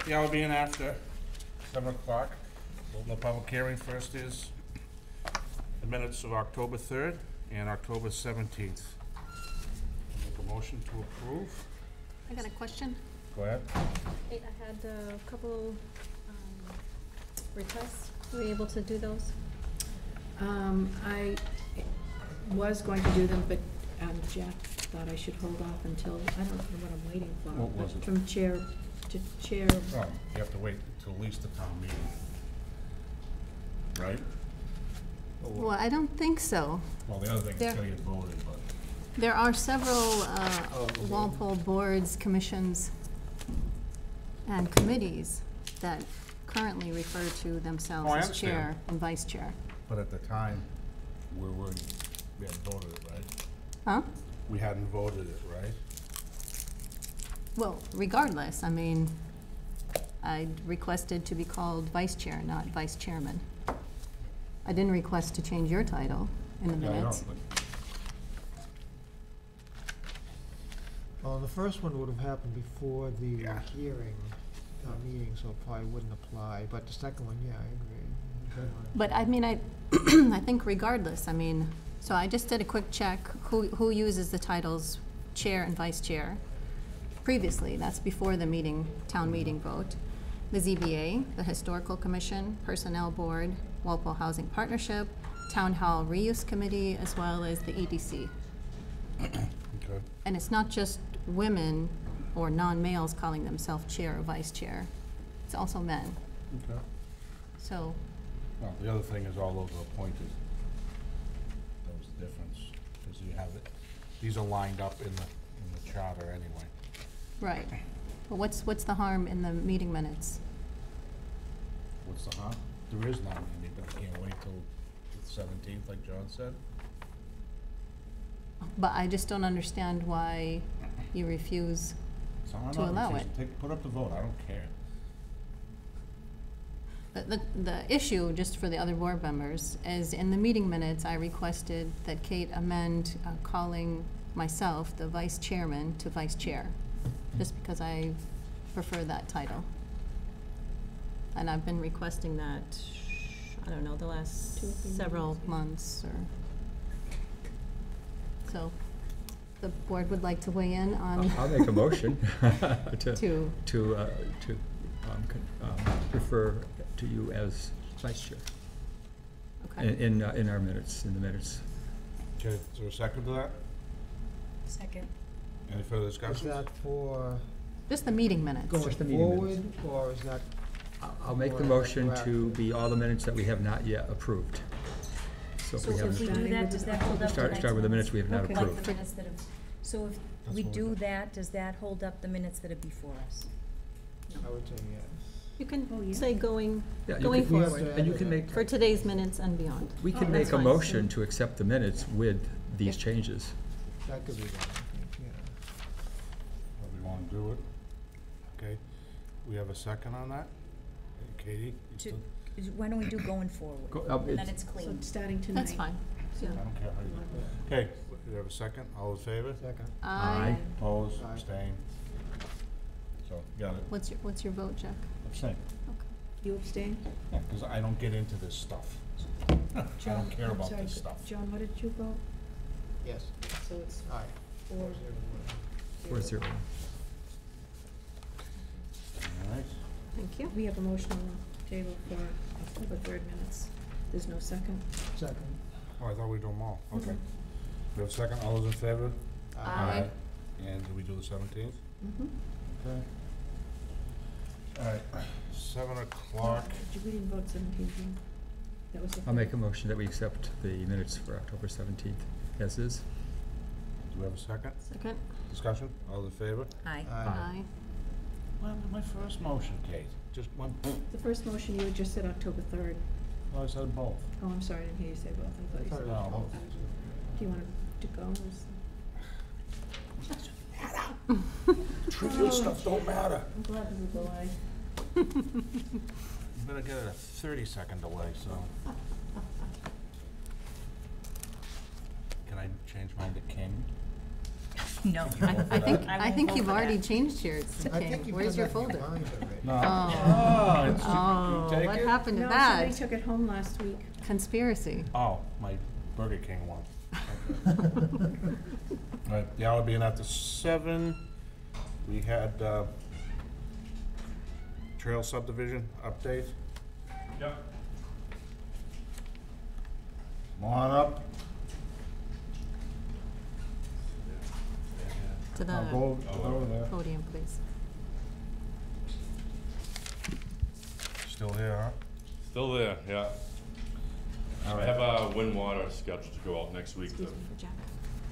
The hour being after 7 o'clock. Open the public hearing. First is the minutes of October 3rd and October 17th. Make a motion to approve. I got a question. Go ahead. I had a couple requests. Were you able to do those? I was going to do them, but Jack thought I should hold off until, I don't know what I'm waiting for. What was but it? From chair to chair. Oh, you have to wait till at least the town meeting. Right? Well, I don't think so. Well, the other thing is There- gonna get voted, but. There are several Walpole boards, commissions, and committees that currently refer to themselves Oh, I as understand. chair and vice chair. But at the time, we hadn't voted it, right? Huh? We hadn't voted it, right? Well, regardless, I mean, I requested to be called vice chair, not vice chairman. I didn't request to change your title in the Yeah, I know, minutes. but Well, the first one would have happened before the Yeah. hearing, meeting, so it probably wouldn't apply, but the second one, yeah, I agree. But I mean, I think regardless, I mean, so I just did a quick check, who uses the titles chair and vice chair previously, that's before the meeting, town meeting vote. The ZBA, the Historical Commission, Personnel Board, Walpole Housing Partnership, Town Hall Reuse Committee, as well as the EDC. Okay. And it's not just women or non-males calling themselves chair or vice chair, it's also men, Okay. so. Well, the other thing is all those are appointed. That was the difference, because you have it, these are lined up in the charter anyway. Right, but what's the harm in the meeting minutes? What's the harm? There is none, and you can't wait till the 17th, like John said. But I just don't understand why you refuse. So I'm To not allow refusing. Put up the vote, I don't care. But the issue, just for the other board members, is in the meeting minutes, I requested that Kate amend calling myself the vice chairman to vice chair, just because I prefer that title. And I've been requesting that, I don't know, the last 2 or 3 several meetings, yeah. months, or, so, the board would like to weigh in on. I'll make a motion To- to refer to you as vice chair Okay. in our minutes, in the minutes. Okay, is there a second to that? Second. Any further Is discussion? that for Just the meeting minutes. going Just the meeting forward, minutes. or is that, I'll make the Or motion to retroactive. be all the minutes that we have not yet approved. So if So we if haven't, we do that, does that hold up the next start with the ones? minutes we have not Okay. approved. Like the minutes that have, so if That's we what we do do. that, does that hold up the minutes that are before us? I would say yes. You Oh, can yeah. say going Yeah, you going can- We have forward. to And you edit can it. make, For today's minutes and beyond. we Oh, can that's make a fine. motion to accept the minutes with these Yeah. changes. That could be done, I think, yeah. Or we want to do it? Okay, we have a second on that? Katie? you To- still- Why don't we do going forward? And then it's clean. starting tonight. That's fine. I don't care how you. Okay, we have a second, all in favor? Second. Aye. Opposed, Aye. abstained? So, got it. What's your vote, Jack? Abstain. You abstain? Yeah, because I don't get into this stuff. I John, don't care I'm about sorry, this stuff. John, what did you vote? Yes. So it's Aye. 4-0. 4-0. All right, Thank you. We have a motion on the table for October 3rd minutes. There's no second? Second. oh, I thought we'd do them all, okay. Mhm. We have a second, all those in favor? Aye. And do we do the 17th? Mm-hmm. Okay. All right, 7 o'clock. We didn't vote 17th, no? That was the. I'll make a motion that we accept the minutes for October 17th as is. Do we have a second? Second? Discussion, all in favor? Aye. Aye. What happened to my first motion, Kate? Just went, The first motion, you had just said October 3rd. oh, I said both. Oh, I'm sorry, I didn't hear you say both. I thought you said No, both. both. Do you want to go? Trivial stuff don't matter. I'm glad this is the lie. You better get it a 30-second delay, so. Can I change mine to King? No. I think you've already changed yours, I King. think you've Where's done your that in folder? mind already. No. Oh. It's, Oh, you take what it? happened to No, somebody that? took it home last week. Conspiracy. Oh, my Burger King one. All right, the hour being after 7, we had trail subdivision update. Yep. Come on up. To the Go over there. podium, please. Still here, huh? Still there, yeah. All I right. have wind water scheduled to go out next week to Excuse me for Jack.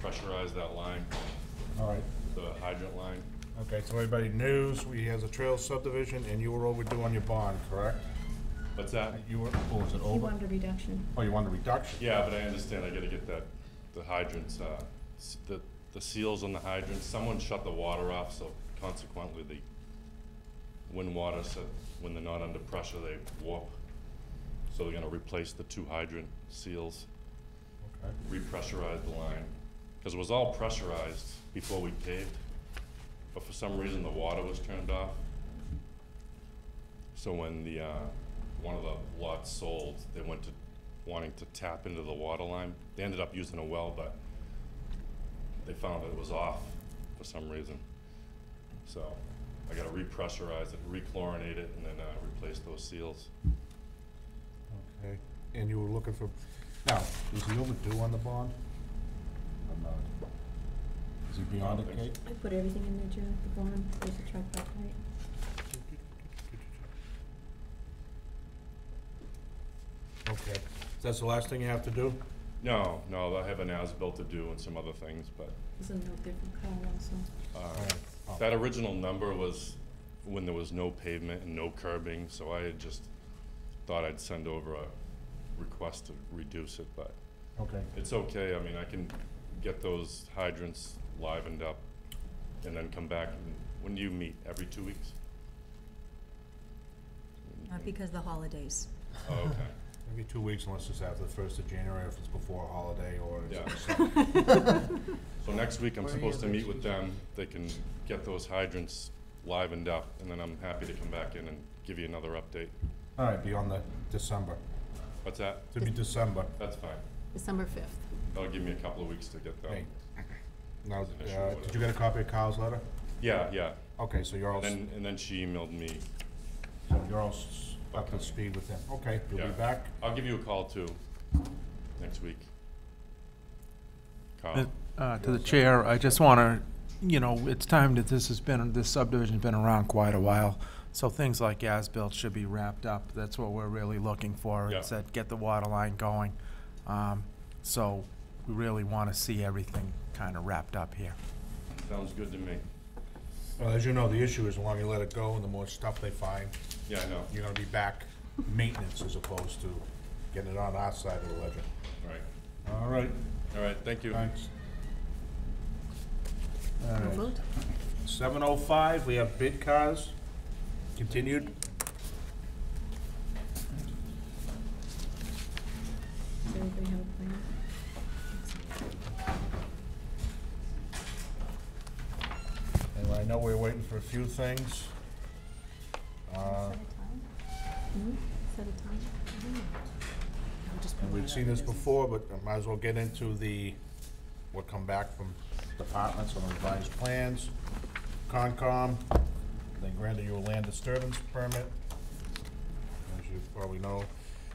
pressurize that line, All right. the hydrant line. Okay, so everybody knows we has a trail subdivision, and you were overdue on your bond, correct? What's that? You were, or was it He over? wanted a reduction. Oh, you wanted a reduction? Yeah, but I understand I gotta get that, the hydrants, the seals on the hydrants. Someone shut the water off, so consequently the wind water said when they're not under pressure, they warp. So they're gonna replace the 2 hydrant seals, Okay. repressurize the line. Cause it was all pressurized before we paved, but for some reason the water was turned off. So when the, one of the lots sold, they went to wanting to tap into the water line. They ended up using a well, but they found that it was off for some reason. So I gotta repressurize it, rechlorinate it, and then replace those seals. Okay, and you were looking for, now, is he overdue on the bond? Or not? Is he beyond it, Kate? I put everything in there, Jack, the bond, there's the truck back right. Okay, that's the last thing you have to do? No, I have an as-built to do and some other things, but There's a note there from Kyle also. Oh. that original number was when there was no pavement and no curbing, so I had just thought I'd send over a request to reduce it, but Okay, it's okay. I mean, I can get those hydrants livened up and then come back. And when do you meet? Every 2 weeks? Not because of the holidays. Oh, okay. maybe 2 weeks unless it's after the 1st of January, if it's before a holiday or it's. Yeah. So next week I'm Where are supposed to you meet next with week? them. They can get those hydrants livened up, and then I'm happy to come back in and give you another update. All right, beyond the December, What's that? to be December. That's fine. December 5th. That'll give me a couple of weeks to get Hey, them. now, Wasn't sure did whether- you get a copy of Kyle's letter? Yeah. Okay, so you're all, And then she emailed me. up to speed with him. Okay, you'll be Yeah. back? I'll give you a call too, next week. Carl? To the chair, I just want to, it's time that this subdivision's been around quite a while, so things like as-built should be wrapped up. That's what we're really looking for, Yeah. is that get the water line going. So we really want to see everything kind of wrapped up here. Sounds good to me. Well, as you know, the issue is the longer you let it go and the more stuff they find, Yeah, I know. you're gonna be back maintenance as opposed to getting it on our side of the ledger. Right. All right, All right, thank you. thanks. All No right. vote? 7:05, we have bid cars, continued. Does everybody have a plan? And I know we're waiting for a few things. Set a time? Set a time? I'll just And pull we've it seen up. this before, but I might as well get into what come back from departments on revised plans. Concom, they granted you a land disturbance permit. As you probably know,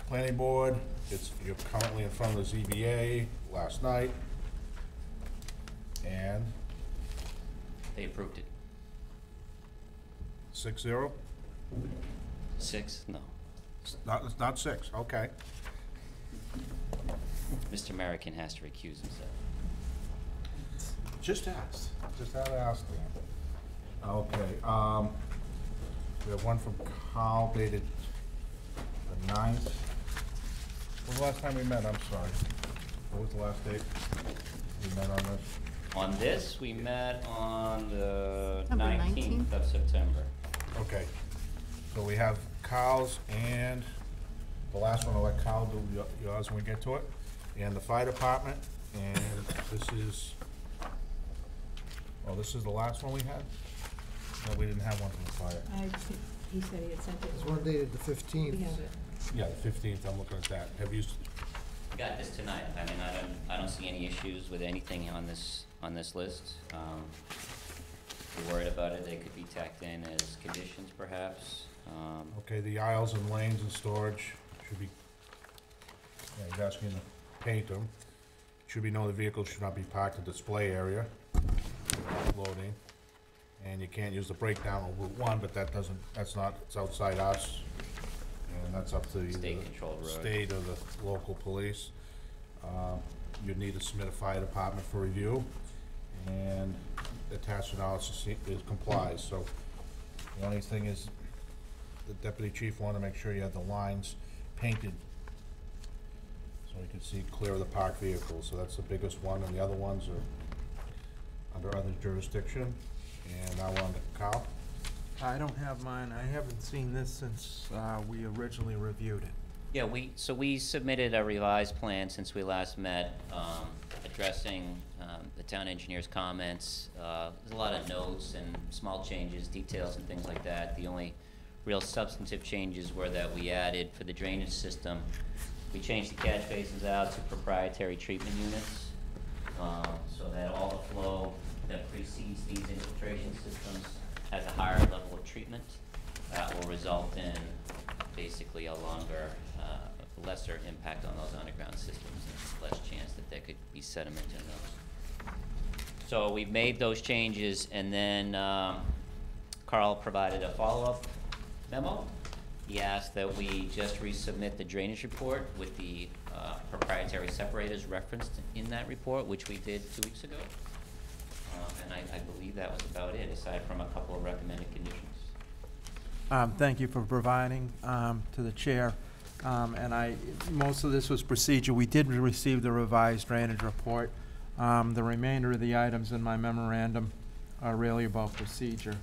planning board, you're currently in front of the ZBA last night. And They approved it. 6-0? 6? No. It's not 6, okay. Mr. American has to recuse himself. Just had to ask them. Okay, we have one from Carl dated the 9th. When was the last time we met? I'm sorry. What was the last date we met on this? On this, we met on the September 19th of September. Okay, so we have Carl's and the last one, I'll let Carl do yours when we get to it. And the fire department, and this is Oh, this is the last one we had? No, we didn't have one from the fire. He said he had sent it. There's one dated the We 15th. have it. Yeah, the 15th, I'm looking at that. Have you, Got this tonight. I mean, I don't see any issues with anything on this list. If you're worried about it, they could be tacked in as conditions perhaps. okay, the aisles and lanes and storage should be, yeah, he's asking to paint them. Should be known the vehicle should not be parked in display area, loading. And you can't use the breakdown on Route 1, but that doesn't, that's not, it's outside us. And that's up to either State-controlled the road. state or the local police. You'd need to submit a fire department for review, and attached analysis is complies, so the only thing is, the deputy chief wanted to make sure you had the lines painted, so you can see clear of the parked vehicles, so that's the biggest one, and the other ones are under other jurisdiction, and now we're on to Kyle. I don't have mine. I haven't seen this since we originally reviewed it. Yeah, so we submitted a revised plan since we last met, addressing the town engineer's comments. There's a lot of notes and small changes, details and things like that. The only real substantive changes were that we added for the drainage system, we changed the catch basins out to proprietary treatment units, so that all the flow that precedes these infiltration systems has a higher level of treatment. That will result in basically a longer, lesser impact on those underground systems, and less chance that there could be sediment in those. So we've made those changes, and then Carl provided a follow-up memo. He asked that we just resubmit the drainage report with the proprietary separators referenced in that report, which we did 2 weeks ago. And I believe that was about it, aside from a couple of recommended conditions. Thank you for providing to the chair. And most of this was procedure. We did receive the revised drainage report. The remainder of the items in my memorandum are really about procedure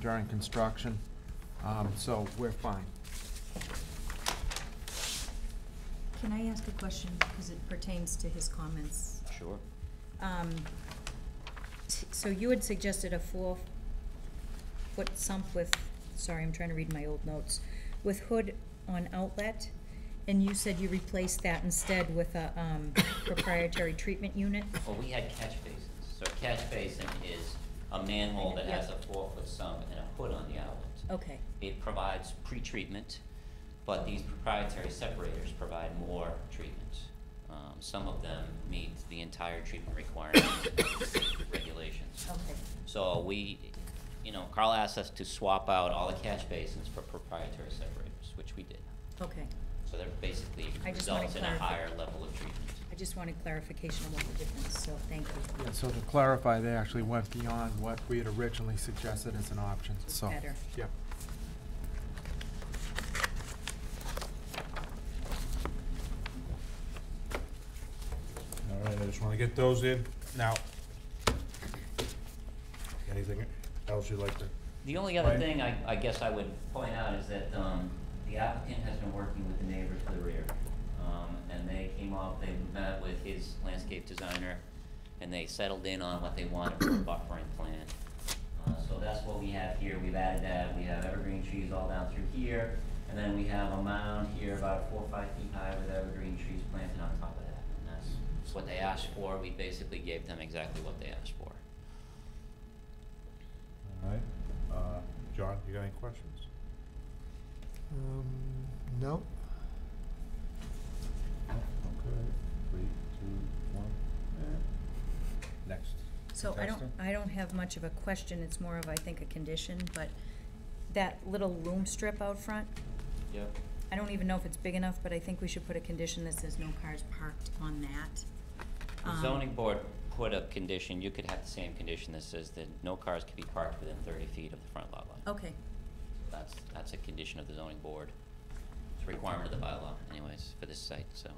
during construction. So we're fine. Can I ask a question, because it pertains to his comments? Sure. So you had suggested a 4-foot sump with, sorry, I'm trying to read my old notes, with hood on outlet, and you said you replaced that instead with a proprietary treatment unit? Well, we had catch basins. So a catch basin is a manhole that has a 4-foot sump and a hood on the outlet. Okay, It provides pre-treatment, but these proprietary separators provide more treatment. Some of them meet the entire treatment requirements and regulations. okay. So Carl asked us to swap out all the catch basins for proprietary separators, which we did. Okay. So that basically I just wanted results in a higher level of treatment. I just wanted clarification of what the difference, so thank you. Yeah, so to clarify, they actually went beyond what we had originally suggested as an option, so. Better. Yep. All right, I just wanna get those in. Now, anything else you'd like to? The only other Right. thing I guess I would point out is that the applicant has been working with the neighbor to the rear. And they came up, they met with his landscape designer, and they settled in on what they wanted for a buffering plan. So that's what we have here. We've added that. We have evergreen trees all down through here, and then we have a mound here about 4 or 5 feet high with evergreen trees planted on top of that. And that's what they asked for. We basically gave them exactly what they asked for. All right, John, you got any questions? No. Okay, 3, 2, 1, next. So I don't have much of a question, it's more of, I think, a condition, but that little loom strip out front, Yep. I don't even know if it's big enough, but I think we should put a condition that says no cars parked on that. The zoning board put a condition, you could have the same condition that says that no cars can be parked within 30 feet of the front lot line. Okay, That's a condition of the zoning board. It's a requirement of the bylaw anyways for this site, so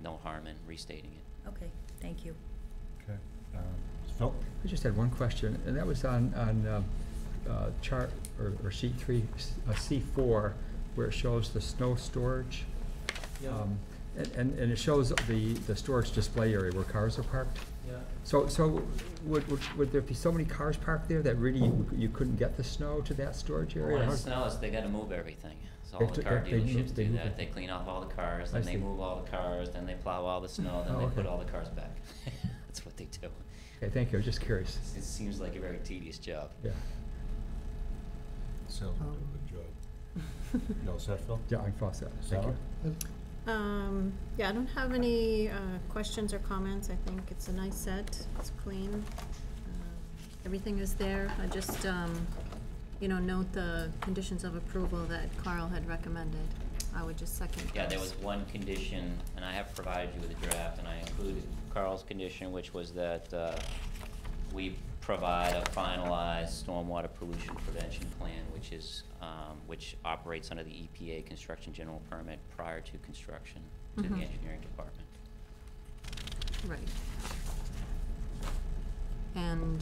no harm in restating it. okay, thank you. Okay, Phil? I just had one question, and that was on chart, or sheet 3, C4, where it shows the snow storage. Yeah. And it shows the storage display area where cars are parked? Yeah. So would there be so many cars parked there that really you couldn't get the snow to that storage area? When How- it snows, they gotta move everything. So They all the have car to- they move- dealerships they do move that. it. They clean off all the cars, I then they see. move all the cars, then they plow all the snow, then Oh, they okay. put all the cars back. That's what they do. Okay, thank you, I was just curious. It seems like a very tedious job. Yeah. Sounds like a good job. You all set, Phil? Yeah, I'm faucet, thank Sarah? you. Yeah, I don't have any questions or comments. I think it's a nice set. It's clean. Everything is there. I just, note the conditions of approval that Carl had recommended. I would just second Yeah, there those. was one condition, and I have provided you with a draft, and I included Carl's condition, which was that we provide a finalized stormwater pollution prevention plan, which operates under the EPA construction general permit prior to construction to the Mhm. engineering department. Right. And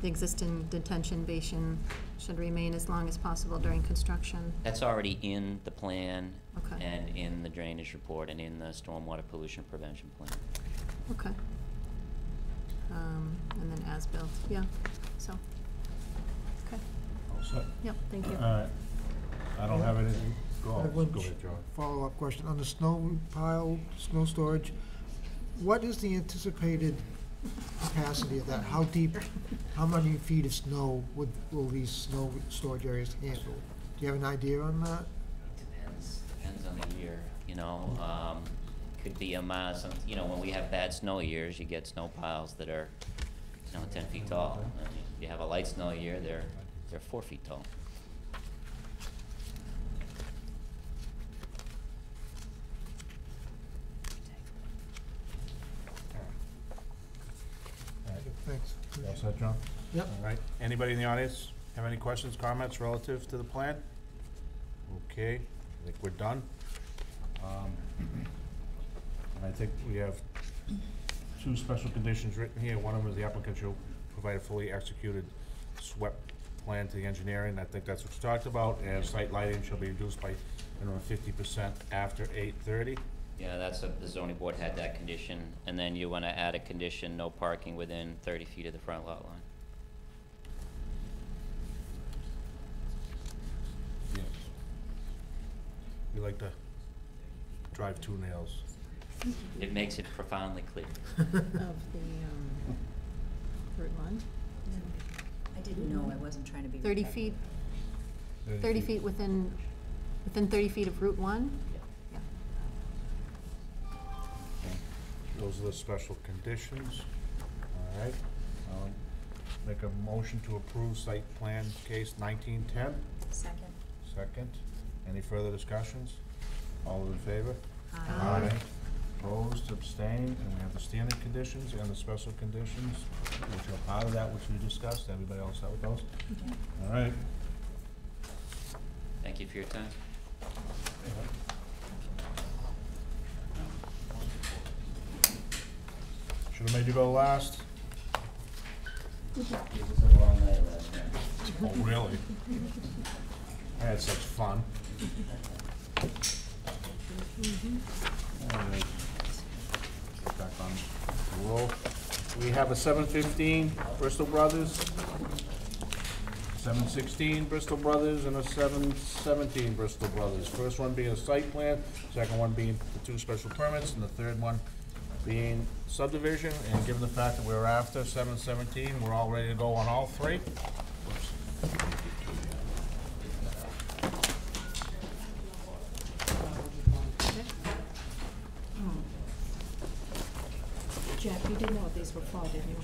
the existing detention basin should remain as long as possible during construction. That's already in the plan Okay. and in the drainage report and in the stormwater pollution prevention plan. Okay. And then as-built, yeah, so, okay, All set? yep, thank you. All right. I don't have anything. I have one Go ahead, John. follow-up question. On the snow pile, snow storage, what is the anticipated capacity of that? How deep, how many feet of snow will these snow storage areas handle? Do you have an idea on that? Depends on the year, could be a mile, when we have bad snow years, you get snow piles that are, 10 feet tall. And if you have a light snow year, they're 4 feet tall. Thanks. You all set, John? Yep. All right. Anybody in the audience have any questions, comments relative to the plan? Okay, I think we're done. And I think we have two special conditions written here. One of them is the applicant shall provide a fully executed SWEP plan to the engineering. I think that's what you talked about. And site lighting shall be reduced by 50% after 8:30. Yeah, the zoning board had that condition, and then you wanna add a condition, no parking within 30 feet of the front lot line. Yes. We like to drive two nails. It makes it profoundly clear. Of the, Route 1, I didn't know, I wasn't trying to be. 30 feet, 30 feet within 30 feet of Route 1? Yeah. Those are the special conditions. All right. Make a motion to approve site plan case 1910. Second. Second. Any further discussions? All in favor? Aye. Opposed, abstained, and we have the standard conditions and the special conditions, which are part of that which we discussed. Everybody else out with those? All right. Thank you for your time. Should've made you go last. It was a long night last night. Oh, really? I had such fun. All right. Get back on the roll. We have a 7:15 Bristol Brothers, 7:16 Bristol Brothers, and a 7:17 Bristol Brothers. First one being a site plan, second one being the two special permits, and the third one being subdivision. And given the fact that we're after 7:17, we're all ready to go on all three. Jack, you did know what these were for, didn't you?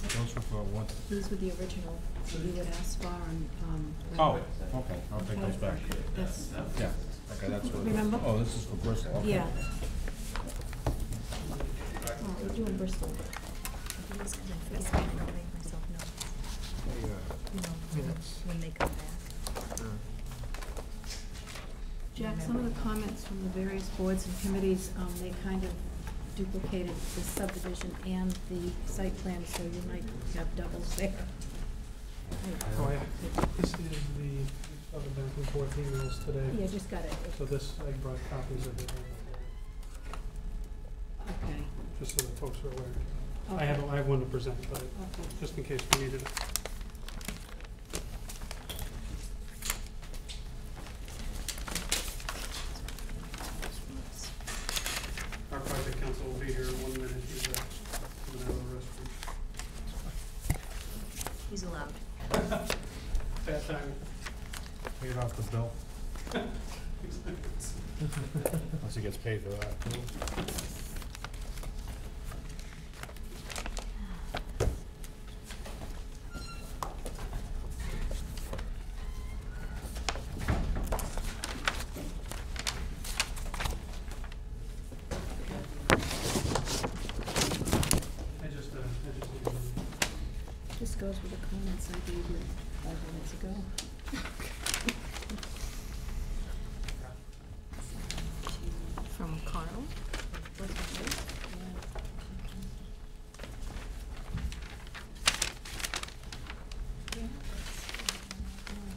Those were for what? These were the original, that you had asked for and, Oh, okay, I'll take those back. That's, Yeah, okay, that's what. Remember? Oh, this is for Bristol, okay. yeah. Oh, we're doing Bristol. Because I feel like I don't make myself know, Minutes. when they come back. Jack, some of the comments from the various boards and committees, they kind of duplicated the subdivision and the site plan, so you might have doubles there. Oh, yeah. This is the other back and forth emails today. Yeah, just got it. So this, I brought copies of it. just so that folks are aware. Okay. I have one to present, but Okay. just in case we needed it. Our project council will be here in 1 minute. He's coming out of the restroom. He's allowed. Bad timing. Paid off the bill. Unless he gets paid for that. I just need to- This goes with the comments I gave you 5 minutes ago. From Carl.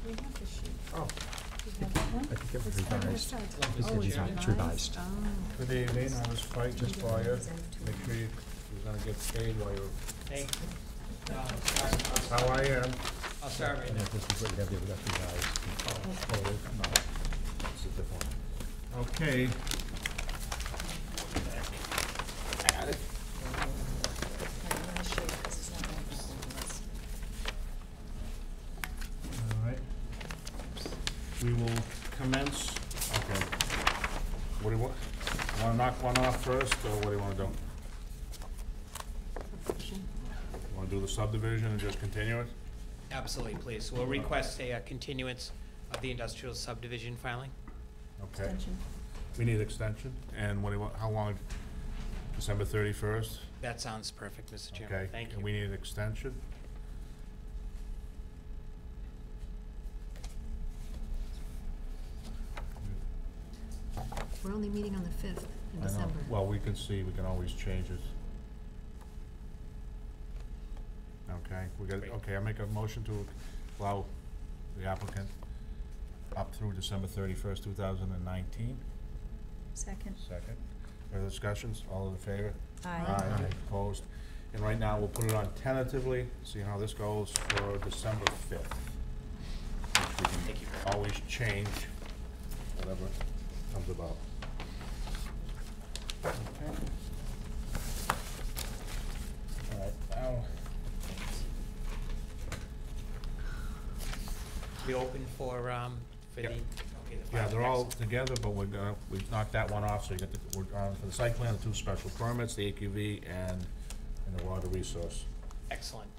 We have the sheet. Oh. We have that one? I think it was It's on your revised. side. It's Oh, it's revised. It's revised. Oh. Good evening, I was fighting just for you. Make sure you're gonna get paid while you're. Thank you. How I am. I'll start right Yeah, now. this is what you have there, but that's revised. It's a different one. Okay. All right. We will commence, okay. What do you want? Want to knock one off first, or what do you want to do? Want to do the subdivision and just continue it? Absolutely, please. We'll request a continuance of the industrial subdivision filing. Okay. Extension. We need extension, and what do you want, how long? December 31st? That sounds perfect, Mr. Chairman. Okay. Thank And you. we need an extension? We're only meeting on the 5th in I know. December. Well, we can see, we can always change it. Okay, we got, Great. okay, I make a motion to allow the applicant up through December 31st, 2019. Second. Second. Further discussions? All in favor? Aye. Opposed? And right now, we'll put it on tentatively, see how this goes for December 5th. Which we Thank you. can always change, whatever comes about. Okay. All right, now, Be open for the, Yeah. okay, the yeah, filing they're all next. together, but we've knocked that one off, so you got we're, for the site plan, the 2 special permits, the AQV and the water resource. Excellent.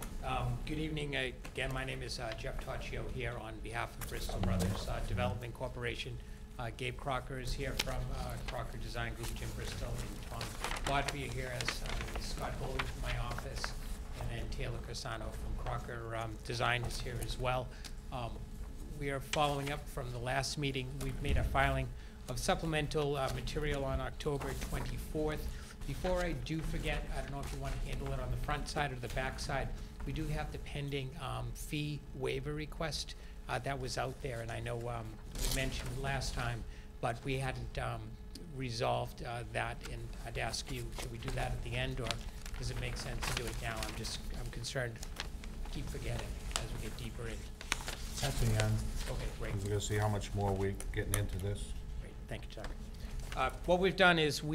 Good evening. Again, my name is Jeff Toccio here on behalf of Bristol Brothers Development Corporation. Gabe Crocker is here from Crocker Design Group, Jim Bristol, and Tom Bodby are here as Scott Bowley from my office, and then Taylor Cassano from Crocker Design is here as well. We are following up from the last meeting. We've made a filing of supplemental material on October 24th. Before I do forget, I don't know if you want to handle it on the front side or the back side, we do have the pending fee waiver request that was out there, and I know we mentioned last time, but we hadn't resolved that, and I'd ask you, should we do that at the end, or does it make sense to do it now? I'm concerned, keep forgetting as we get deeper in. At the end, Okay, great. we're gonna see how much more we're getting into this. Great, thank you, Chuck. What we've done is when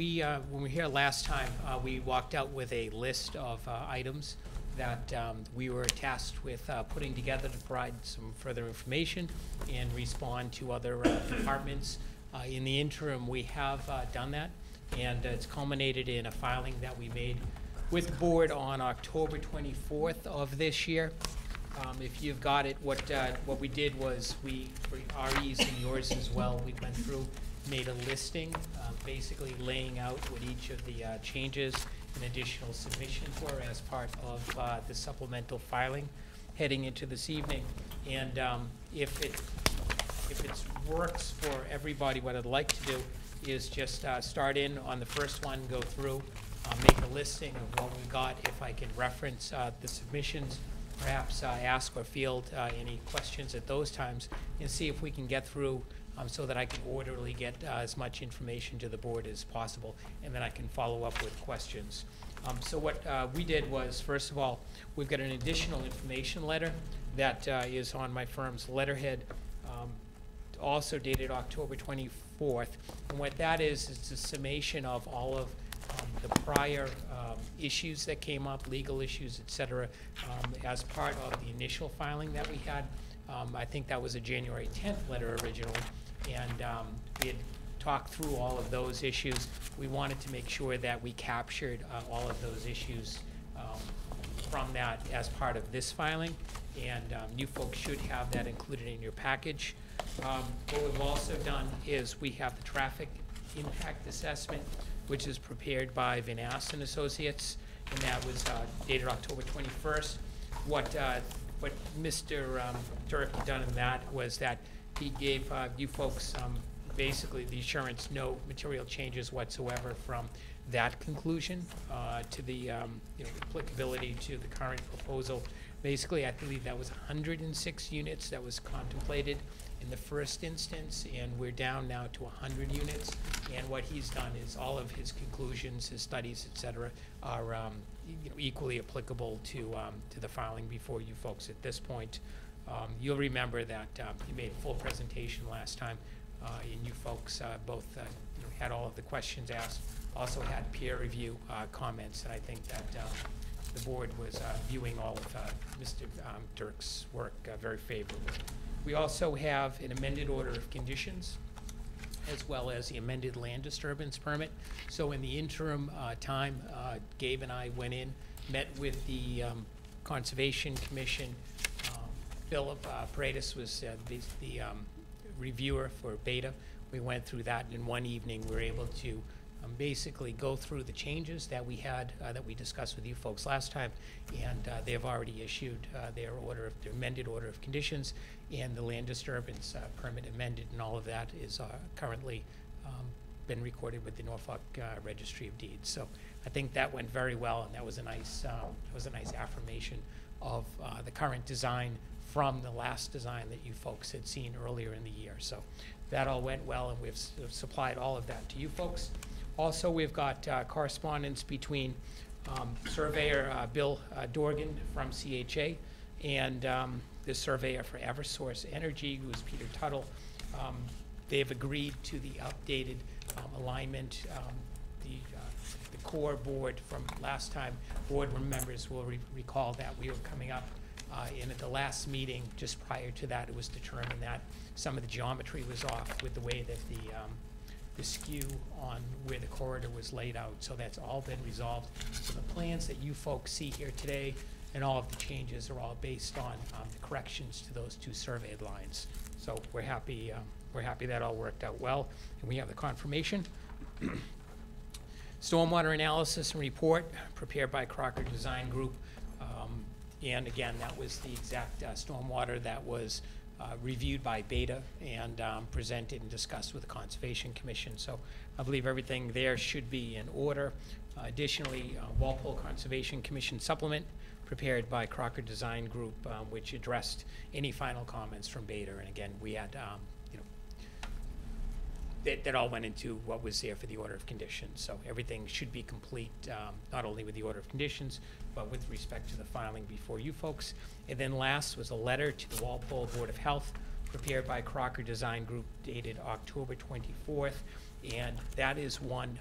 we were here last time, we walked out with a list of items that we were tasked with putting together to provide some further information and respond to other departments. In the interim, we have done that, and it's culminated in a filing that we made with the board on October 24th of this year. If you've got it, what we did was for REs and yours as well, we went through, made a listing, basically laying out what each of the changes and additional submissions were as part of the supplemental filing heading into this evening. And if it works for everybody, what I'd like to do is just start in on the first one, go through, make a listing of what we got, if I can reference the submissions perhaps ask or field any questions at those times and see if we can get through so that I can orderly get as much information to the board as possible, and then I can follow up with questions. So what we did was, first of all, we've got an additional information letter that is on my firm's letterhead, also dated October 24th. And what that is a summation of all of the prior issues that came up, legal issues, et cetera, as part of the initial filing that we had. I think that was a January 10th letter originally, and we had talked through all of those issues. We wanted to make sure that we captured all of those issues from that as part of this filing, and you folks should have that included in your package. What we've also done is we have the traffic impact assessment, which is prepared by Van Ass and Associates, and that was dated October 21st. What Mr. Turk had done in that was that he gave you folks basically the assurance no material changes whatsoever from that conclusion to the you know, applicability to the current proposal. Basically, I believe that was 106 units that was contemplated in the first instance, and we're down now to 100 units. And what he's done is all of his conclusions, his studies, et cetera, are you know, equally applicable to the filing before you folks at this point. You'll remember that he made a full presentation last time, and you folks both you know, had all of the questions asked, also had peer review comments, and I think that the board was viewing all of Mr. Dirk's work very favorably. We also have an amended order of conditions, as well as the amended land disturbance permit. So in the interim time, Gabe and I went in, met with the Conservation Commission. Philip Paredes was the reviewer for Beta. We went through that, and in one evening we were able to basically go through the changes that we had, that we discussed with you folks last time, and they have already issued their amended order of conditions, and the land disturbance permit amended, and all of that is currently been recorded with the Norfolk Registry of Deeds. So I think that went very well, and that was a nice affirmation of the current design from the last design that you folks had seen earlier in the year. So that all went well, and we've supplied all of that to you folks. Also, we've got correspondence between surveyor Bill Dorgan from CHA and the surveyor for Eversource Energy, who is Peter Tuttle. They've agreed to the updated alignment. The core board from last time, board members will recall that we were coming up and at the last meeting, just prior to that, it was determined that some of the geometry was off with the way that the skew on where the corridor was laid out. So that's all been resolved. So the plans that you folks see here today and all of the changes are all based on the corrections to those two surveyed lines. So we're happy that all worked out well, and we have the confirmation. Stormwater analysis and report prepared by Crocker Design Group. And again, that was the exact stormwater that was reviewed by Beta and presented and discussed with the Conservation Commission. So I believe everything there should be in order. Additionally, Walpole Conservation Commission supplement prepared by Crocker Design Group, which addressed any final comments from Beta. And again, we had, you know, that all went into what was there for the order of conditions. So everything should be complete, not only with the order of conditions, but with respect to the filing before you folks. And then last was a letter to the Walpole Board of Health prepared by Crocker Design Group dated October 24th. And that is one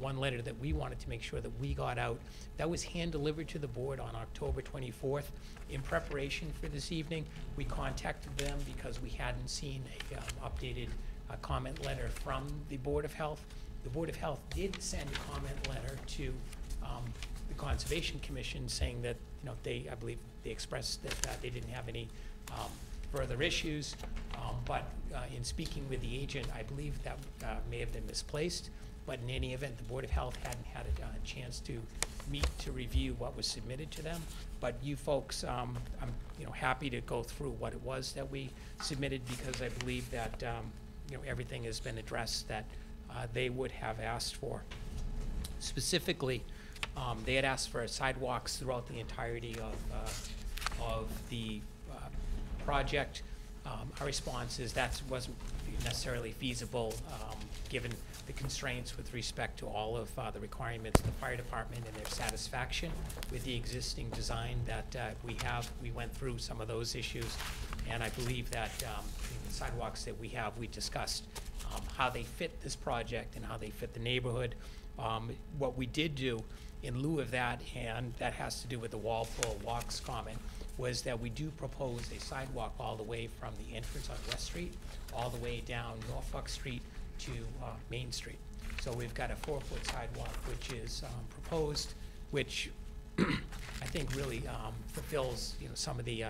letter that we wanted to make sure that we got out. That was hand delivered to the board on October 24th. In preparation for this evening, we contacted them because we hadn't seen a updated comment letter from the Board of Health. The Board of Health did send a comment letter to the Conservation Commission saying that, you know, I believe they expressed that they didn't have any further issues, but in speaking with the agent, I believe that may have been misplaced, but in any event, the Board of Health hadn't had a chance to meet to review what was submitted to them. But you folks, I'm you know, happy to go through what it was that we submitted, because I believe that you know, everything has been addressed that they would have asked for. Specifically, they had asked for sidewalks throughout the entirety of of the project. Our response is that wasn't necessarily feasible, given the constraints with respect to all of the requirements of the fire department and their satisfaction with the existing design that we have. We went through some of those issues, and I believe that the sidewalks that we have, we discussed how they fit this project and how they fit the neighborhood. What we did do in lieu of that, and that has to do with the Walpole walks comment, was that we do propose a sidewalk all the way from the entrance on West Street, all the way down Norfolk Street to Main Street. So we've got a 4-foot sidewalk which is proposed, which I think really fulfills some of the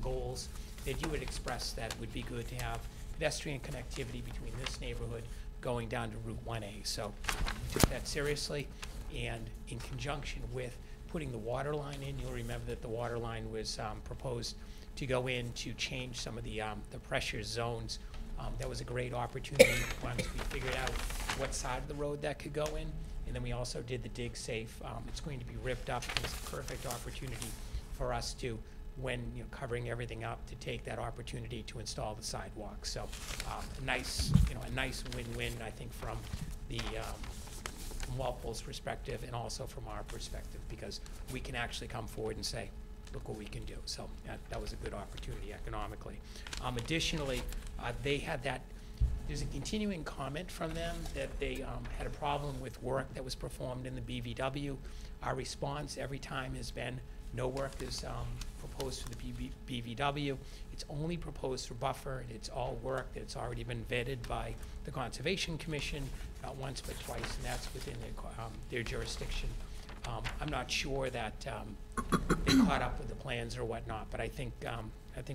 goals that you would express, that it would be good to have pedestrian connectivity between this neighborhood going down to Route 1A. So we took that seriously, and in conjunction with putting the water line in, you'll remember that the water line was proposed to go in to change some of the pressure zones. That was a great opportunity once we figured out what side of the road that could go in, and then we also did the dig safe. It's going to be ripped up, and it's a perfect opportunity for us to, when covering everything up, to take that opportunity to install the sidewalk. So a nice win-win, I think, from the from Walpole's perspective and also from our perspective, because we can actually come forward and say, look what we can do. So that was a good opportunity economically. Additionally, they had that, there's a continuing comment from them that they had a problem with work that was performed in the BVW. Our response every time has been, no work is proposed for the BVW. It's only proposed for buffer, and it's all work that's already been vetted by the Conservation Commission, not once but twice, and that's within their jurisdiction. I'm not sure that they caught up with the plans or whatnot, but I think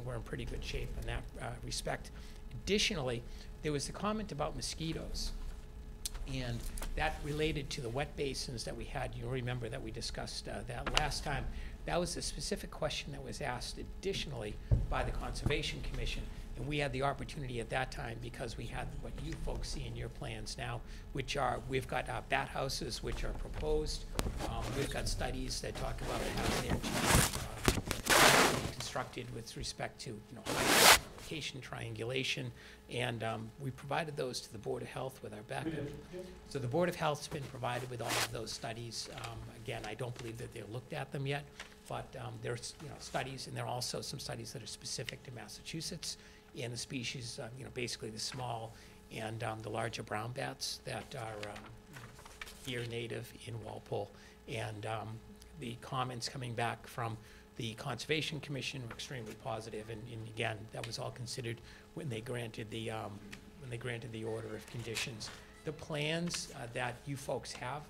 we're in pretty good shape in that respect. Additionally, there was the comment about mosquitoes, and that related to the wet basins that we had. You'll remember that we discussed that last time. That was a specific question that was asked additionally by the Conservation Commission, and we had the opportunity at that time, because we had what you folks see in your plans now, which are, we've got bat houses which are proposed. We've got studies that talk about how they're constructed with respect to height, location, triangulation, and we provided those to the Board of Health with our backup. So the Board of Health's been provided with all of those studies. Again, I don't believe that they've looked at them yet, but there's studies, and there are also some studies that are specific to Massachusetts and the species, basically the small and the larger brown bats that are here native in Walpole. And the comments coming back from the Conservation Commission were extremely positive, and again, that was all considered when they granted the order of conditions. The plans that you folks have,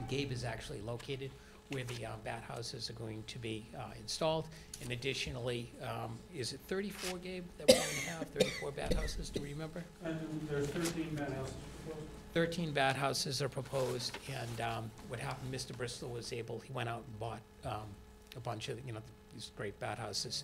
Gabe is actually located where the bat houses are going to be installed. And additionally, is it 34, Gabe, that we're going to have? 34 bat houses, do you remember? There's 13 bat houses proposed. 13 bat houses are proposed, and what happened, Mr. Bristol was able, he went out and bought a bunch of, these great bat houses.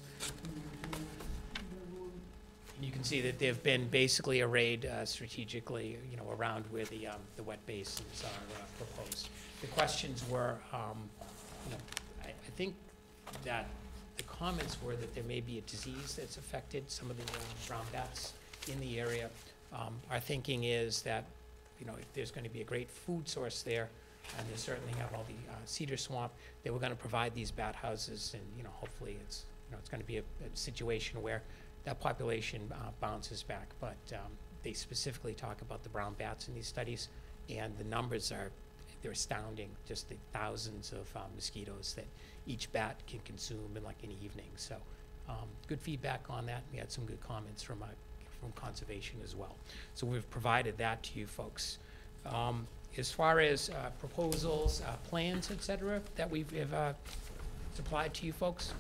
And you can see that they've been basically arrayed strategically, around where the wet basins are proposed. The questions were, I think that the comments were that there may be a disease that's affected some of the brown bats in the area. Our thinking is that, if there's going to be a great food source there, and they certainly have all the cedar swamp, they were going to provide these bat houses, and hopefully it's going to be a situation where that population bounces back. But they specifically talk about the brown bats in these studies, and the numbers they're astounding, just the thousands of mosquitoes that each bat can consume in like an evening. So good feedback on that. We had some good comments from Conservation as well. So we've provided that to you folks. As far as proposals, plans, et cetera, that we've supplied to you folks,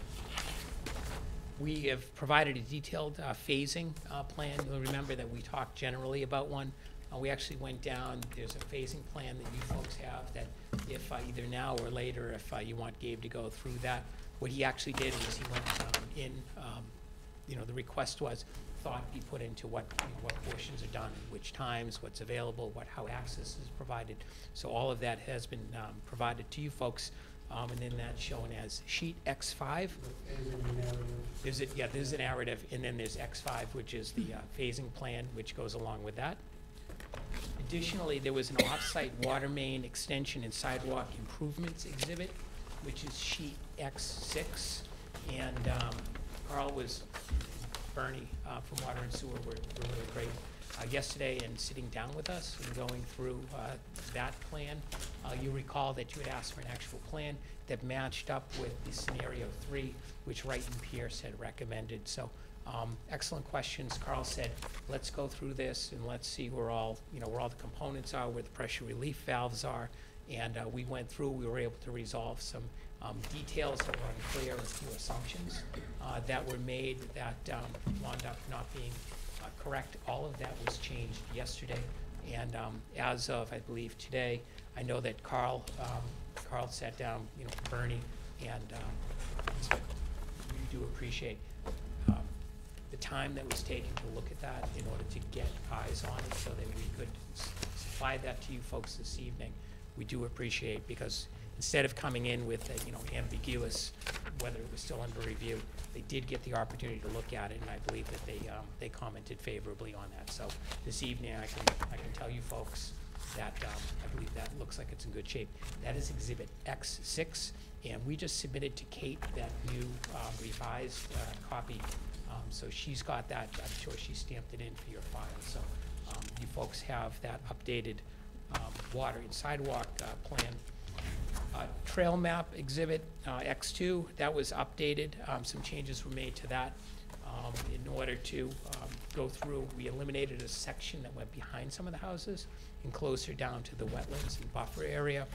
we have provided a detailed phasing plan. You'll remember that we talked generally about one. We actually went down, there's a phasing plan that you folks have that if either now or later, if you want Gabe to go through that, what he actually did was he went the request was thought be put into what portions are done, which times, what's available, how access is provided. So all of that has been provided to you folks. and then that's shown as sheet X5. Is in the narrative. There's a narrative, and then there's X5, which is the phasing plan, which goes along with that. Additionally, there was an off-site water main extension and sidewalk improvements exhibit, which is sheet X6. And Bernie from Water and Sewer were really great yesterday and sitting down with us and going through that plan. You recall that you had asked for an actual plan that matched up with the scenario 3, which Wright and Pierce had recommended. So excellent questions. Carl said, let's go through this and let's see where all the components are, where the pressure relief valves are. And we went through, we were able to resolve some details that were unclear, a few assumptions that were made that wound up not being correct. All of that was changed yesterday. And as of, I believe, today, I know that Carl sat down, with Bernie, and we do appreciate the time that was taken to look at that in order to get eyes on it so that we could supply that to you folks this evening. We do appreciate, because instead of coming in with ambiguous, whether it was still under review, they did get the opportunity to look at it, and I believe that they commented favorably on that. So this evening, I can tell you folks that I believe that looks like it's in good shape. That is Exhibit X6, and we just submitted to Kate that new revised copy. So she's got that. I'm sure she stamped it in for your file. So you folks have that updated water and sidewalk plan. Trail map exhibit X2, that was updated. Some changes were made to that in order to go through. We eliminated a section that went behind some of the houses and closer down to the wetlands and buffer area.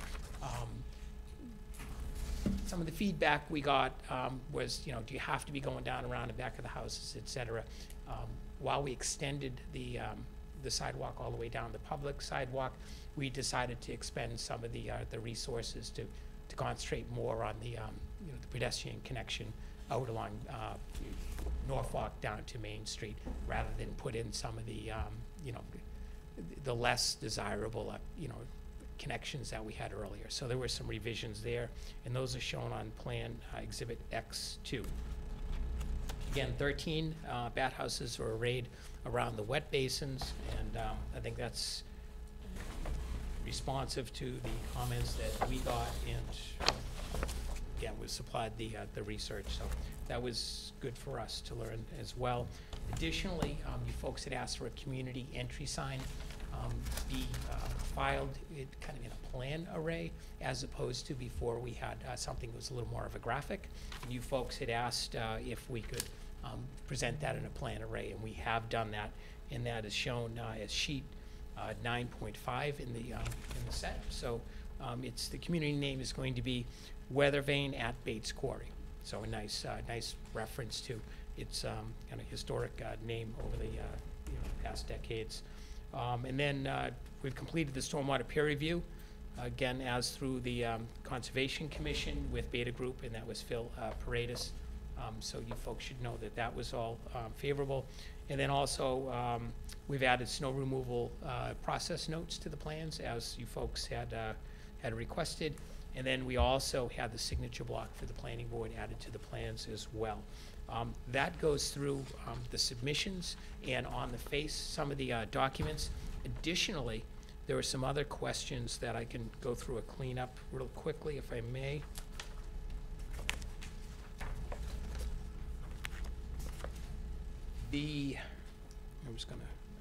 Some of the feedback we got was, do you have to be going down around the back of the houses, et cetera. While we extended the sidewalk all the way down the public sidewalk, we decided to expend some of the resources to concentrate more on the the pedestrian connection out along Norfolk down to Main Street, rather than put in some of the the less desirable connections that we had earlier. So there were some revisions there, and those are shown on plan Exhibit X2. Again, 13 bat houses are arrayed around the wet basins, and I think that's responsive to the comments that we got, and again, was supplied the research. So that was good for us to learn as well. Additionally, you folks had asked for a community entry sign be filed kind of in a plan array, as opposed to before we had something that was a little more of a graphic. And you folks had asked if we could present that in a plan array, and we have done that, and that is shown as sheet 9.5 in the set. So it's the community name is going to be Weather Vane at Bates Quarry. So a nice reference to its kind of historic name over the past decades. And then we've completed the stormwater peer review, again, as through the Conservation Commission with Beta Group, and that was Phil Paredes. So you folks should know that that was all favorable. And then also, we've added snow removal process notes to the plans, as you folks had requested. And then we also had the signature block for the planning board added to the plans as well. That goes through the submissions and on the face, some of the documents. Additionally, there are some other questions that I can go through a cleanup real quickly, if I may. I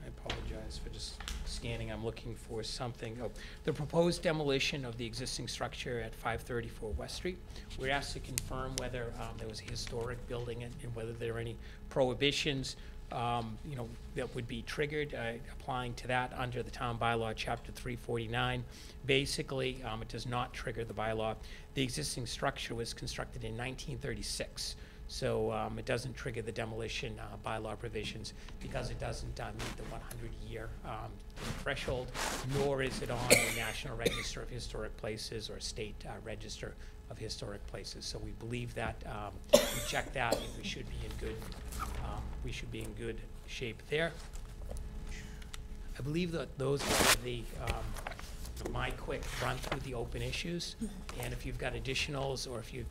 apologize for just scanning. I'm looking for something. Oh, the proposed demolition of the existing structure at 534 West Street. We're asked to confirm whether there was a historic building and whether there are any prohibitions, that would be triggered applying to that under the town bylaw, chapter 349. Basically, it does not trigger the bylaw. The existing structure was constructed in 1936. So it doesn't trigger the demolition bylaw provisions because it doesn't meet the 100-year threshold, nor is it on the National Register of Historic Places or State Register of Historic Places. So we believe that we check that, and we should be in good shape there. I believe that those are the my quick run through the open issues. And if you've got additionals, or if you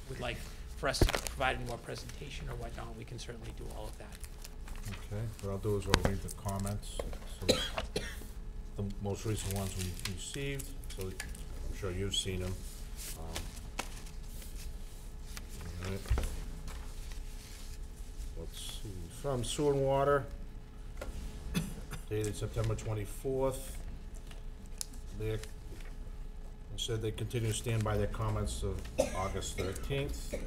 would like for us to provide any more presentation or whatnot, we can certainly do all of that. Okay, what I'll do is I'll read the comments, so the most recent ones we received, so I'm sure you've seen them. All right. Let's see, from Sewer and Water, dated September 24th. They said they continue to stand by their comments of August 13th.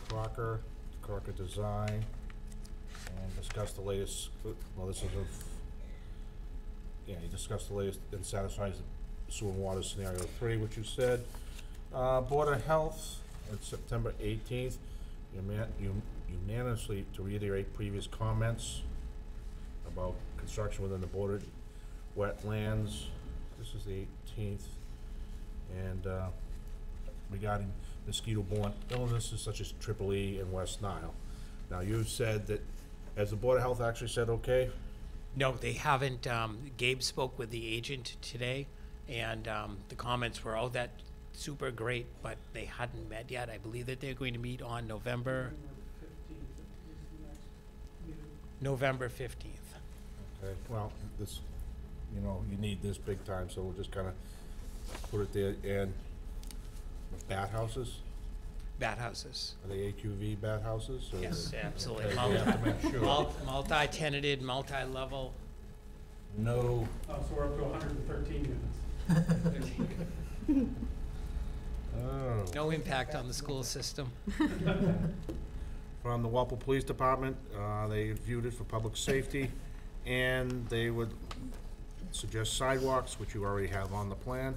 Crocker Design, and discuss the latest, well, this is of, yeah, you discussed the latest and satisfies the sewer and water scenario 3, which you said. Board of Health, on September 18th, unanimously to reiterate previous comments about construction within the bordered wetlands. This is the 18th, and regarding mosquito-borne illnesses such as Triple E and West Nile. Now, you've said that, has the Board of Health actually said okay? No, they haven't. Gabe spoke with the agent today, and the comments were, oh, that's super great, but they hadn't met yet. I believe that they're going to meet on November 15th. Okay, well, this, you know, you need this big time, so we'll just kind of put it there. And bat houses? Bat houses. Are they AQV bat houses? Or Yes, absolutely. Okay, we have to make sure. Multi-tenanted, multi-level. No. Oh, so we're up to 113 units. Oh. No impact on the school system. From the Walpole Police Department, they viewed it for public safety, and they would suggest sidewalks, which you already have on the plan.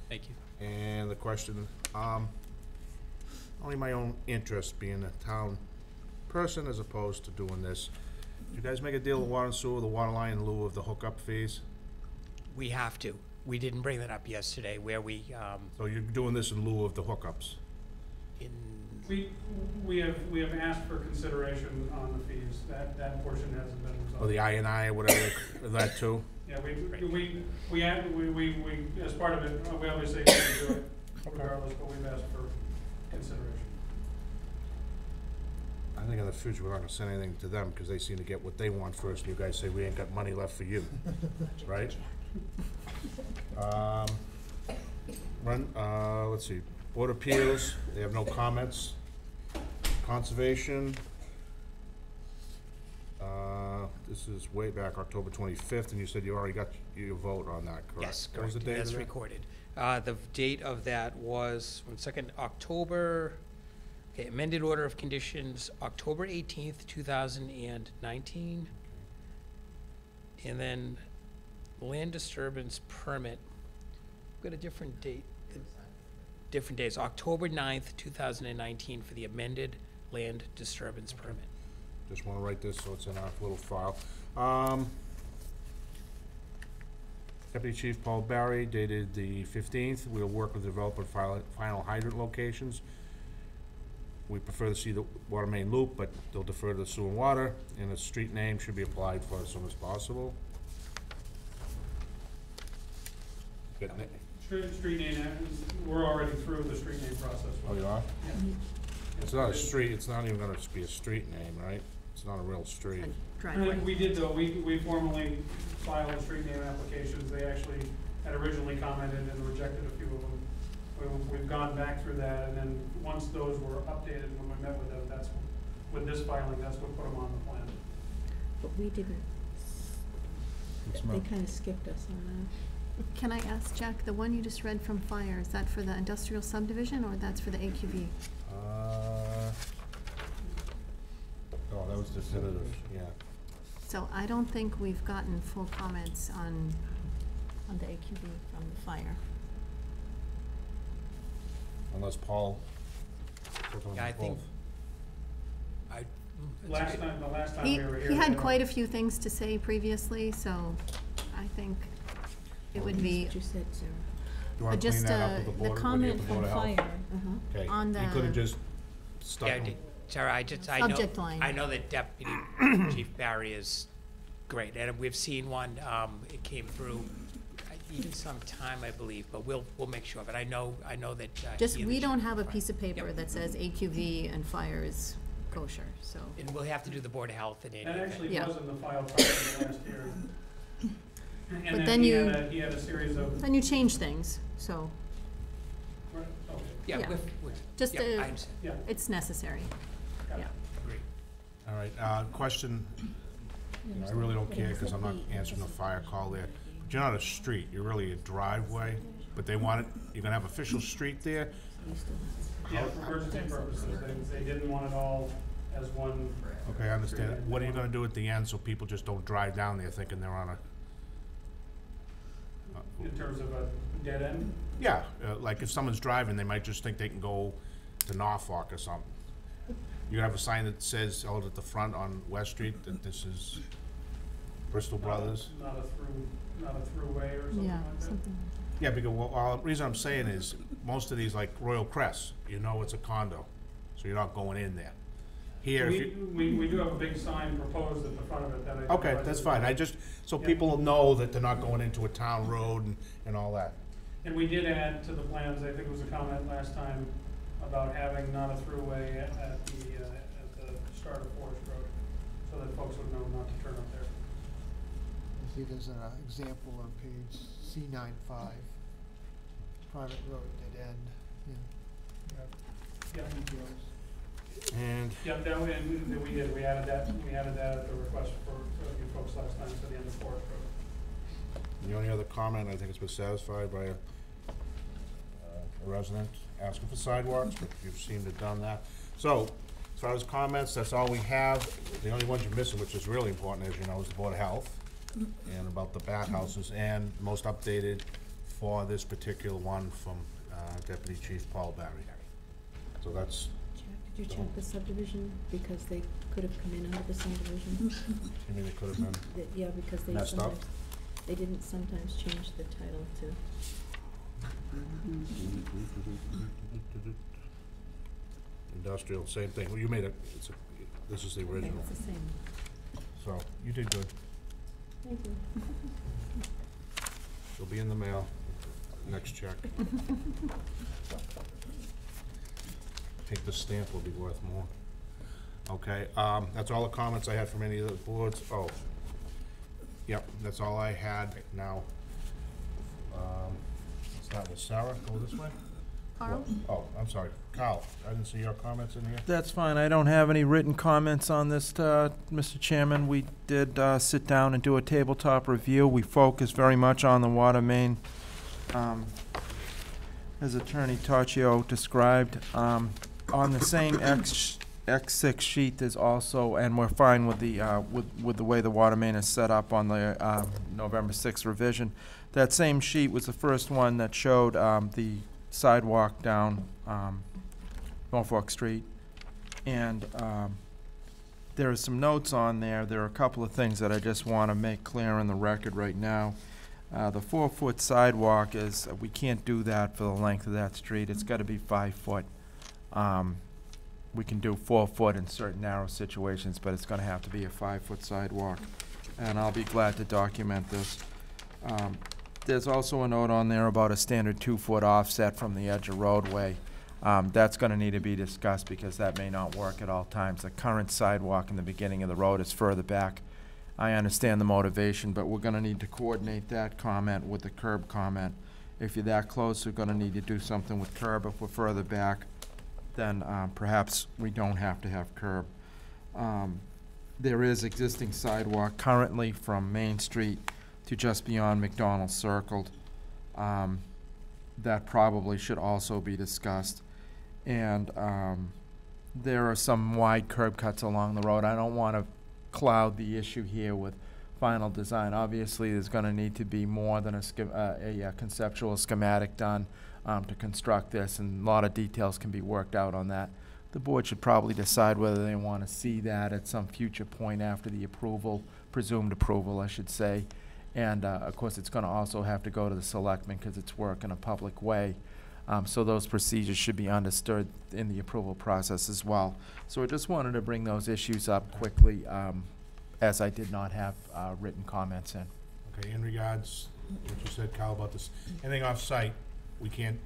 Thank you. And the question, only my own interest being a town person as opposed to doing this. Did you guys make a deal with water and sewer, the water line in lieu of the hookup fees? We have to. We didn't bring that up yesterday, where we, So you're doing this in lieu of the hookups? in, We have asked for consideration on the fees. That portion hasn't been resolved. Or the INI or whatever, that too? Yeah, we as part of it, we obviously have to do it regardless, but we've asked for consideration. I think in the future, we're not gonna send anything to them, because they seem to get what they want first, and you guys say, we ain't got money left for you, right? Let's see, Board of Appeals, they have no comments. Conservation, this is way back October 25th, and you said you already got your vote on that, correct? yes, What was correct. the date of That's that? recorded. The date of that was, 1 second, October, okay, amended order of conditions, October 18th, 2019. And then land disturbance permit, we've got a different date. Different days, October 9th, 2019 for the amended land disturbance permit. Just wanna write this so it's in our little file. Deputy Chief Paul Barry, dated the 15th, we'll work with the developer final hydrant locations. We prefer to see the water main loop, but they'll defer to the sewer and water, and the street name should be applied for as soon as possible. Good na- Street name, we're already through the street name process. Oh, you are? Yeah. It's not a street, it's not even gonna be a street name, right? It's not a real street. Driveway. We did though, we formally filed the street name applications. They actually had originally commented and rejected a few of them. We've gone back through that, and then once those were updated, when we met with them, that's, with this filing, that's what put them on the plan. But we didn't, they kind of skipped us on that. Can I ask, Jack, the one you just read from fire, is that for the industrial subdivision, or that's for the AQB? Oh, that was definitive, yeah. So I don't think we've gotten full comments on the AQB from the fire. Unless Paul took on Yeah, I think, both. The last time He we were here. he had they were- quite a few things to say previously, so I think it would be, That's what you said, Sarah. You wanna clean just that up with the the board, with comment the from Board of Health? fire Uh-huh. Okay, on he the- could've just stuck yeah, them. Tara, I know. Subject line. I know that Deputy Chief Barry is great, and we've seen one, it came through even some time, I believe, but we'll make sure, but I know that. Just, he and we the don't chief- have a piece of paper Yep. that says AQV and fire is kosher, so. And we'll have to do the Board of Health and That anything. actually Yeah. was in the file prior to the last hearing. And But then he you- had he had a series of, Then you change things, so right, okay, Yeah, Yeah. with, just, yeah, I understand, yeah, it's necessary, got it. yeah. agree. All right, question, you know, I really don't care, because I'm not answering a fire call there. But you're not a street, you're really a driveway, but they want it, you're gonna have official street there? Yeah, for emergency purposes, they didn't want it all as one. Okay, I understand. What are you gonna do at the end so people just don't drive down there thinking they're on a? In terms of a dead end? Yeah, like if someone's driving, they might just think they can go to Norfolk or something. You have a sign that says, out at the front on West Street, that this is Bristol Brothers? Not a throughway or something Yeah, like that? something. Yeah, because, well, the reason I'm saying is, most of these, like Royal Crest, you know it's a condo, so you're not going in there. Here, if you, We do have a big sign proposed at the front of it that I. okay, that's fine, I just, so Yeah. people know that they're not going into a town road and all that. And we did add to the plans, I think it was a comment last time, about having not a throughway at the start of Forest Road, so that folks would know not to turn up there. See, there's an example on page C95, private road dead end, Yeah, details. And, yeah, that we, and we did, we added that at the request for you folks last time to the end of Forest Road. the only other comment, I think it's been satisfied by a resident asking for sidewalks, but you've seemed to have done that. So, as far as comments, that's all we have. The only ones you're missing, which is really important, as you know, is the Board of Health, and about the bat houses, and most updated for this particular one from Deputy Chief Paul Barry. So that's, Did you check the subdivision, because they could have come in under the subdivision? you mean it could have been Yeah, because they messed up? sometimes, they didn't sometimes change the title to. Industrial, same thing. Well, you made it, this is the original, It's the same. so you did good. Thank you. It'll be in the mail, next check. I think the stamp will be worth more. Okay, that's all the comments I had from any of the boards. Oh, yep, that's all I had now. Start with Sarah, go this way? Carl? Oh, I'm sorry, Carl, I didn't see your comments in here. That's fine. I don't have any written comments on this, Mr. Chairman. We did sit down and do a tabletop review. We focused very much on the water main, as Attorney Taccio described. On the same X6 sheet, there's also, and we're fine with the, with the way the water main is set up on the November 6th revision. That same sheet was the first one that showed the sidewalk down Norfolk Street. And there are some notes on there. There are a couple of things that I just want to make clear in the record right now. The 4-foot sidewalk is, we can't do that for the length of that street. It's got to be 5 foot. We can do 4 foot in certain narrow situations, but it's going to have to be a 5-foot sidewalk. And I'll be glad to document this. There's also a note on there about a standard 2-foot offset from the edge of roadway. That's gonna need to be discussed because that may not work at all times. The current sidewalk in the beginning of the road is further back. I understand the motivation, but we're gonna need to coordinate that comment with the curb comment. If you're that close, we're gonna need to do something with curb. If we're further back, then perhaps we don't have to have curb. There is existing sidewalk currently from Main Street to just beyond McDonald Circle. That probably should also be discussed. And there are some wide curb cuts along the road. I don't want to cloud the issue here with final design. Obviously, there's going to need to be more than a conceptual schematic done to construct this, and a lot of details can be worked out on that. The board should probably decide whether they want to see that at some future point after the approval, presumed approval, I should say. And, of course, it's going to also have to go to the selectmen because it's work in a public way. So those procedures should be understood in the approval process as well. So I just wanted to bring those issues up quickly, as I did not have written comments in. Okay, in regards, what you said, Kyle, about this, anything off-site, we can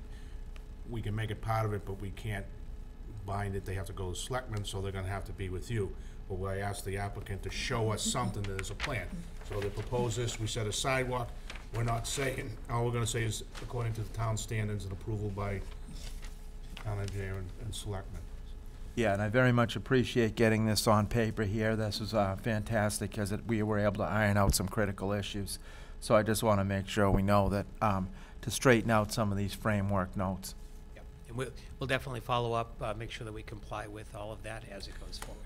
make it part of it, but we can't bind it. They have to go to selectmen, so they're gonna have to be with you. But I asked the applicant to show us something that is a plan. So they propose this, we set a sidewalk, we're not saying, all we're gonna say is according to the town standards and approval by town engineer and selectmen. Yeah, and I very much appreciate getting this on paper here. This was fantastic, because we were able to iron out some critical issues. So I just want to make sure we know that, to straighten out some of these framework notes. Yep. And we'll definitely follow up, make sure that we comply with all of that as it goes forward.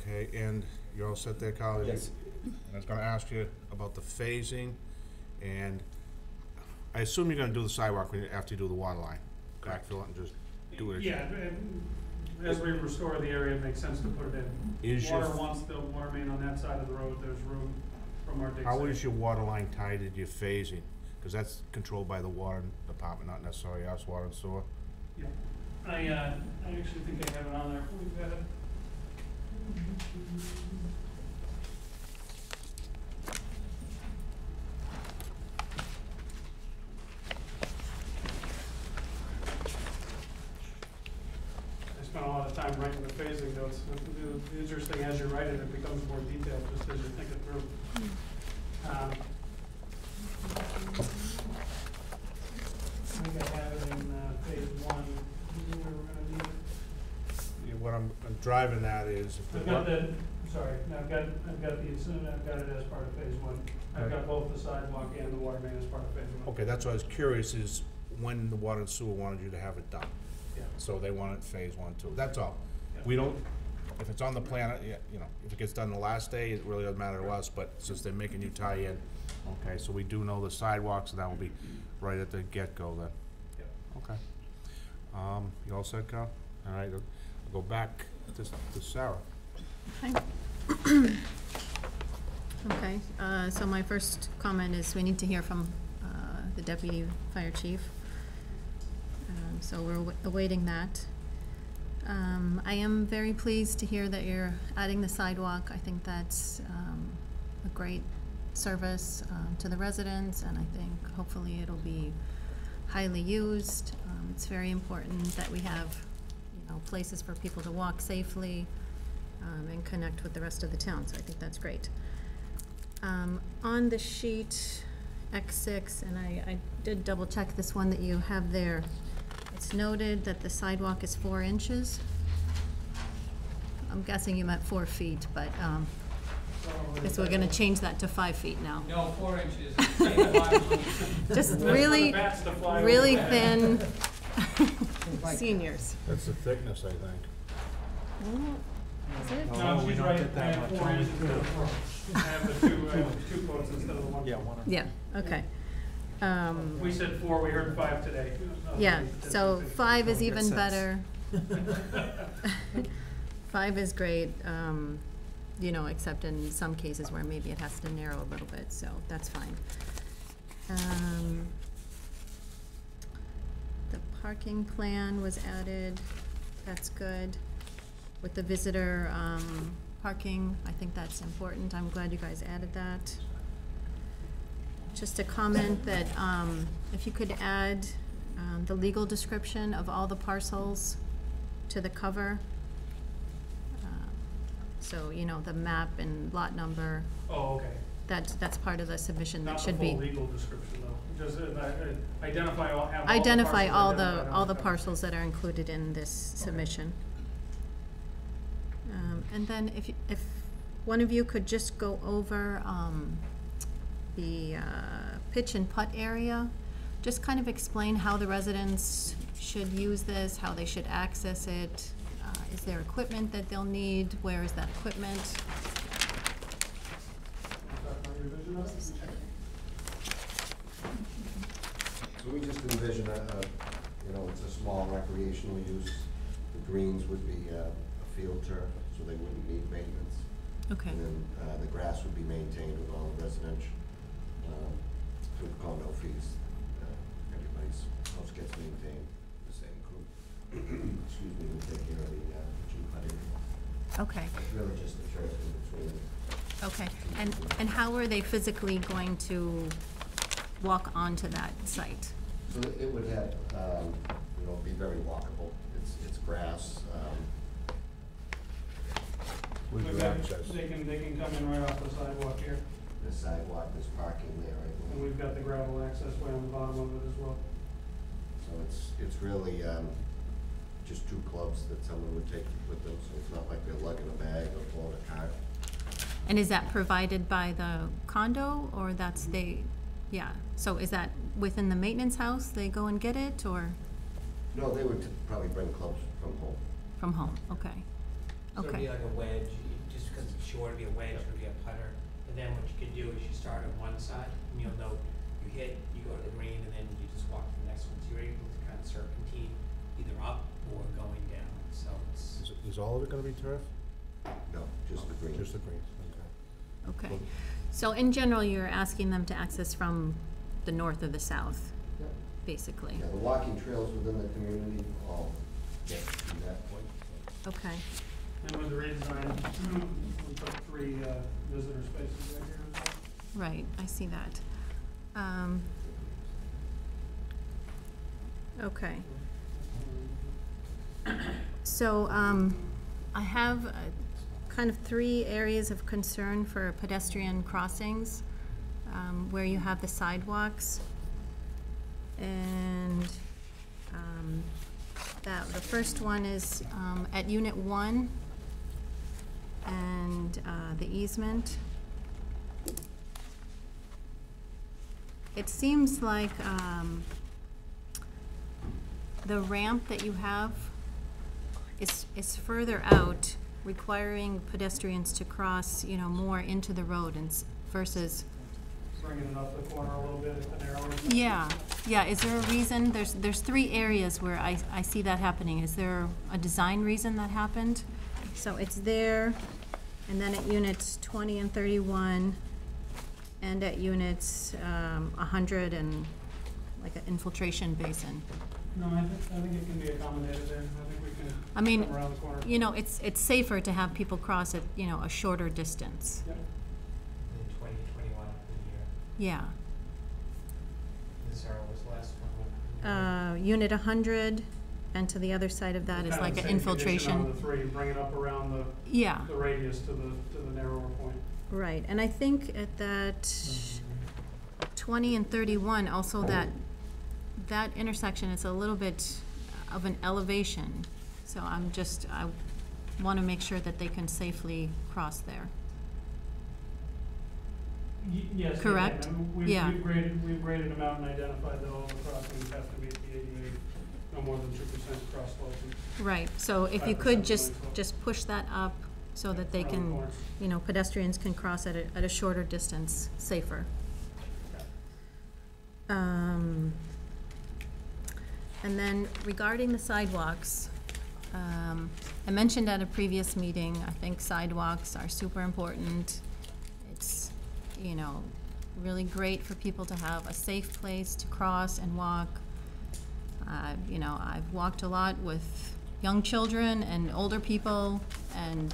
Okay, and you're all set there, Kyle? Yes. I was gonna ask you about the phasing, and I assume you're gonna do the sidewalk after you do the water line. Backfill it and just do it. Yeah, and as we restore the area, it makes sense to put it in. Is your- Water wants the water main on that side of the road, there's room from our dig How site. is your water line tied to your phasing? Because that's controlled by the water department, not necessarily us, water and sewer. Yeah, I actually think I have it on there, we've got it. I spent a lot of time writing the phasing notes. The interesting, as you write it, it becomes more detailed just as you think it through. I think I have it in phase one. We're gonna need it. Yeah, what I'm driving at is, if I've the got wa- the, sorry, I've got it as part of phase one. I've got both the sidewalk and the water main as part of phase one. okay, that's what I was curious, is when the water and sewer wanted you to have it done. Yeah. So they want it phase one, too. That's all. Yeah. We don't, if it's on the plan, yeah, you know, if it gets done the last day, it really doesn't matter to us, but since they're making you tie in, okay, so we do know the sidewalks, and that will be right at the get-go then. Yeah. Okay. You all set, Kyle? All right, I'll go back to Sarah. Okay. Okay, so my first comment is we need to hear from the deputy fire chief. So we're awaiting that. I am very pleased to hear that you're adding the sidewalk. I think that's a great service to the residents, and I think hopefully it'll be highly used. It's very important that we have, you know, places for people to walk safely and connect with the rest of the town, so I think that's great. On the sheet X6, and I did double check this one that you have there, it's noted that the sidewalk is 4 inches. I'm guessing you meant 4 feet, but I guess we're gonna change that to 5 feet now. No, 4 inches. Just That's for the really, bats to fly really over. thin seniors. That's the thickness, I think. Is it? No, we she's don't right, get I that have much. 4 inches instead of 4. I have the two quotes instead of the one. Yeah, one. Yeah, okay. We said 4, we heard 5 today. Yeah, so 5 is Makes even sense. better. 5 is great, you know, except in some cases where maybe it has to narrow a little bit, so that's fine. The parking plan was added, that's good. With the visitor, parking, I think that's important, I'm glad you guys added that. Just a comment that, if you could add, the legal description of all the parcels to the cover. So, you know, the map and lot number, Oh, okay. that's part of the submission that Not the should full be. legal description, though. Just identify all, have all the Identify parcels all identified the, on all the cover. parcels that are included in this submission. And then if one of you could just go over, the, pitch and putt area, just kind of explain how the residents should use this, how they should access it. Is there equipment that they'll need? Where is that equipment? Revision of it? So we just envision you know, it's a small recreational use. The greens would be a field turf, so they wouldn't need maintenance. Okay, And then the grass would be maintained with all the residential, through condo fees. Everybody's house gets maintained, the same crew, excuse me, will take care of the tree cutting. Okay, It's really just the turf in between. okay. And how are they physically going to walk onto that site? So it would have, you know, be very walkable. It's grass. With But your access. They can come in right off the sidewalk here, The sidewalk, there's parking there, I and believe. we've got the gravel access way on the bottom of it as well. So it's really just two clubs that someone would take with them, so it's not like they're lugging a bag or pulling a cart. And is that provided by the condo, or that's they, yeah, so is that within the maintenance house, they go and get it, or No, they would probably bring clubs from home. from home? Okay, So it'd be okay, like a wedge, just because it's short, it'd be a wedge, it'd be a putter. And then what you could do is you start on one side, and you'll know, you hit, you go to the green, and then you just walk to the next one. So you're able to kind of serpentine either up or going down, so it's. Is all of it gonna be turf? No, just the green. Just the greens, okay. okay. So in general, you're asking them to access from the north or the south, Yep. basically? Yeah, the walking trails within the community all get to that point. So. Okay, And with the redesign, we put 3 visitor spaces right here as well. right, I see that. Okay. So, I have kind of 3 areas of concern for pedestrian crossings, where you have the sidewalks. And, the first one is, at Unit 1, and, the easement. It seems like, the ramp that you have is further out, requiring pedestrians to cross, you know, more into the road and versus. Bringing it up the corner a little bit at the narrower. Yeah, is there a reason? There's 3 areas where I see that happening. Is there a design reason that happened? So it's there, and then at units 20 and 31, and at units 100 and like an infiltration basin. No, I think it can be accommodated there. I think we can I mean, come around the corner. you know, it's safer to have people cross at, you know, a shorter distance. Yep. In 2021 the year. Yeah. This was the last one. Unit 100, and to the other side of that is Kind of like the an same condition on infiltration. the 3, bring it up around Yeah, the radius to the narrower point. right, and I think at that 20 and 31, also that intersection is a little bit of an elevation. So I want to make sure that they can safely cross there. Yes. they Correct? can. And Yeah. We've graded them out and identified that all the crossings have to meet the ADA, no more than 2% cross slope. Right, so if you 5% could going just slope. push that up so that they Around the can, corner. you know, pedestrians can cross at a shorter distance, safer. And then regarding the sidewalks, I mentioned at a previous meeting, I think sidewalks are super important. It's, you know, really great for people to have a safe place to cross and walk. You know, I've walked a lot with young children and older people, and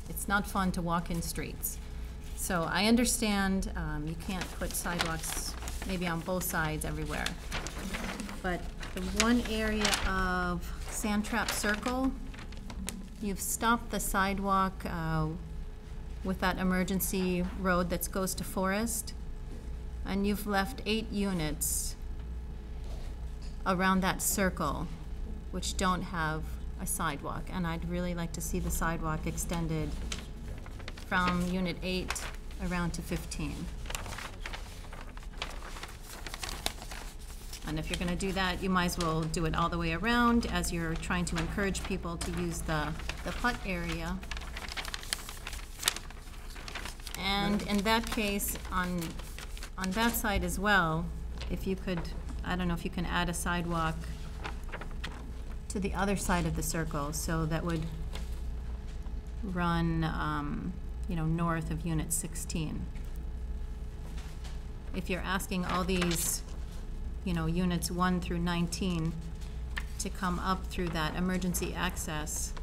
it's not fun to walk in streets. So I understand you can't put sidewalks maybe on both sides everywhere. But the one area of Sandtrap Circle, you've stopped the sidewalk with that emergency road that goes to Forest, and you've left 8 units around that circle which don't have a sidewalk, and I'd really like to see the sidewalk extended from unit 8 around to 15. And if you're gonna do that, you might as well do it all the way around, as you're trying to encourage people to use the putt area. And in that case, on that side as well, if you could, I don't know if you can add a sidewalk to the other side of the circle, so that would run, you know, north of unit 16. If you're asking all these you know, units 1 through 19 to come up through that emergency access,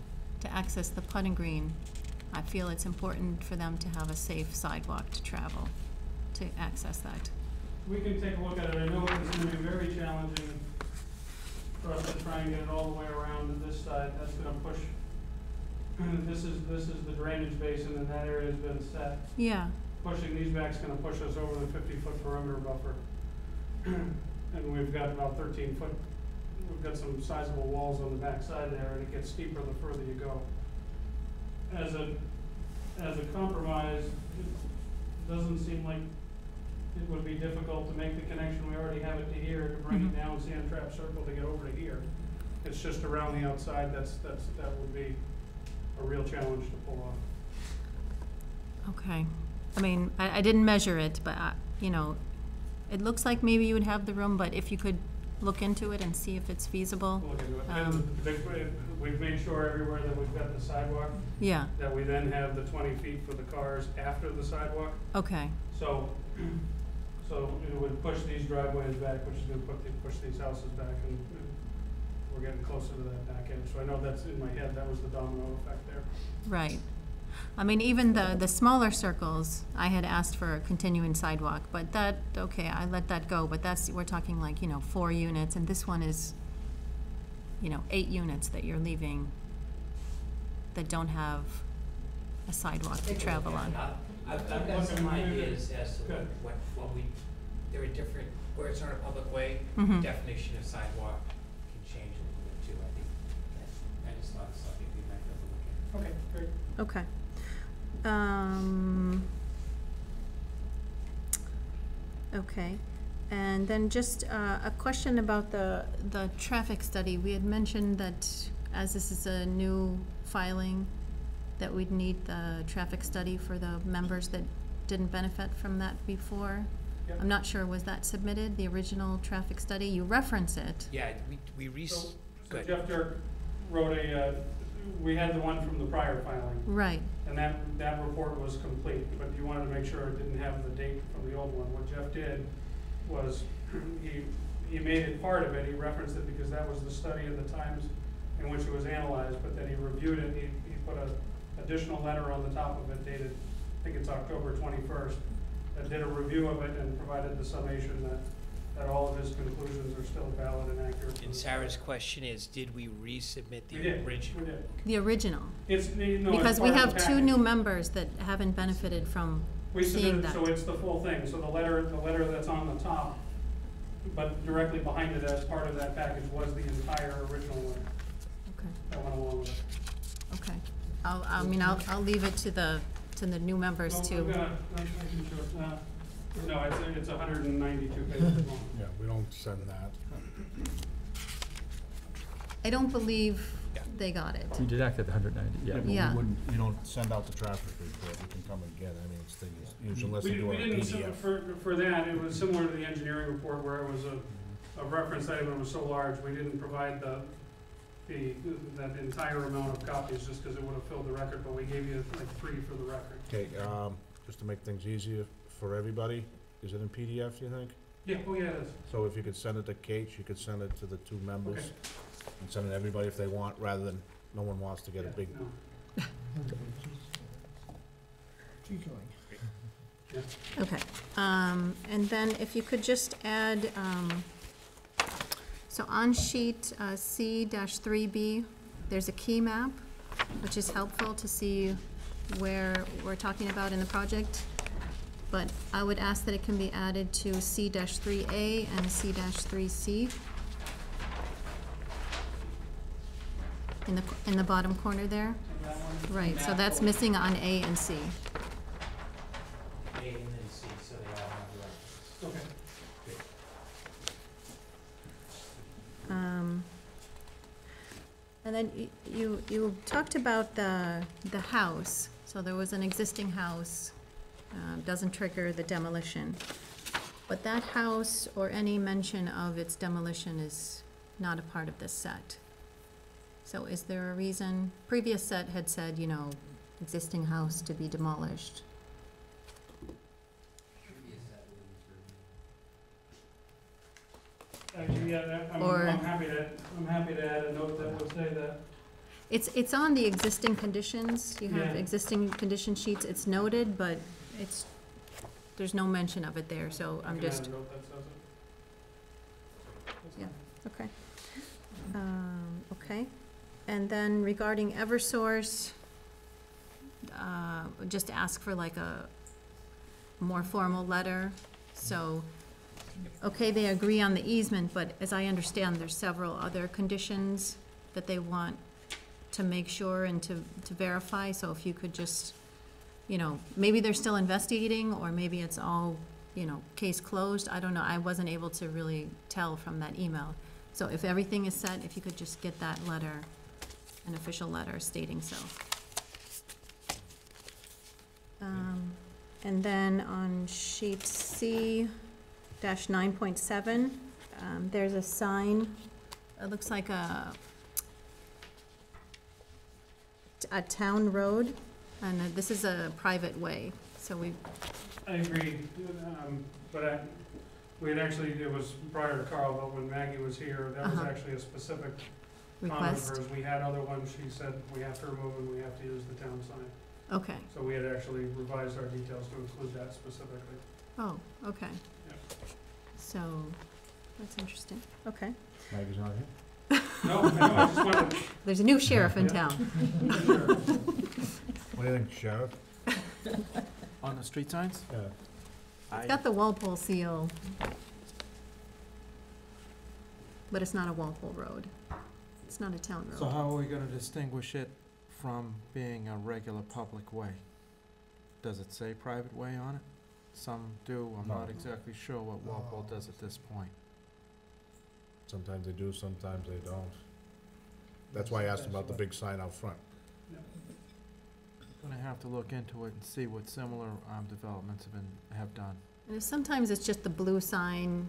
to access the putting green, I feel it's important for them to have a safe sidewalk to travel, to access that. We can take a look at it. I know it's gonna be very challenging for us to try and get it all the way around to this side. That's gonna push, this is the drainage basin, and that area's been set. Yeah, Pushing these back's gonna push us over the 50-foot perimeter buffer. And we've got about 13 foot, we've got some sizable walls on the back side there, and it gets steeper the further you go. As a compromise, it doesn't seem like it would be difficult to make the connection. We already have it to here, to bring it down Sand Trap Circle to get over to here. It's just around the outside, that would be a real challenge to pull off. okay. I mean, I didn't measure it, but, you know, it looks like maybe you would have the room, but if you could look into it and see if it's feasible. We'll look into it. And we've made sure everywhere that we've got the sidewalk, Yeah, that we then have the 20 feet for the cars after the sidewalk. okay, So it would push these driveways back, which is gonna push these houses back, and we're getting closer to that back end. So I know that's in my head, that was the domino effect there. right. I mean, even the smaller circles, I had asked for a continuing sidewalk, but that, okay, I let that go, but that's, we're talking like, you know, 4 units, and this one is, you know, 8 units that you're leaving that don't have a sidewalk to travel on. I've got some ideas as to Good. what we, there are different, where it's on a public way, Mhm. definition of sidewalk can change a little bit too, I think. I just thought it's something we might be able to look at. Okay, great. Okay. Okay, and then just a question about the traffic study. We had mentioned that as this is a new filing, that we'd need the traffic study for the members that didn't benefit from that before. Yep. I'm not sure, was that submitted, the original traffic study? You reference it. Yeah, we So good. Jeff Dirk wrote we had the one from the prior filing, Right, and that report was complete, but you wanted to make sure it didn't have the date from the old one. What Jeff did was, he made it part of it, he referenced it because that was the study of the times in which it was analyzed, but then he reviewed it, he put a additional letter on the top of it dated, I think it's October 21st, that did a review of it and provided the summation that all of his conclusions are still valid and accurate. And Sarah's question is, did we resubmit We the did, original? we did. the original. It's, no, it's Because we part of have the 2 package. new members that haven't benefited from We seeing submitted, that. so it's the full thing, so the letter that's on the top, but directly behind it as part of that package was the entire original one Okay. that went along with it. Okay, I'll leave it to the new members No, to, I'm can show it. No, it's 192 pages long. Yeah, we don't send that. I don't believe they got it. You did act at the 190, yeah. but we Yeah. wouldn't, you don't send out the traffic report, you can come and get it, I mean, it's the, usually unless they do We it on didn't, PDF. for that, it was similar to the engineering report where it was a reference item that was so large, we didn't provide that entire amount of copies just because it would have filled the record, but we gave you like 3 for the record. Okay, just to make things easier for everybody, is it in PDF, do you think? Yeah, oh yeah, it is. So if you could send it to Kate, she could send it to the 2 members, Okay. and send it to everybody if they want, rather than, no one wants to get a Yeah, big, no. Keep going. Okay, and then if you could just add, so on sheet C-3B, there's a key map, which is helpful to see where we're talking about in the project. But I would ask that it can be added to C-3A and C-3C. In the bottom corner there. So that one- Right, so that's missing on A and C. A and then C, so they all have the reference. Okay. And then you talked about the house, so there was an existing house, doesn't trigger the demolition. But that house or any mention of its demolition is not a part of this set. So is there a reason? Previous set had said, you know, existing house to be demolished. Yeah, Or- I'm happy to add a note that would say that. It's on the existing conditions, you have Yeah. existing condition sheets, it's noted, but there's no mention of it there, so I I'm can add just, a note that says it. Yeah. okay. Okay, and then regarding Eversource, just ask for like a more formal letter, so, okay, they agree on the easement, but as I understand, there's several other conditions that they want to make sure and to verify, so if you could just, maybe they're still investigating, or maybe it's all, case closed, I don't know, I wasn't able to really tell from that email. So if everything is set, if you could just get that letter, an official letter stating so. And then on sheet C dash 9.7, there's a sign, it looks like a town road, and this is a private way, so I agree, but we had actually, it was prior to Carl, but when Maggie was here, that was Uh-huh. actually a specific comment of request, hers. We had other ones, she said, we have to remove and we have to use the town sign. okay, So we had actually revised our details to include that specifically. oh, okay. Yeah. So, that's interesting, okay. Maggie's not here? No, I just wanted, There's a new sheriff in Yeah. town. What do you think, Sheriff? On the street signs? It's got the Walpole seal, but it's not a Walpole road. It's not a town So road. how are we gonna distinguish it from being a regular public way? Does it say private way on it? Some do, I'm not exactly sure what Walpole does at this point. Sometimes they do, sometimes they don't. That's why I asked about the big sign out front. Gonna have to look into it and see what similar, developments have done. And if sometimes it's just the blue sign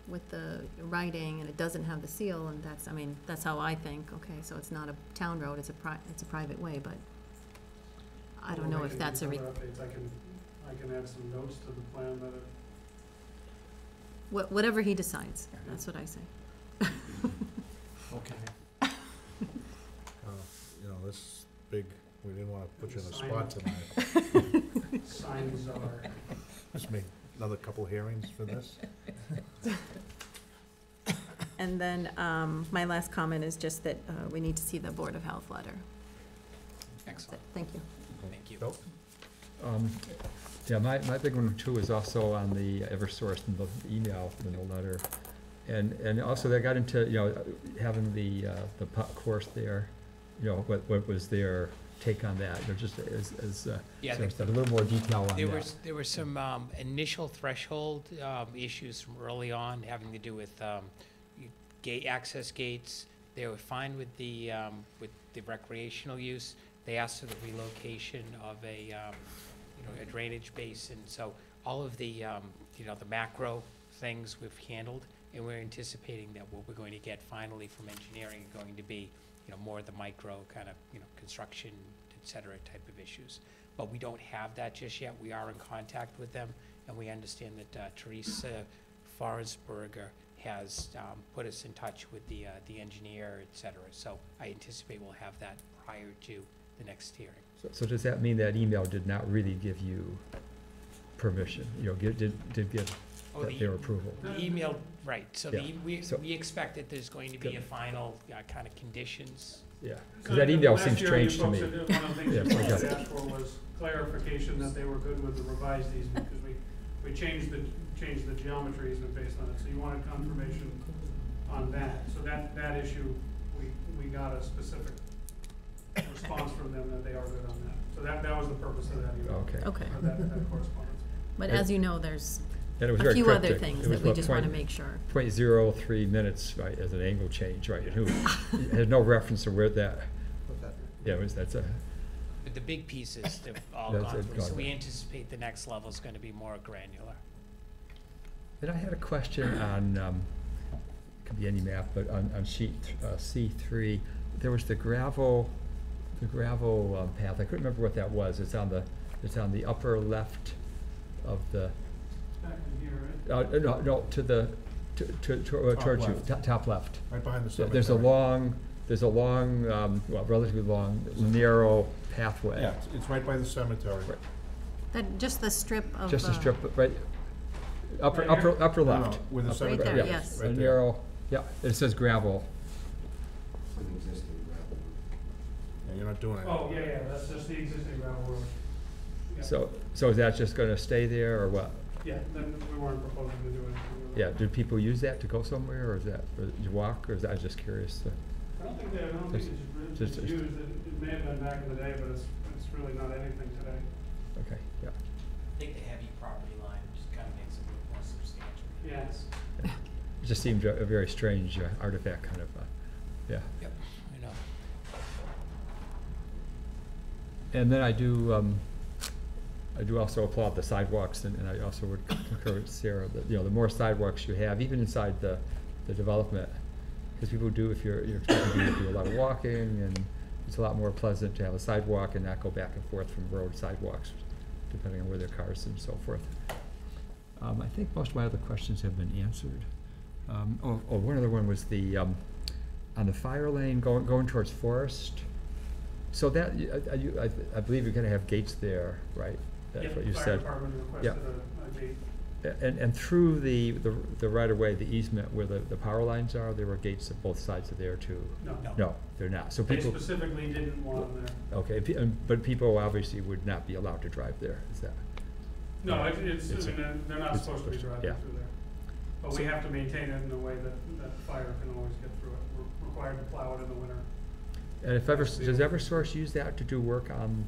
with the writing and it doesn't have the seal, and that's how I think, okay, so it's not a town road, it's a private way, but I don't know we'll if make that's any a, other updates. I can add some notes to the plan that whatever he decides, that's what I say. Okay. This big, we didn't wanna put you in a Sign. spot tonight. signs are, Just make another couple hearings for this. And then, my last comment is just that, we need to see the Board of Health letter. That's it. Excellent, Thank you. thank you. Nope. Yeah, my big one too is also on the Eversource and the email and the letter. And also they got into, having the course there, what was their take on that, just Yeah, so a little more detail on There that. there were some initial threshold issues from early on having to do with access gates. They were fine with the recreational use. They asked for the relocation of a drainage basin. So all of the macro things we've handled, and we're anticipating that what we're going to get finally from engineering are going to be more of the micro kind of construction, et cetera, type of issues. But we don't have that just yet. We are in contact with them, and we understand that Teresa Forensberger has put us in touch with the engineer, et cetera. So I anticipate we'll have that prior to the next hearing. So does that mean that email did not really give you permission, did give their approval? The email, right, so Yeah, so- we expect that there's going to be Good. a final kind of conditions. Yeah, because that email last seems year, you strange to me. folks had- one of the things Yeah, you I got folks it. asked for was clarification that they were good with the revised easement, because we changed the geometry easement based on it, so you wanted confirmation on that. So that issue, we got a specific response from them that they are good on that. So that was the purpose of that email. Okay. Okay, Or that correspondence. but as you know, there's And it was a very few other cryptic. things It was that we what, just want to make sure. 0.03 minutes, right, as an angle change, right, and it had no reference to where that, that's a, But the big pieces, they've all That's gone it, through, got so it. we anticipate the next level is gonna be more granular. then I had a question on, could be any map, but on sheet C3, there was the gravel path, I couldn't remember what that was, it's on the upper left of the, Back in here, right? no, to the, towards you, left. top left. Right behind the cemetery. There's a long, well, relatively long, narrow pathway. Yeah, it's right by the cemetery. Right. That, just the strip of. Just a strip, right, upper No, left. Where the Up- cemetery there, is, yes. A right there. narrow, yeah, it says gravel. It's an existing gravel. Yeah, you're not doing it. Oh, yeah, that's just the existing gravel road. Yeah. So is that just gonna stay there, or what? Yeah, then we weren't proposing to do anything with it. Yeah, do people use that to go somewhere, or is that, or you walk, or is that, I was just curious? I don't think it's Just- used, it may have been back in the day, but it's really not anything today. Okay, yeah. I think the heavy property line just kind of makes it look more substantial. Yes. It just seemed a very strange artifact, kind of, yeah. Yep, I know. And then I do also applaud the sidewalks, and I also would concur with Sarah, that, the more sidewalks you have, even inside the development, because people do, if you're expecting people to do a lot of walking, and it's a lot more pleasant to have a sidewalk and not go back and forth from road sidewalks, depending on where their cars and so forth. I think most of my other questions have been answered. One other one was on the fire lane going towards Forest. So that, I believe you're gonna have gates there, right? That's what you Fire said. department Yeah. requested a gate. And through the right of way, the easement where the power lines are, there were gates at both sides of there too? No. No, they're not. So They people, specifically didn't want them there. okay, but people obviously would not be allowed to drive there, is that? No, It's I mean, they're not it's supposed to be driving yeah. through there. But we have to maintain it in a way that fire can always get through it. We're required to plow it in the winter. And if does Eversource use that to do work on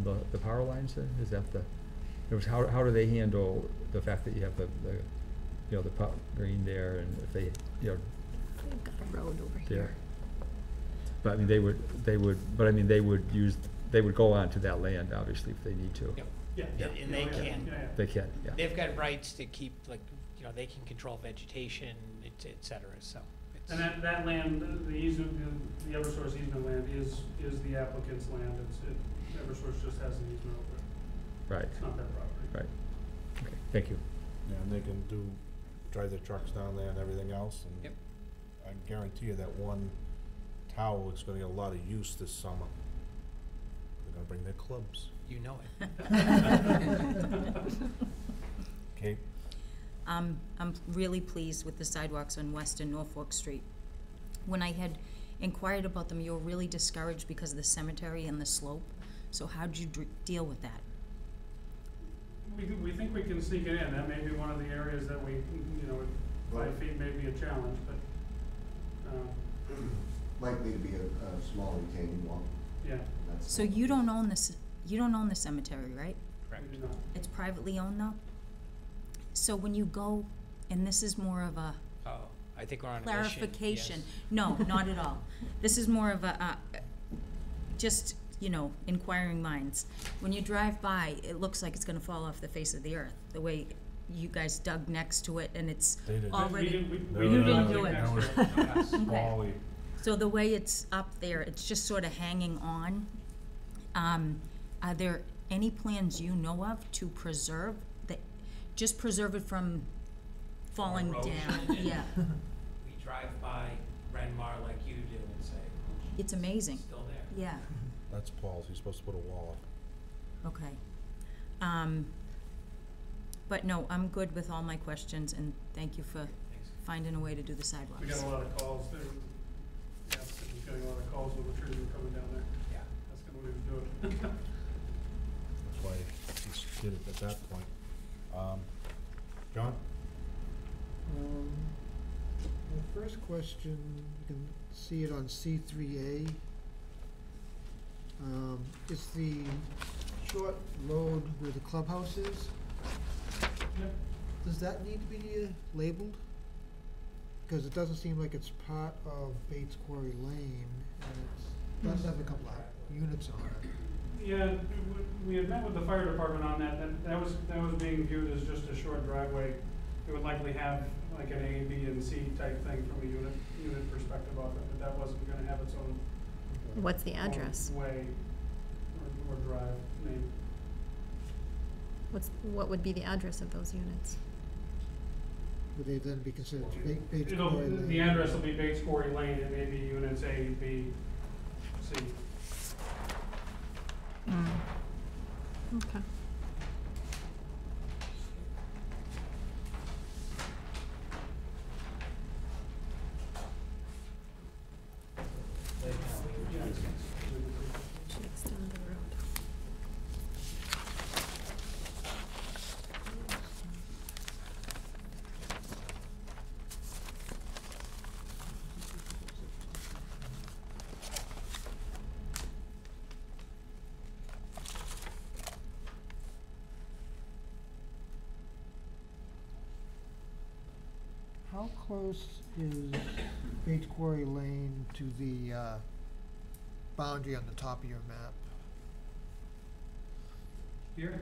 the power lines then? Is that how do they handle the fact that you have the green there, and if they, They've got a road over here. there? But I mean, they would go onto that land, obviously, if they need to. Yep. Yeah. Yeah. And they Yeah, can. yeah, yeah. They can, yeah. They've got rights to keep, like, they can control vegetation, et cetera, so. it's- And that land, the easement, the Eversource easement land is the applicant's land. Eversource just has an easement over it. Right, It's not their property. right. Okay, thank you. Yeah, and they can drive their trucks down there and everything else, and Yep. I guarantee you that one towel is gonna get a lot of use this summer. They're gonna bring their clubs. You know it. Kate? I'm really pleased with the sidewalks on West and Norfolk Street. When I had inquired about them, you were really discouraged because of the cemetery and the slope. So how'd you deal with that? We think we can sneak it in. That may be one of the areas that 5 feet may be a challenge, but, Likely to be a small retaining wall. yeah, That's So you don't own this, you don't own the cemetery, right? we do not. It's privately owned though? So when you go, and this is more of a Oh, I think we're on a mission. clarification. Yes. No, not at all. This is more of a, just, inquiring minds. When you drive by, it looks like it's gonna fall off the face of the earth, the way you guys dug next to it, and it's They didn't. already. We You didn't didn't do it. next to it. Okay. Smally. So the way it's up there, it's just sort of hanging on. Are there any plans you know of to preserve just preserve it from falling Erosion down? and- Yeah, We drive by Renmar like you do and say, it's amazing. it's still there. Yeah, That's Paul's, he's supposed to put a wall up. okay. But no, I'm good with all my questions, and thank you for Thanks. finding a way to do the We sidewalks. got a lot of calls there. Yeah, he's getting a lot of calls when the trees were coming down there. Yeah. That's gonna what he was doing. That's why he did it at that point. John? The first question, you can see it on C3A. It's the short road where the clubhouse is. Yep. Does that need to be labeled? Because it doesn't seem like it's part of Bates Quarry Lane, and it does have a couple of units on it. Yeah, we had met with the fire department on that, that was being viewed as just a short driveway. It would likely have like an A, B, and C type thing from a unit perspective of it, but that wasn't gonna have its own. What's the address? own way or drive name. What would be the address of those units? would they then be considered Bates It'll, Quarry Lane? the address will be Bates Quarry Lane, it may be units A, B, C. Okay. Checks down the road. How close is Bates Quarry Lane to the boundary on the top of your map? Here,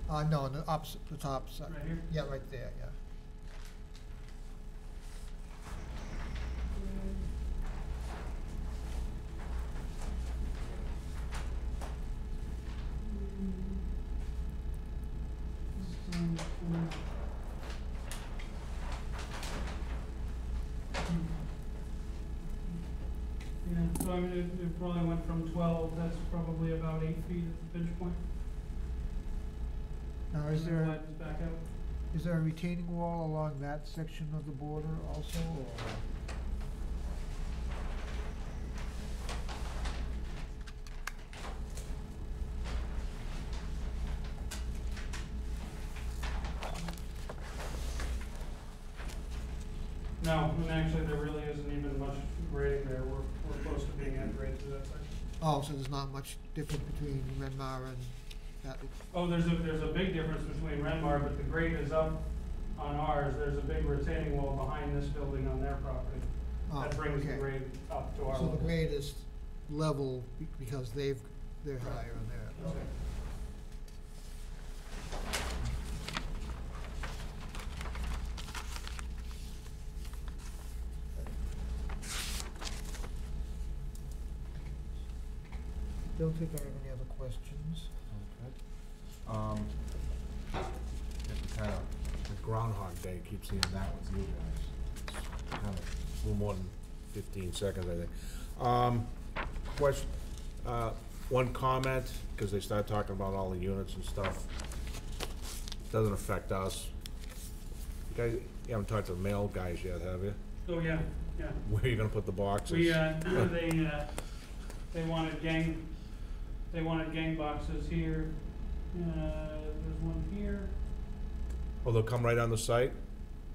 No, on the opposite, the top side. right here? Yeah, right there, yeah. Yeah, so I mean, it probably went from 12, that's probably about 8 feet at the pinch point. Now, is And then there, widens back out. is there a retaining wall along that section of the border also, or? No, and actually, there really isn't even much grading there, we're close to being at grade to that section. Oh, so there's not much difference between Renmar and that? Oh, there's a big difference between Renmar, but the grade is up on ours, there's a big retaining wall behind this building on their property. Oh, That brings the okay. grade up to our So level. the grade is level because they're higher on there. Okay. Don't think I have any other questions. Kind of, the Groundhog Day, keep seeing that with you guys. It's kind of a little more than 15 seconds, I think. Question, one comment, because they started talking about all the units and stuff. Doesn't affect us. You guys, you haven't talked to the mail guys yet, have you? Oh, yeah, yeah. Where are you gonna put the boxes? We, they wanted gang boxes here, there's one here. Oh, they'll come right on the site?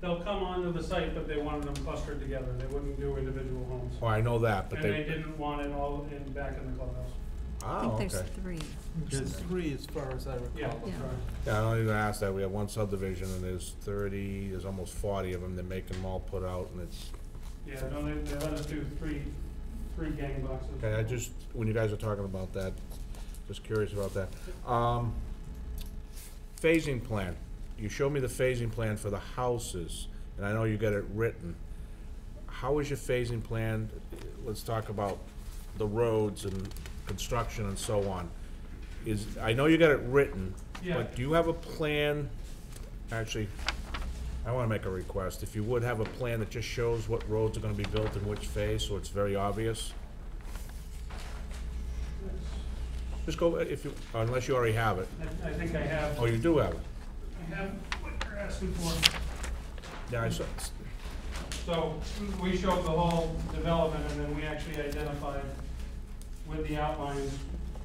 They'll come onto the site, but they wanted them clustered together, they wouldn't do individual homes. Oh, I know that, but And they didn't want it all back in the clubhouse. I Oh, think okay. there's 3. There's 3 as far as I recall. Yeah, Yeah. sorry. Yeah, I don't even ask that. We have one subdivision and there's 30, there's almost 40 of them. They're making them all put out and it's, Yeah, no, they let us do three gang boxes. okay, I just, when you guys are talking about that, just curious about that. Phasing plan. You showed me the phasing plan for the houses, and I know you got it written. How is your phasing plan? Let's talk about the roads and construction and so on. I know you got it written, Yeah. but do you have a plan? Actually, I wanna make a request. If you would have a plan that just shows what roads are gonna be built in which phase, so it's very obvious. Just go, if you, unless you already have it. I think I have. Oh, you do have it? I have what you're asking for. Yeah, I saw, So we showed the whole development and then we actually identified with the outlines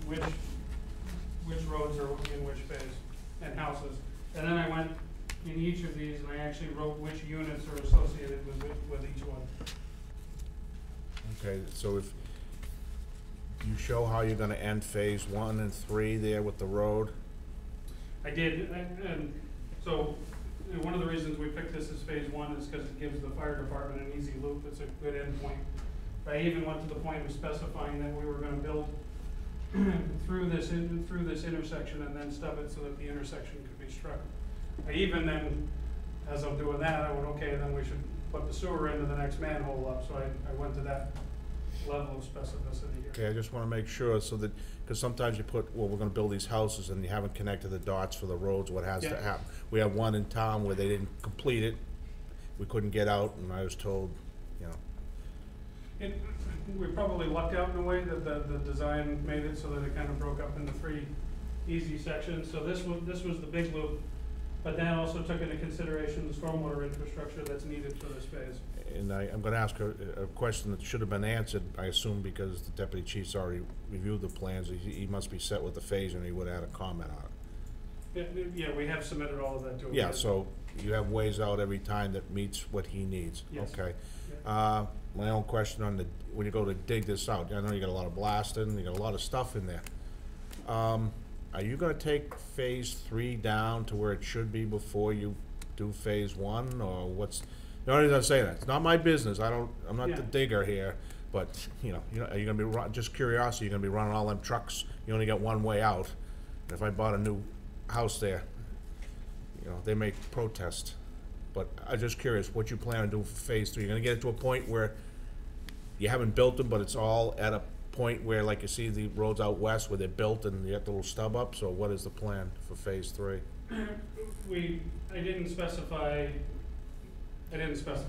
which roads are in which phase and houses. And then I went in each of these and I actually wrote which units are associated with each one. okay, so if you show how you're gonna end phase 1 and 3 there with the road, I did, and so, one of the reasons we picked this as phase 1 is because it gives the fire department an easy loop, it's a good endpoint. I even went to the point of specifying that we were gonna build through this intersection and then stub it so that the intersection could be struck. I even then, as I'm doing that, I went, okay, then we should put the sewer into the next manhole up, so I went to that level of specificity here. okay, I just wanna make sure so that, cause sometimes you put, well, we're gonna build these houses and you haven't connected the dots for the roads, what has to Yeah. happen. We have one in town where they didn't complete it, we couldn't get out, and I was told, you know, We probably lucked out in a way that the design made it so that it kind of broke up into 3 easy sections. So this was the big loop, but that also took into consideration the stormwater infrastructure that's needed for this phase. and I'm gonna ask a question that should have been answered, I assume, because the deputy chief's already reviewed the plans. He must be set with the phase, and he would have had a comment on it. Yeah, we have submitted all of that to him. Yeah, so you have ways out every time that meets what he needs, Yes. okay? Yeah. My own question on when you go to dig this out, I know you got a lot of blasting, you got a lot of stuff in there. Are you gonna take phase 3 down to where it should be before you do phase 1, or what's, the only reason I'm saying that, it's not my business, I'm not the Yeah. digger here, but, you know, are you gonna be, just curiosity, you're gonna be running all them trucks, you only got one way out, and if I bought a new house there, you know, they may protest. But I'm just curious, what you plan on doing for phase 3? You're gonna get it to a point where you haven't built them, but it's all at a point where, like you see the roads out west where they're built and you got the little stub up, so what is the plan for phase 3? I didn't specify.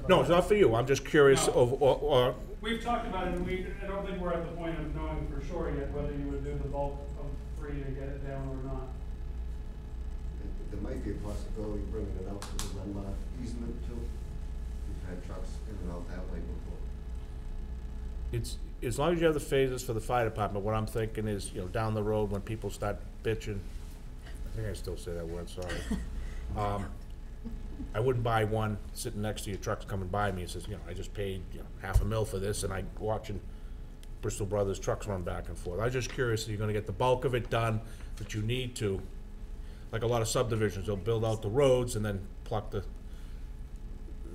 No, it's not for you, I'm just curious No. or We've talked about it, and I don't think we're at the point of knowing for sure yet whether you would do the bulk of 3 to get it down or not. There might be a possibility of bringing it out to the Renmark easement too. We've had trucks in and out that way before. it's, as long as you have the phases for the fire department, what I'm thinking is, you know, down the road when people start bitching, I think I still say that word, sorry. I wouldn't buy one sitting next to your trucks coming by me and says, you know, I just paid, you know, $500,000 for this, and I watching Bristol Brothers trucks run back and forth. I was just curious if you're gonna get the bulk of it done that you need to. Like a lot of subdivisions, they'll build out the roads and then pluck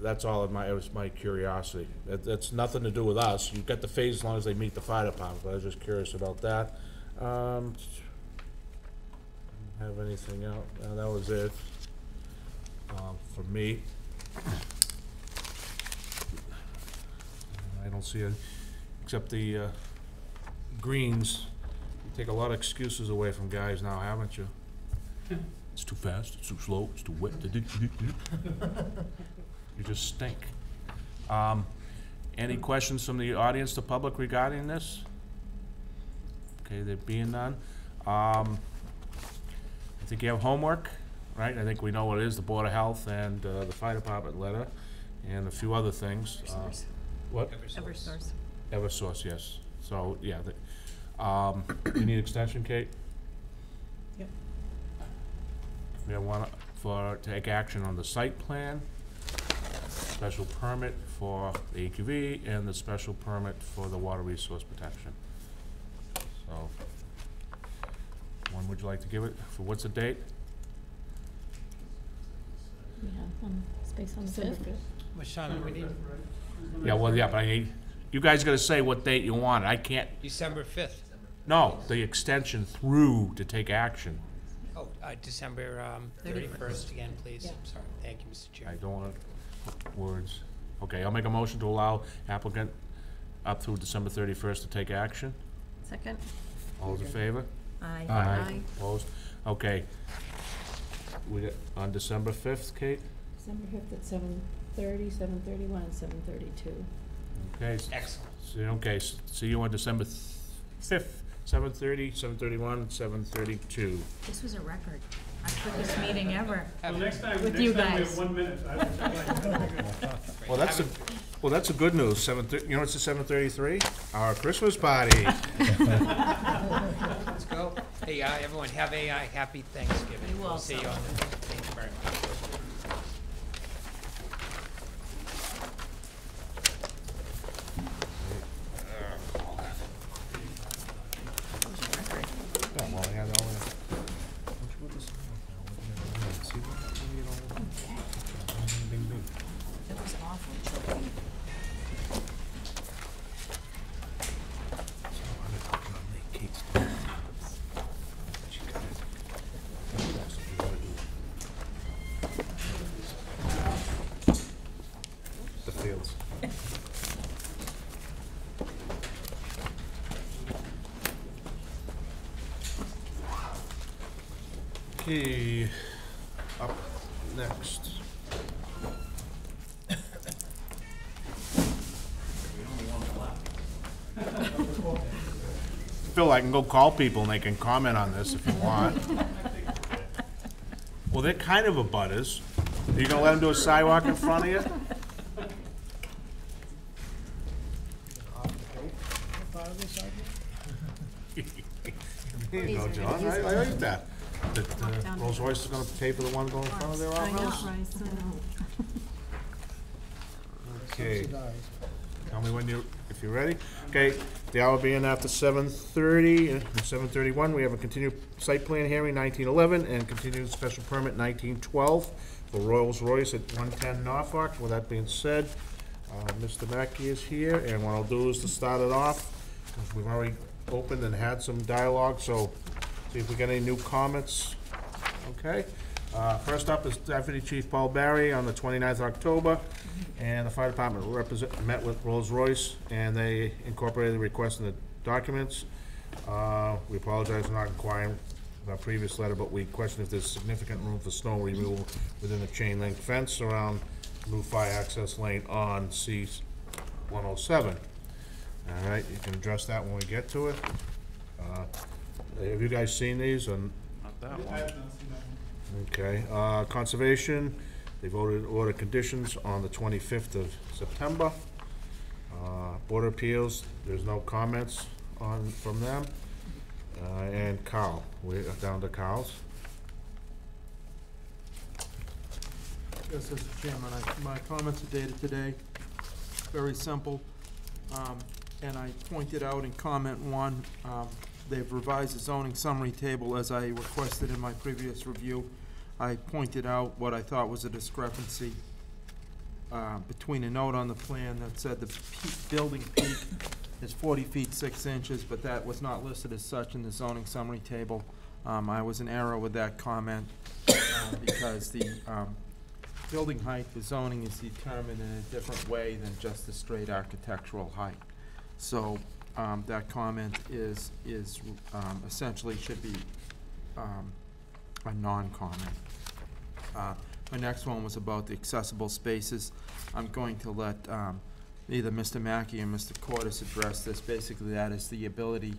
that's all it was my curiosity. That's nothing to do with us. You've got the phase as long as they meet the fire department, but I was just curious about that. Don't have anything else? That was it, for me. I don't see it, except the, greens. You take a lot of excuses away from guys now, haven't you? It's too fast, it's too slow, it's too wet. You just stink. Any questions from the audience, the public regarding this? Okay, there being none. I think you have homework, right? I think we know what it is, the Board of Health and the Fire Department letter, and a few other things. What? Eversource. Eversource, yes. So, yeah. You need extension, Kate? Yep. We have one to take action on the site plan, special permit for the AQV, and the special permit for the water resource protection. So, when would you like to give it? For what's the date? We have space on the December 5th. fifth. Which time do we need? Yeah, well, yeah, but I need, you guys gotta say what date you want. I can't, December 5th. no, the extension through to take action. Oh, December 31st again, please. Yeah. Sorry. Thank you, Mr. Chair. I don't want words. Okay, I'll make a motion to allow applicant up through December 31st to take action. Second? All those in favor? Aye. Opposed? Okay. We got, on December 5th, Kate? December 5th at 7:30, 7:31, and 7:32. Okay. Excellent. Okay, see you on December 5th, 7:30, 7:31, 7:32. This was a record. Our quickest meeting ever. So next time, With you we have guys. 1 minute. Well, that's a good news. You know, it's a 7:33. Our Christmas party. Let's go. Hey, everyone, have a happy Thanksgiving. You We'll see you also. on the, thank you very much. Yeah, well, I had all that. See what we need all- Bing, bing. It was awful choking. The fields. Okay, up next. Phil, I can go call people and they can comment on this if you want. Well, they're kind of abutters. Are you gonna let them do a sidewalk in front of you? There you go, John. I like that. That Rolls Royce is gonna pay for the one going in front of their I know. office? Okay. Subsidized. Tell me when you, if you're ready. Okay, the hour being after 7:30, 7:31, we have a continued site plan hearing, 1911, and continued special permit, 1912, for Rolls Royce at 110 Norfolk. With that being said, Mr. Mackey is here, and what I'll do is to start it off, because we've already opened and had some dialogue, so see if we get any new comments. Okay? First up is Deputy Chief Paul Barry on the 29th of October, and the fire department met with Rolls-Royce, and they incorporated the request in the documents. We apologize for not inquiring with our previous letter, but we question if there's significant room for snow removal within the chain link fence around new fire access lane on C-107. All right, you can address that when we get to it. Have you guys seen these? Not that one. Okay, Conservation, they voted order conditions on the 25th of September. Board of Appeals, there's no comments from them. And Carl, we're down to Carl's. Yes, Mr. Chairman, my comments are dated today, very simple. And I pointed out in comment one, they've revised the zoning summary table as I requested in my previous review. I pointed out what I thought was a discrepancy between a note on the plan that said the building peak is 40 feet 6 inches, but that was not listed as such in the zoning summary table. I was in error with that comment because the building height for zoning is determined in a different way than just the straight architectural height. So that comment is essentially should be a non-comment. My next one was about the accessible spaces. I'm going to let either Mr. Mackey or Mr. Cordes address this. Basically, that is the ability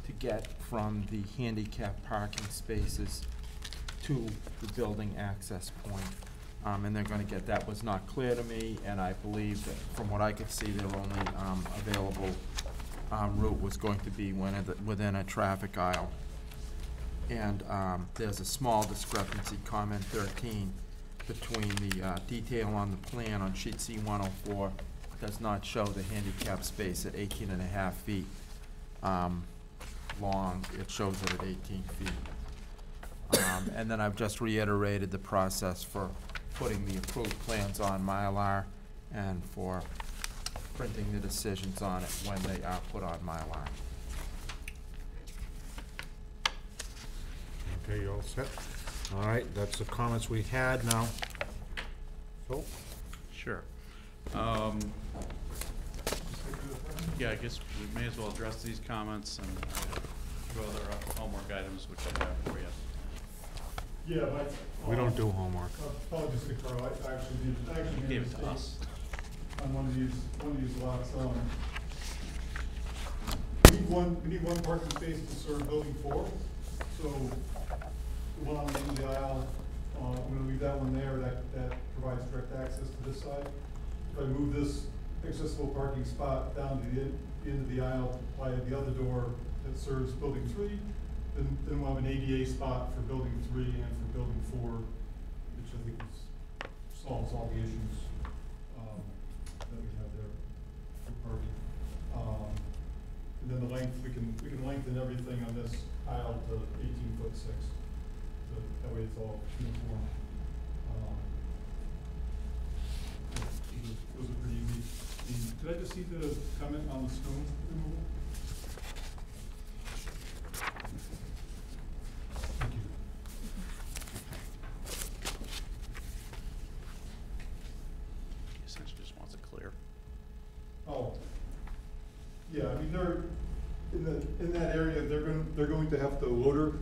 to get from the handicap parking spaces to the building access point. And they're gonna get, that was not clear to me, and I believe that from what I could see, their only available route was going to be within a traffic aisle. And there's a small discrepancy, comment 13, between the detail on the plan on sheet C-104 does not show the handicap space at 18.5 feet long. It shows it at 18 feet. And then I've just reiterated the process for putting the approved plans on Mylar and for printing the decisions on it when they are put on Mylar. Okay, you all set? All right, that's the comments we had now. Phil? Sure. Yeah, I guess we may as well address these comments and go other homework items, which I have for you. Yeah, but. We don't do homework. Apologies to Carl, I actually You made gave a it to mistake us. on one of these lots. We need one parking space to serve building 4, so the one on the end of the aisle, I'm gonna leave that one there, that provides direct access to this side. If I move this accessible parking spot down to the end of the aisle by the other door that serves building 3, then we'll have an ADA spot for building 3 and for building 4, which I think solves all the issues that we have there for parking. And then the length, we can lengthen everything on this aisle to 18'6". So that way it's all uniform. Those are pretty easy. Could I just see the comment on the snow removal? Thank you. He essentially just wants it clear. Oh, yeah, I mean, they're, in that area, they're going to have to loader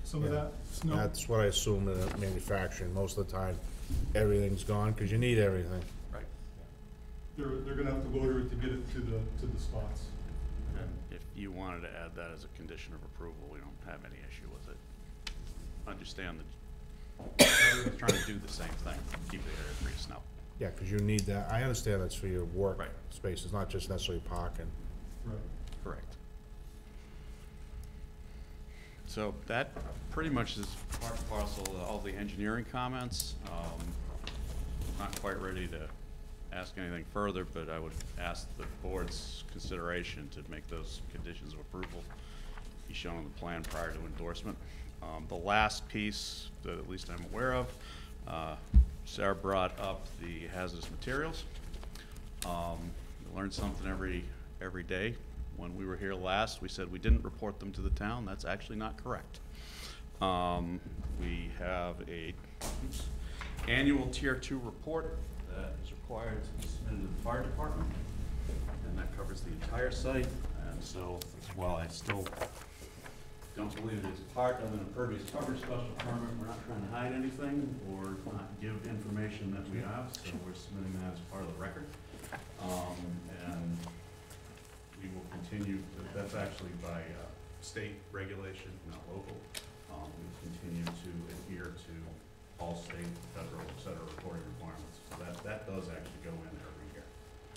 some of Yeah. that snow. That's what I assume in manufacturing. Most of the time, everything's gone, because you need everything. Right. They're gonna have to loader it to get it to the spots. And if you wanted to add that as a condition of approval, we don't have any issue with it. Understand that everyone's trying to do the same thing, keep the area free of snow. Yeah, because you need that, I understand that's for your work Right. space, it's not just necessarily parking. Correct. So that pretty much is part and parcel of all the engineering comments. Not quite ready to ask anything further, but I would ask the board's consideration to make those conditions of approval be shown on the plan prior to endorsement. The last piece that at least I'm aware of, Sarah brought up the hazardous materials. We learn something every day. When we were here last, we said we didn't report them to the town. That's actually not correct. We have a annual Tier 2 report that is required to be submitted to the fire department, and that covers the entire site. And so, while I still don't believe it is part of an impervious coverage special permit, we're not trying to hide anything or not give information that we have, so we're submitting that as part of the record. And we will continue, that's actually by state regulation, not local. We continue to adhere to all state, federal, et cetera, reporting requirements. So that does actually go in every year.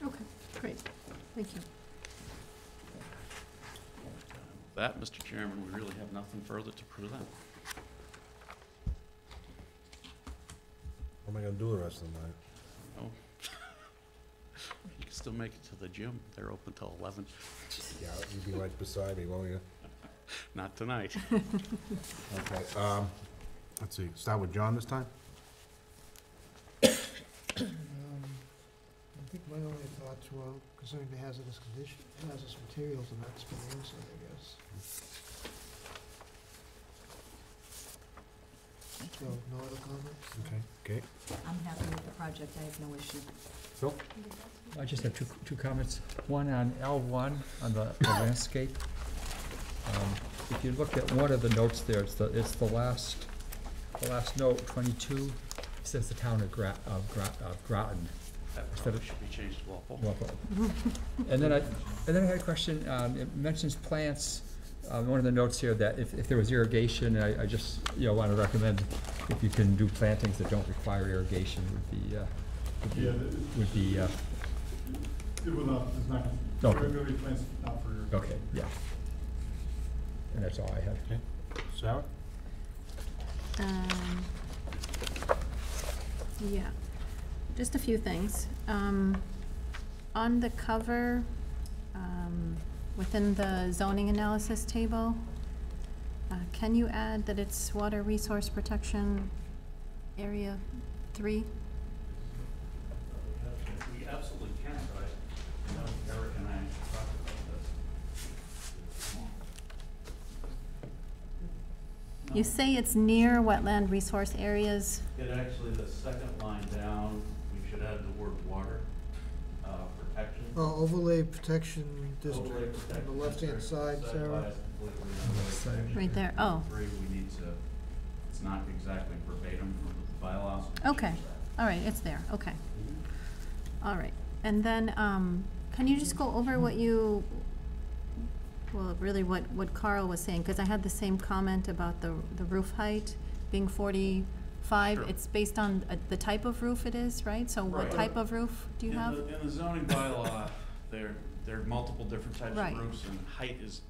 Okay, great, thank you. That, Mr. Chairman, we really have nothing further to present. What am I gonna do the rest of the night? Oh. You can still make it to the gym. They're open till 11. Yeah, you'll be right beside me, won't you? Not tonight. Okay, let's see, start with John this time? I think my only thoughts were concerning the hazardous condition, hazardous materials, and that's been answered, I guess. So, no other comments? Okay, Kate? I'm happy with the project, I have no issue. Phil? I just have two comments. One on L1, on the landscape. If you look at one of the notes there, it's the last note, 22, it says the town of Groton. That probably should be changed to Walpole. Walpole. And then I had a question, it mentions plants, one of the notes here that if there was irrigation, I just, want to recommend if you can do plantings that don't require irrigation would be. It will not, it's not, Okay. regularly plants not for your. Okay, yeah. And that's all I have. Okay. Sarah? Yeah, just a few things. On the cover, within the zoning analysis table, can you add that it's Water Resource Protection Area 3? We absolutely can, but Eric and I talked about this. You say it's near wetland resource areas. It actually, the second line down, we should add the word water, protection. Overlay protection district, Overlay on protection the left-hand district, side, Sarah. lies completely on the right section. Right there, oh. Three, we need to, it's not exactly verbatim from the bylaws. Okay, all right, it's there, okay. All right, and then, can you just go over what you, well, really what Carl was saying, because I had the same comment about the roof height being 45. Sure. It's based on the type of roof it is, right? So what Right. type of roof do you have? In the zoning bylaw, there are multiple different types Right. of roofs, and height is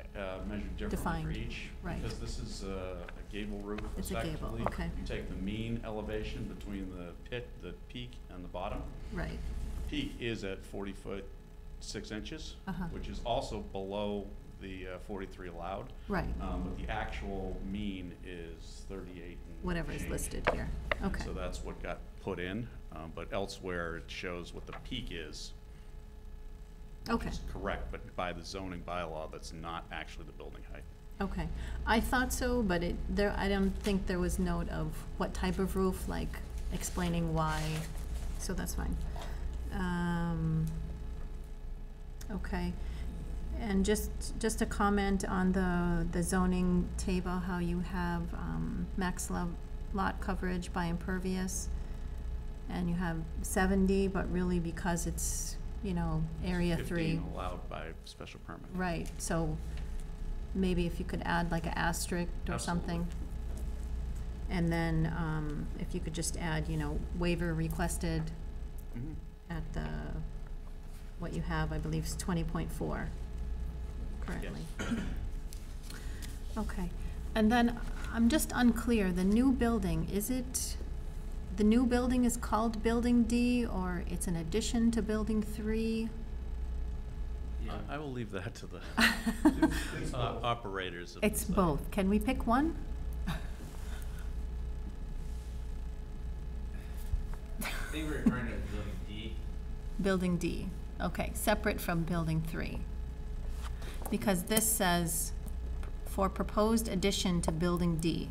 measured differently for Defined, each. right. Because this is a gable roof, It's a gable, effectively. okay. You take the mean elevation between the peak and the bottom. Right, Peak is at 40 ft 6 in, Uh-huh. which is also below the 43 allowed. right, But the actual mean is 38 and whatever is change. listed here, And okay. so that's what got put in, but elsewhere it shows what the peak is. Okay. Which is correct, but by the zoning bylaw, that's not actually the building height. Okay, I thought so, but I don't think there was note of what type of roof, like explaining why, so that's fine. Okay, and just a comment on the zoning table, how you have, max lot coverage by impervious, and you have 70, but really because it's you know, area 3. 15 allowed by special permit. Right, so maybe if you could add like an asterisk or something. And then, if you could just add, you know, waiver requested Mhm. at the, what you have, I believe is 20.4 currently. Okay, and then I'm just unclear, the new building, the new building is called Building D, or it's an addition to Building 3? I will leave that to the operators of the It's site. both, can we pick one? I think we're referring to building D. Building D, okay, separate from Building 3. Because this says, for proposed addition to Building D.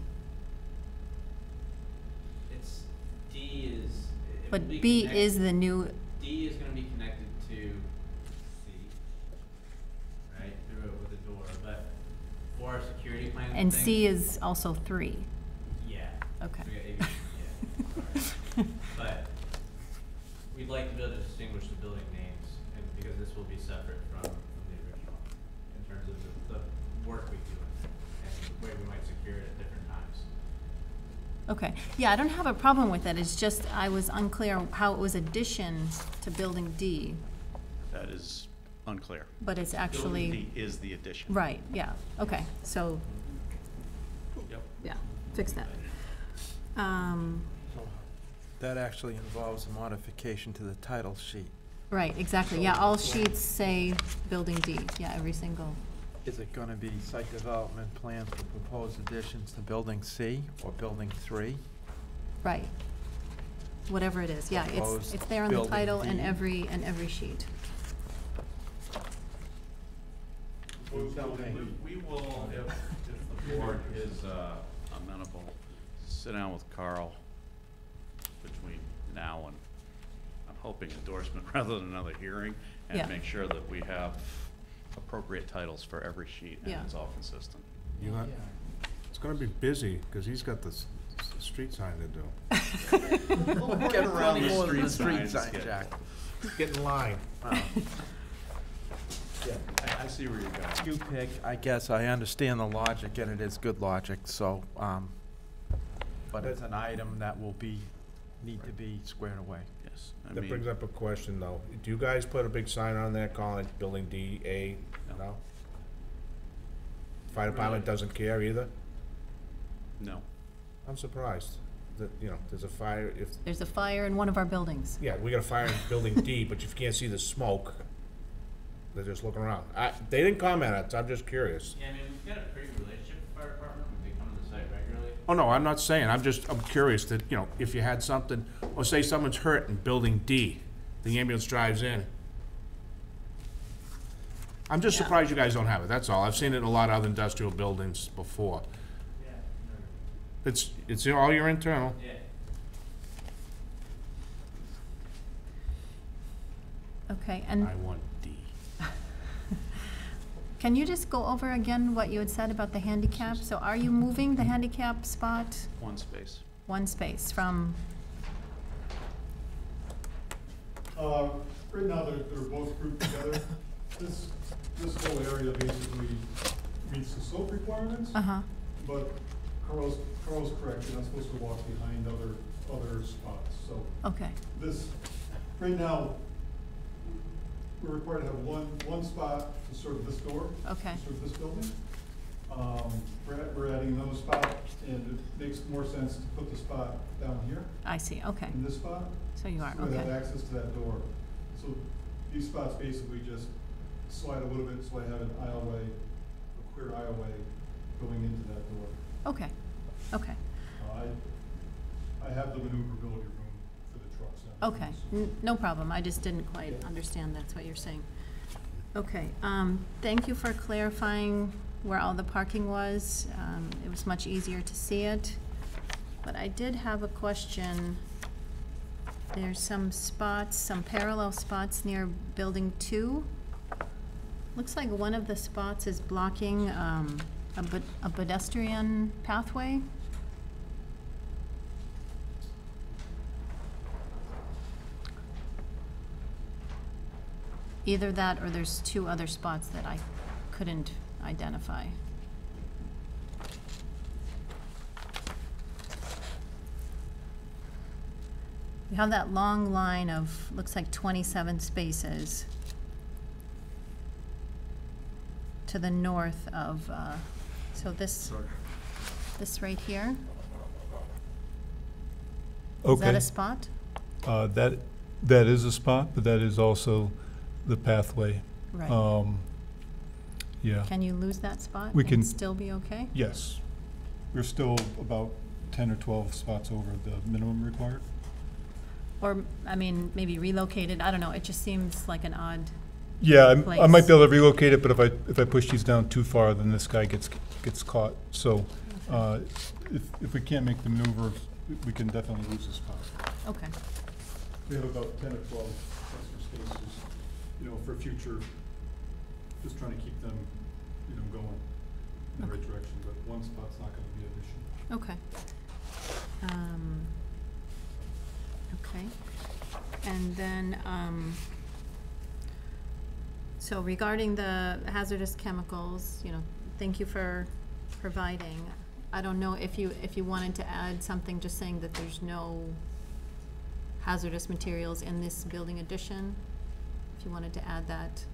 It's, D is. it will But be B connect- is the new, D is gonna be connected to C, right, through it with a door, but for our security plan. and thing- C is also 3. Yeah. Okay. We got A, B, yeah, sorry. But we'd like to be able to distinguish the building names, and because this will be separate from the original, in terms of the work we do and the way we might secure it at different times. Okay, yeah, I don't have a problem with it, it's just I was unclear how it was addition to Building D, That is unclear. but it's actually. Building D is the addition. Right, yeah, okay, so, Yep. yeah, fix that. That actually involves a modification to the title sheet. Right, exactly, yeah, all sheets say Building D, yeah, every single, Is it gonna be site development plans for proposed additions to Building C or Building 3? right. Whatever it is, yeah, Proposed it's there in the Building title D. and every sheet. We will, if the board is amenable, sit down with Carl between now and, I'm hoping endorsement rather than another hearing, Yeah. and make sure that we have appropriate titles for every sheet and Yeah. it's all consistent. You got, it's gonna be busy, because he's got the street sign to do. Get around the more than the street street sign sign, schedule. Jack. Get in line. I see where you're going. You pick, I guess, I understand the logic, and it is good logic, so, but it's an item that will need to be squared away. Yes, I That mean, brings up a question, though. Do you guys put a big sign on there calling it Building D, A? No? Fire department doesn't care either? no. I'm surprised that, you know, there's a fire, if, There's a fire in one of our buildings. yeah, we got a fire in Building D, but if you can't see the smoke, they're just looking around. They didn't comment on it, so I'm just curious. Yeah, I mean, we've got a pretty good relationship with the fire department, they come to the site regularly. Oh, no, I'm not saying, I'm curious that, you know, if you had something, or say someone's hurt in Building D, the ambulance drives in. I'm just Yeah. surprised you guys don't have it, that's all. I've seen it in a lot of other industrial buildings before. Yeah. It's all your internal. Yeah. Okay, and I want D. can you just go over again what you had said about the handicap? So are you moving the handicap spot One space. one space from, Right now, they're both grouped together. This whole area basically meets the slope requirements, uh-huh, but Carl's correct, you're not supposed to walk behind other spots, so okay, this, right now, we're required to have one spot to serve this door. okay, To serve this building. We're adding another spot, and it makes more sense to put the spot down here, I see, okay, in this spot. so you are, So we have okay, access to that door. So these spots basically just slide a little bit, so I have an aisleway, a clear aisleway going into that door. okay, okay, I have the maneuverability room for the trucks. and okay, everything, no problem, I just didn't quite understand that's what you're saying. Okay, thank you for clarifying where all the parking was, it was much easier to see it. But I did have a question. There's some spots, some parallel spots near Building 2. Looks like one of the spots is blocking a pedestrian pathway. Either that or there's two other spots that I couldn't identify. You have that long line of, looks like 27 spaces to the north of, so this right here. Is that Okay. a spot? That is a spot, but that is also the pathway. Right. Yeah, Can you lose that spot We can- and still be okay? yes. We're still about 10 or 12 spots over the minimum required. Or, I mean, maybe relocated, I don't know, it just seems like an odd, Yeah, I place. might be able to relocate it, but if I push these down too far, then this guy gets caught. So, if we can't make the maneuver, we can definitely lose the spot. okay, We have about 10 or 12 extra spaces, for future, just trying to keep them, going in the right direction, but one spot's not gonna be an issue. okay. Okay, and then, so regarding the hazardous chemicals, thank you for providing. I don't know if you wanted to add something, just saying that there's no hazardous materials in this building addition, if you wanted to add that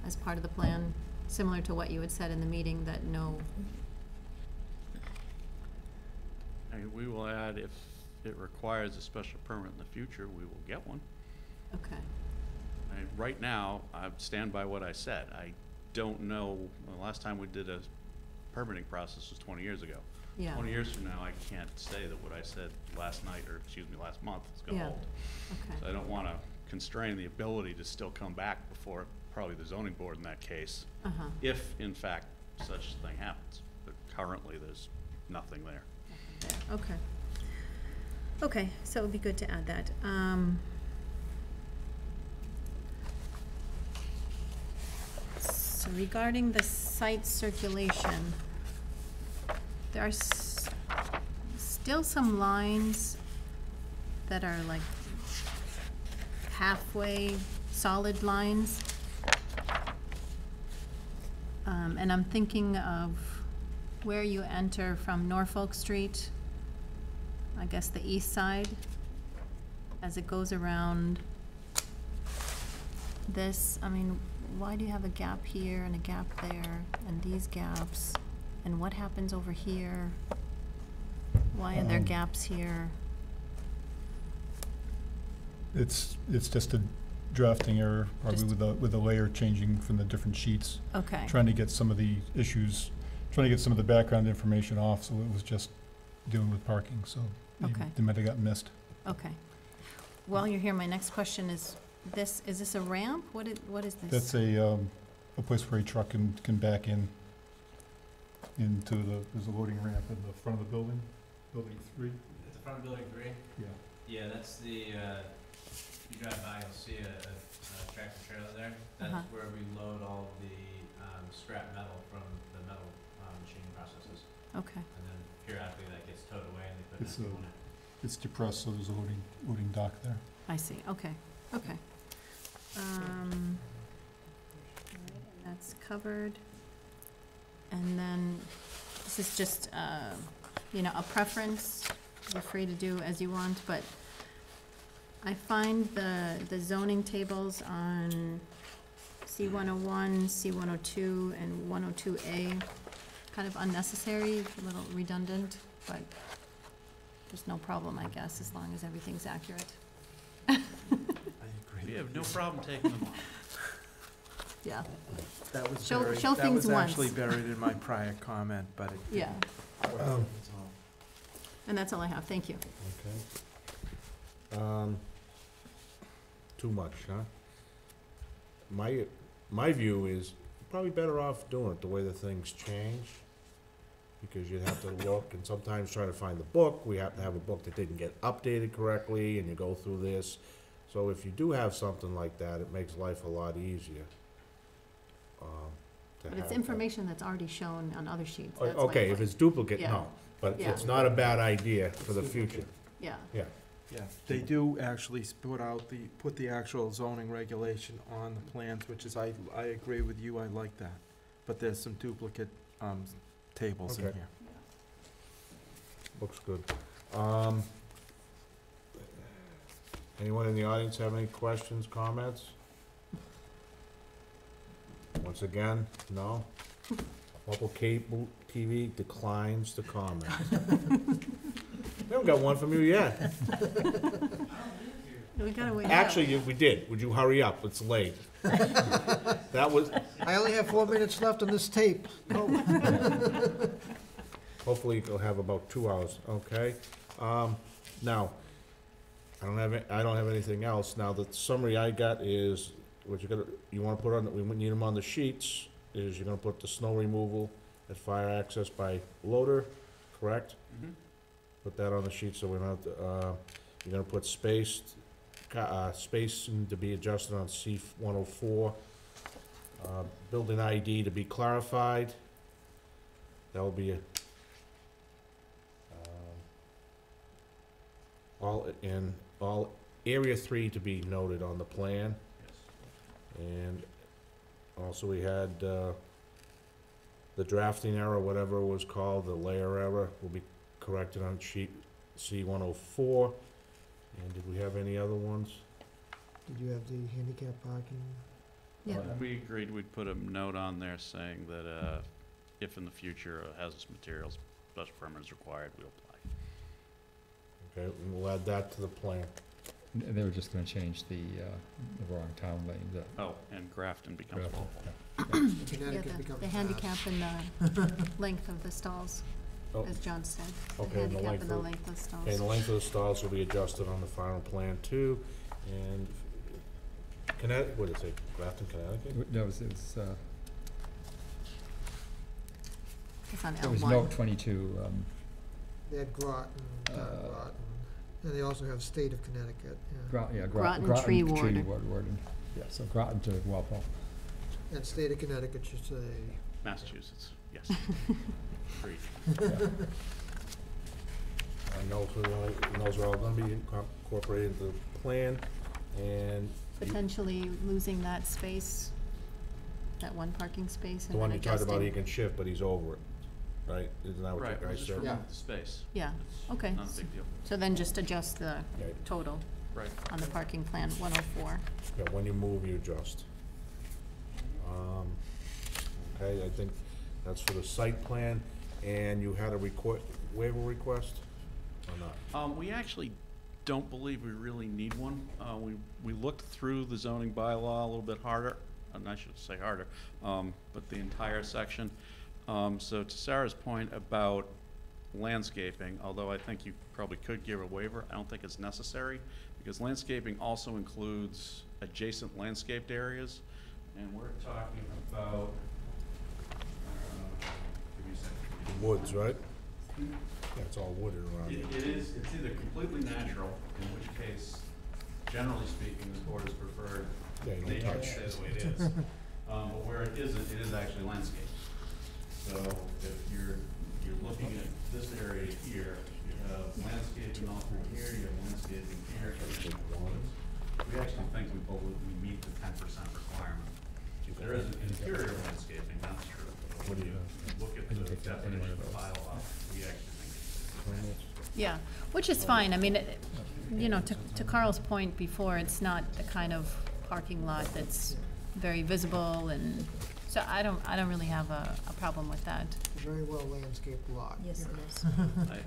as part of the plan, similar to what you had said in the meeting, that no, We will add, if it requires a special permit in the future, we will get one. okay, Right now, I stand by what I said. I don't know, the last time we did a permitting process was 20 years ago. yeah. 20 years from now, I can't say that what I said last night, or last month, is gonna Yeah. hold. Okay, So I don't wanna constrain the ability to still come back before probably the zoning board in that case, uh-huh, if in fact such a thing happens. But currently, there's nothing there. okay. Okay, so it would be good to add that. So regarding the site circulation, there are still some lines that are like halfway solid lines. And I'm thinking of where you enter from Norfolk Street, I guess the east side, as it goes around this. I mean, why do you have a gap here and a gap there, and these gaps? And what happens over here? Why are there gaps here? It's just a drafting error, probably Just- with the layer changing from the different sheets. Okay, Trying to get some of the issues, trying to get some of the background information off, so it was just dealing with parking, so Okay. they might have gotten missed. okay. While you're here, my next question is this a ramp? What is this? That's a place where a truck can back into there's a loading ramp in the front of the building, building 3. At the front of building 3? Yeah. Yeah, that's the, you drive by, you'll see a tractor trailer there. That's Uh-huh. where we load all of the scrap metal from the metal machining processes. Okay, And then periodically that gets towed away and they put It's it on it. It's depressed, so there's a loading dock there. I see, okay, okay. All right, and that's covered. And then, this is just, a preference, you're free to do as you want, but I find the zoning tables on C-101, C-102, and 102A kind of unnecessary, a little redundant, but there's no problem, I guess, as long as everything's accurate. We have no problem taking them off. Yeah, That was Show- buried, show that things was once. actually buried in my prior comment, but it. yeah, That's all. and that's all I have, thank you. Okay. Too much, huh? My view is probably better off doing it the way the things change, because you'd have to look and sometimes try to find the book. We happen to have a book that didn't get updated correctly, and you go through this. So if you do have something like that, it makes life a lot easier. to But it's have that. information that's already shown on other sheets, that's my Okay, if point. it's duplicate, Yeah. no, but Yeah. it's not a bad idea for the future. Yeah, Yeah, Yeah, they do actually put the actual zoning regulation on the plans, which is, I agree with you, I like that. But there's some duplicate, tables in Okay. here. Looks good. Anyone in the audience have any questions, comments? Once again, no? Walpole Cable TV declines to comment. We haven't got one from you yet. We gotta wait. Actually, we did. Would you hurry up? It's late. That was, I only have 4 minutes left on this tape. Oh. hopefully you'll have about 2 hours, okay? Now, I don't have anything else. Now, the summary I got is, what you wanna put on, we need them on the sheets, is you're gonna put the snow removal at fire access by loader, correct? Mhm. Put that on the sheet so we don't have to, you're gonna put spacing to be adjusted on C-104. Building ID to be clarified. That will be all area 3 to be noted on the plan. Yes. And also we had, the drafting error, whatever it was called, the layer error, will be corrected on sheet C-104. And did we have any other ones? Did you have the handicap parking? Yeah. We agreed we'd put a note on there saying that, if in the future a hazardous materials special permit is required, we'll apply. Okay, and we'll add that to the plan. And they were just gonna change the wrong town lane, Oh, and Grafton becomes Grafton, Walpole. Yeah, Connecticut becomes the fast. handicap and the length of the stalls, Oh, as John said. okay, and the handicap length and the of- length of stalls. Okay, and the length of the stalls will be adjusted on the final plan too. And Connecticut, what did it say, Grafton, Connecticut? No, it was, It's on it was L1. note 22, They had Groton, town of Groton, and they also have state of Connecticut, yeah. Groton Tree Warden. Warden. Yeah, so Groton to Walpole. And state of Connecticut should say, Massachusetts, yes. Agreed. And those are all gonna be incorporated into the plan, and Potentially losing that space, that one parking space, the and one then you talked about, he adjusting. can shift, but he's over it, right? Isn't that what Right, you we'll guys just said? remove the space. Yeah, It's okay. not a big deal. So then just adjust the Okay. total Right. on the parking plan, 104. Yeah, when you move, you adjust. Okay, I think that's for the site plan, and you had a waiver request, or not? We actually don't believe we really need one. We looked through the zoning bylaw a little bit harder, and I should say harder, but the entire section. So to Sarah's point about landscaping, although I think you probably could give a waiver, I don't think it's necessary, because landscaping also includes adjacent landscaped areas, and we're talking about, give me a second. Woods, right? Yeah, it's all wooded around it. It is, it's either completely natural, in which case, generally speaking, this board has preferred Yeah, you don't nature touch. stays the way it is. But where it isn't, it is actually landscape. So if you're looking at this area here, you have landscaping all through here, you have landscaping here, we actually think we meet the 10% requirement. There is an interior landscaping, that's true. What do you Look at I didn't the take that, any one definition of of those. bylaw, we actually think it's. Yeah, which is fine. I mean, you know, to Carl's point before, it's not the kind of parking lot that's very visible, and so I don't really have a problem with that. very well landscaped lot. Yes, it is.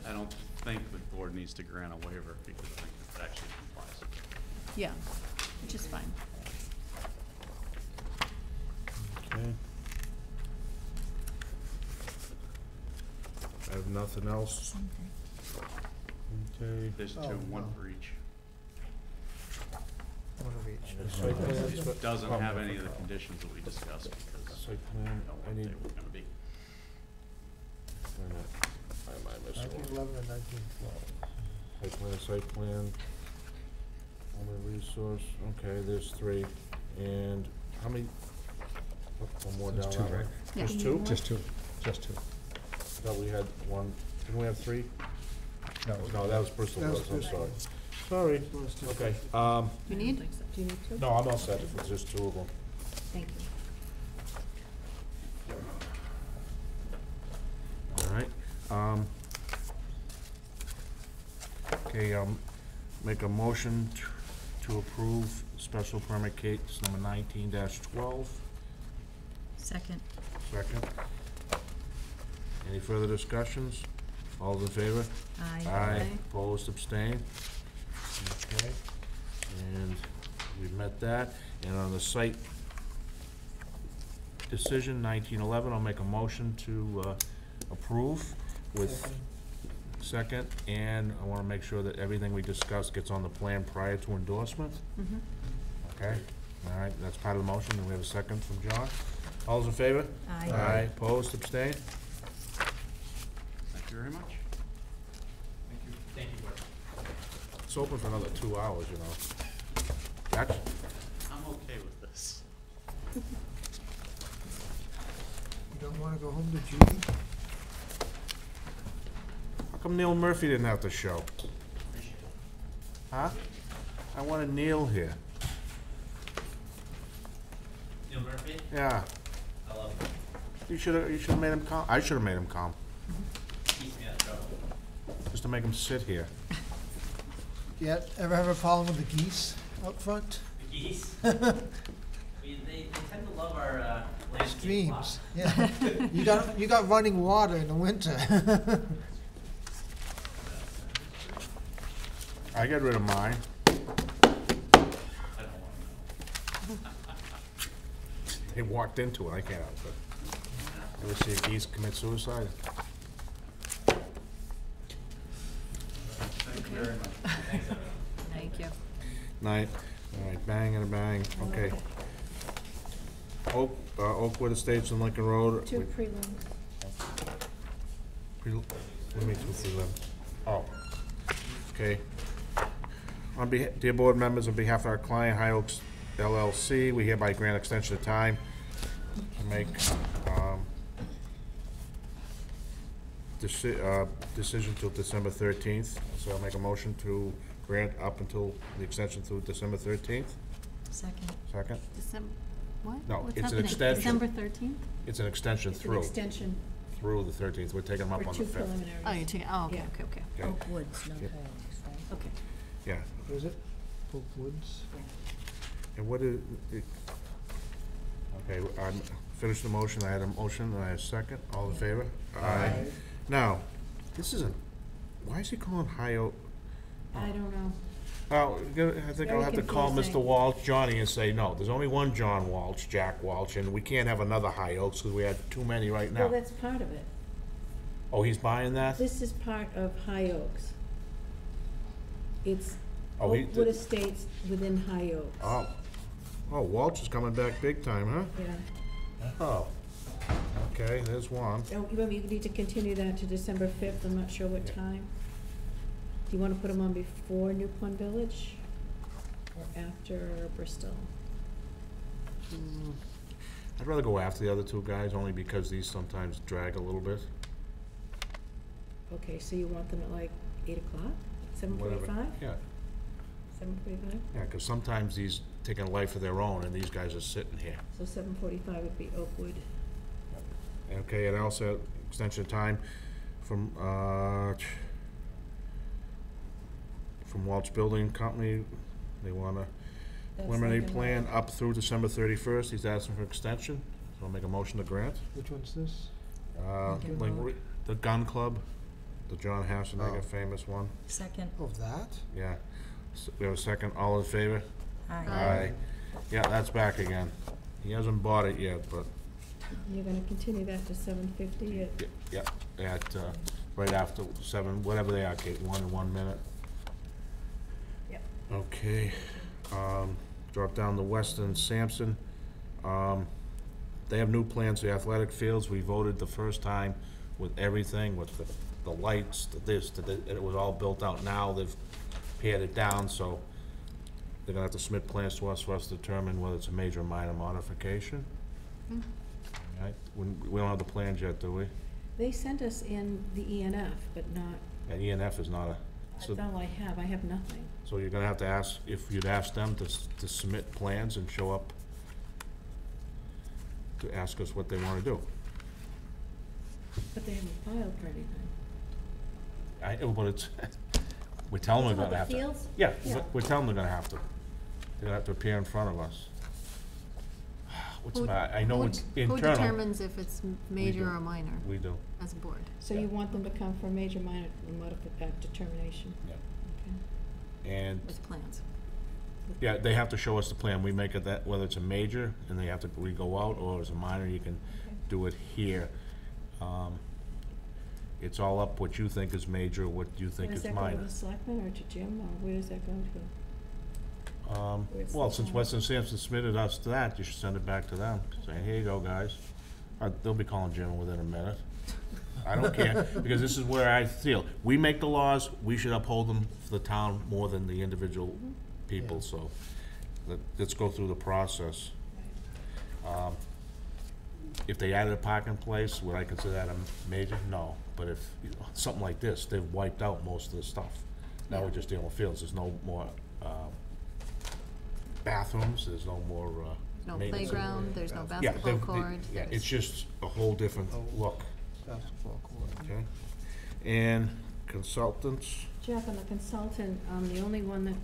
I don't think the board needs to grant a waiver because I think it actually complies. Yeah, which is fine. Okay. I have nothing else. Okay. There's Oh, two, one no. for each. One of each. Site plans, It doesn't have any of the conditions that we discussed because Site I plan, don't know I what need, they were gonna be. wait a minute. Why am I missing one? 1911 and 1912. Site plan, only resource, okay, there's 3, and how many, one more There's down 2, that way? right? Yeah. Just 2? Just 2, just 2. I thought we had 1, didn't we have 3? No, No, that was Bristol That was Woods, I'm Bristol. sorry. Sorry. Okay, Do you need? Do you need to? no, I'm all set, if it's just two of them. Thank you. All right, okay, make a motion to approve special permit case number 19-12. Second. Second. Any further discussions? All those in favor? Aye. Aye. Opposed, abstained? Okay, and we've met that. And on the site decision, 1911, I'll make a motion to approve with second, and I wanna make sure that everything we discuss gets on the plan prior to endorsement. Mhm. Okay, all right, that's part of the motion, and we have a second from John. All those in favor? Aye. Aye, opposed, abstained? Thank you very much. Thank you. Thank you, Board. It's open for another 2 hours, you know. Jack? I'm okay with this. You don't wanna go home to Judy? How come Neil Murphy didn't have to show? Huh? I wanted Neil here. Neil Murphy? Yeah. I love him. You should've made him come. I should've made him come, Keeps me out of trouble. just to make him sit here. Yeah, ever have a problem with the geese out front? The geese? I mean, they tend to love our landscape plot. Streams, yeah. You got running water in the winter. I got rid of mine. I don't want to know. They walked into it, I can't help it. Ever see a geese commit suicide? Thank you very much. Thanks, everyone. Thank you. Night. All right, bang and a bang, okay. Oakwood Estates and Lincoln Road. Two prelims. What do you mean two prelim? Oh, okay. Dear board members, on behalf of our client, High Oaks LLC, we hereby grant extension of time to make, decision till December 13th. So I'll make a motion to grant up until the extension through December 13th. Second. Second? December, what? No, What's it's an happening? extension. December 13th? It's an extension It's an through, extension through the 13th. We're taking them up for on two the 5th. preliminaries. Oh, you're taking, oh, okay, Yeah. okay, okay. Okay. Oak Woods, not Yep. Highlands, right? Okay. Yeah. What is it? Oak Woods? And what is, okay, I'm finished the motion, I had a motion, and I had a second, all in favor? Aye. Now, this isn't, why is he calling High Oak? I don't know. Well, I think I'll Very have to call Mr. confusing. Walsh, Johnny, and say, no, there's only one John Walsh, Jack Walsh, and we can't have another High Oaks, because we had too many right Well, now. that's part of it. Oh, he's buying that? This is part of High Oaks. It's Oh, he Oakwood did- Estates within High Oaks. Oh, oh, Walsh is coming back big time, huh? Yeah. Oh, okay, there's one. Oh, you need to continue that to December 5th, I'm not sure what time. Do you wanna put them on before New Pond Village? Or after Bristol? I'd rather go after the other two guys, only because these sometimes drag a little bit. Okay, so you want them at like 8 o'clock, Whatever. 7:45? Yeah, 7:45? yeah, because sometimes these taking a life of their own, and these guys are sitting here. So 7:45 would be Oakwood. Okay, and also extension of time from Walsh Building Company, they want a That's preliminary Lincoln plan Road. up through December 31st, he's asking for extension, so I'll make a motion to grant. Which one's this? Lincoln Road. The Gun Club, the John Hassenegger Oh. famous one, Second. Of that? yeah. We have a second, all in favor? Aye. Yeah, that's back again. He hasn't bought it yet, but, You're gonna continue that to 7:50 at yeah, at, right after 7, whatever they are, Kate, 1 minute. Yep. Okay, drop down to Weston Sampson. They have new plans for the athletic fields. We voted the first time with everything, with the lights, the this, and it was all built out. Now they've pared it down, so they're gonna have to submit plans to us for us to determine whether it's a major or minor modification. Right? We don't have the plans yet, do we? They sent us in the ENF, but not, And ENF is not a So, That's all I have nothing. so you're gonna have to ask, if you'd ask them to submit plans and show up to ask us what they wanna do. But they haven't filed for anything. But it's, we're telling them they're gonna have to. Fields? Yeah, Yeah. we're telling them they're gonna have to. They're gonna have to appear in front of us. What's the matter? I know it's internal. Who determines if it's major do. or minor We do. as a board? So you want them to come for a major minor determination? Yeah. Okay. And, With plans. yeah, they have to show us the plan. We make it that, whether it's a major, and they have to re-go out, or it's a minor, you can do it here. It's all up what you think is major, what you think is Does that minor. go to the selectmen or to Jim, or where does that go to? Where's Well, the since plan? Western Sampson submitted us to that, you should send it back to them, saying, here you go, guys. They'll be calling Jim within a minute. I don't care, because this is where I feel, we make the laws, we should uphold them for the town more than the individual people, so let's go through the process. If they added a parking place, would I consider that a major? No, but if, something like this, they've wiped out most of the stuff. Now we're just dealing with fields, there's no more, bathrooms, there's no more, No maintenance. playground, there's no Yeah, basketball they- court. Yeah, it's just a whole different look, Basketball court. okay? And consultants, Jeff, and the consultant, the only one that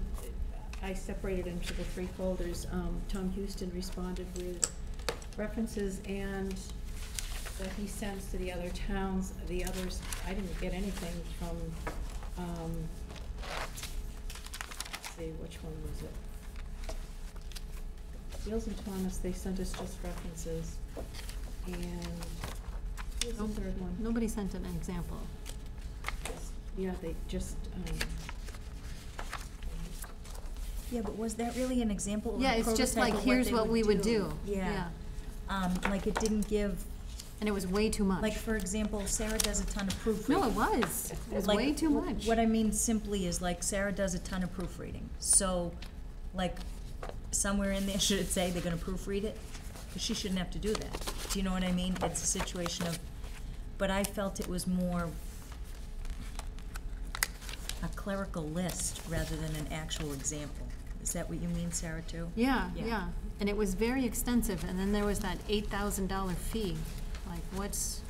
I separated into the three folders, Tom Houston responded with references and that he sends to the other towns. The others, I didn't get anything from, let's see, which one was it? Beals and Thomas, they sent us just references. And what was the third one? Nobody sent an example. Yeah, they just, Yeah, but was that really an example or Yeah, a it's just prototype like, of here's they what we would do. Yeah. Like it didn't give, And it was way too much. like, for example, Sarah does a ton of proofreading. No, it was. It was Like, way too much. What I mean simply is, like, Sarah does a ton of proofreading. So, like, somewhere in there, should it say they're gonna proofread it? Because she shouldn't have to do that. Do you know what I mean? It's a situation of, but I felt it was more a clerical list rather than an actual example. Is that what you mean, Sarah, too? Yeah, Yeah. yeah. And it was very extensive, and then there was that $8,000 fee. Like, what's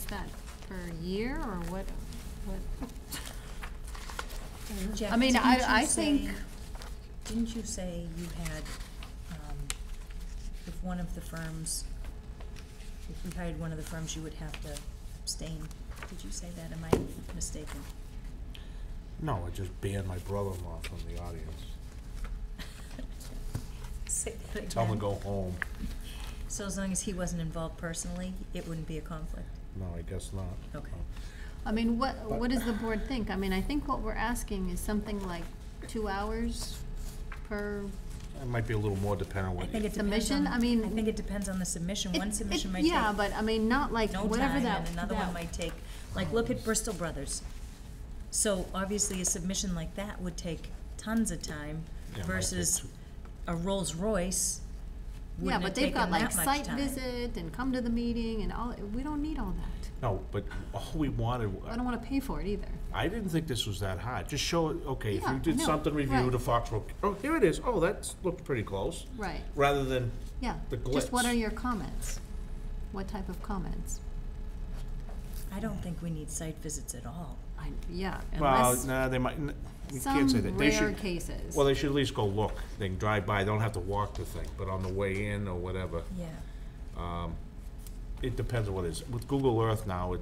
that, per year, or what? Jeff, I mean, didn't I you think. say- Didn't you say you had, if one of the firms, if we hired one of the firms, you would have to abstain? Did you say that? Am I mistaken? no, I just banned my brother-in-law from the audience. Say that Tell him to again. go home. So as long as he wasn't involved personally, it wouldn't be a conflict? No, I guess not. Okay. I mean, what does the board think? I mean, I think what we're asking is something like 2 hours per, It might be a little more depending on I what think you, it depends Submission? on, I mean- I think it depends on the submission. One submission might take yeah, but I mean, not like no whatever time, that. and another one might take, like, look at Bristol Brothers. So obviously, a submission like that would take tons of time Yeah, it might take versus two- a Rolls Royce. Yeah, Wouldn't but have they've got taken like that much site time. visit and come to the meeting and all, we don't need all that. no, but all we wanted, I don't wanna pay for it either. I didn't think this was that hard. Just show it, okay, if Yeah, you I did know, something, review right. the Foxborough, oh, here it is, oh, that looked pretty close. Right, Rather than yeah. the Just what glitz. are your comments? What type of comments? I don't think we need site visits at all. Yeah, Well, unless nah, they might, we can't say some that. They rare should, cases. well, they should at least go look. They can drive by, they don't have to walk the thing, but on the way in or whatever. Yeah. It depends on what it is. With Google Earth now,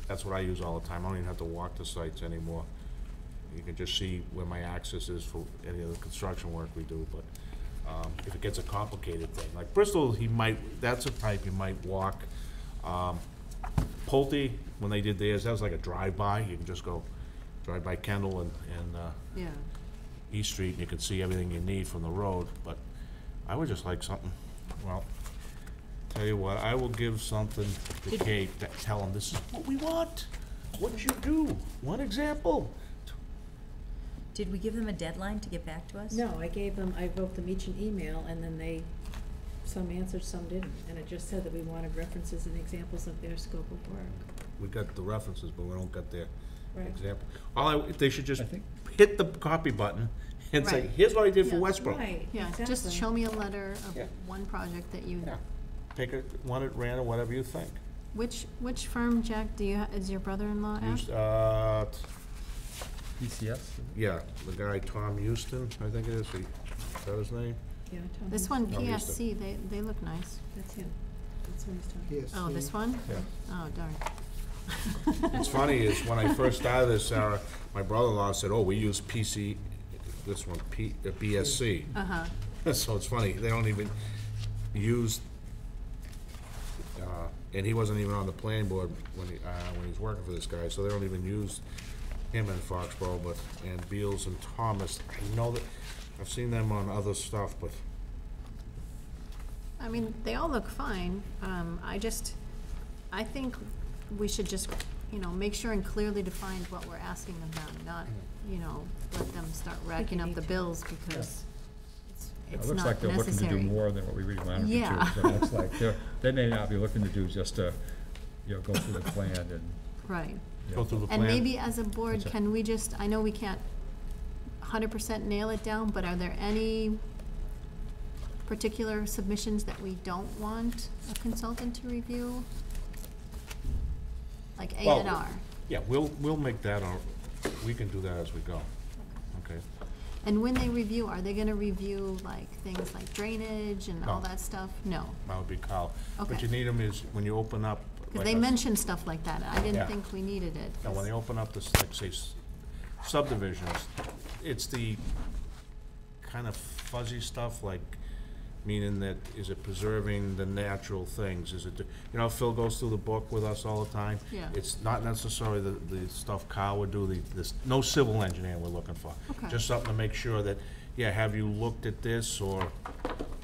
that's what I use all the time. I don't even have to walk the sites anymore. You can just see where my access is for any of the construction work we do, but, if it gets a complicated thing, like Bristol, that's a type you might walk. Pulte, when they did theirs, that was like a drive-by. You can just go drive by Kendall and Yeah, East Street, and you can see everything you need from the road, but I would just like something, well, tell you what, I will give something to Kate, tell them this is what we want. What did you do? One example. Did we give them a deadline to get back to us? no, I wrote them each an email, and then some answered, some didn't. And it just said that we wanted references and examples of their scope of work. We got the references, but we don't got their Right. example. They should just I think- hit the copy button and say, Right. here's what I did for Yeah. Westboro. Right, Yeah, just exactly. show me a letter of Yeah. one project that you, Yeah. Pick it, one at random, whatever you think. which firm, Jack, is your brother-in-law at? ECS? Yeah, the guy, Tom Houston, I think it is, is that his name? Yeah, Tom This Hughes. one, No, he's the- PSC, they look nice. That's him. That's what he's talking Oh, this one? Yeah. Oh, darn. What's funny is, when I first started this, Sarah, my brother-in-law said, oh, we use this one, BSC. Uh-huh. So it's funny, they don't even use, and he wasn't even on the planning board when he was working for this guy, so they don't even use him in Foxborough, and Beals and Thomas, I know that, I've seen them on other stuff, but I mean, they all look fine. I think we should just, make sure and clearly define what we're asking of them, not, let them start racking up the bills because It it's looks not like they're looking to do necessary. more than what we really want them to do. Yeah. So it looks like they may not be looking to do just go through the plan and. Right. go through the plan. And maybe as a board, That's it. can we just, I know we can't 100% nail it down, but are there any particular submissions that we don't want a consultant to review? Like A Well, and R? Yeah, we'll make that, we can do that as we go, okay? And when they review, are they gonna review like things like drainage and all No. that stuff? No, That would be Kyle. What Okay. you need them is, when you open up. because like they a- mentioned stuff like that. I Yeah. didn't think we needed it. Now, when they open up this, like, say, subdivisions, it's the kind of fuzzy stuff, like, meaning that, is it preserving the natural things? Is it, Phil goes through the book with us all the time. Yeah. It's not necessarily the stuff Kyle would do, no civil engineer we're looking for. Okay. Just something to make sure that, yeah, have you looked at this, or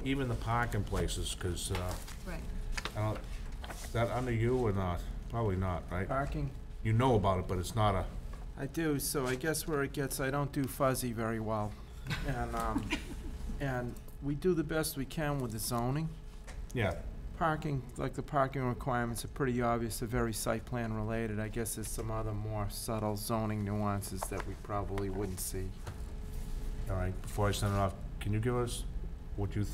even the parking places, because, Right. is that under you or not? Probably not, right? Parking? You know about it, but it's not a, I do, so I guess where it gets, I don't do fuzzy very well. And we do the best we can with the zoning. yeah. Parking, like the parking requirements are pretty obvious, they're very site plan related. I guess there's some other more subtle zoning nuances that we probably wouldn't see. All right, before I send it off, can you give us what you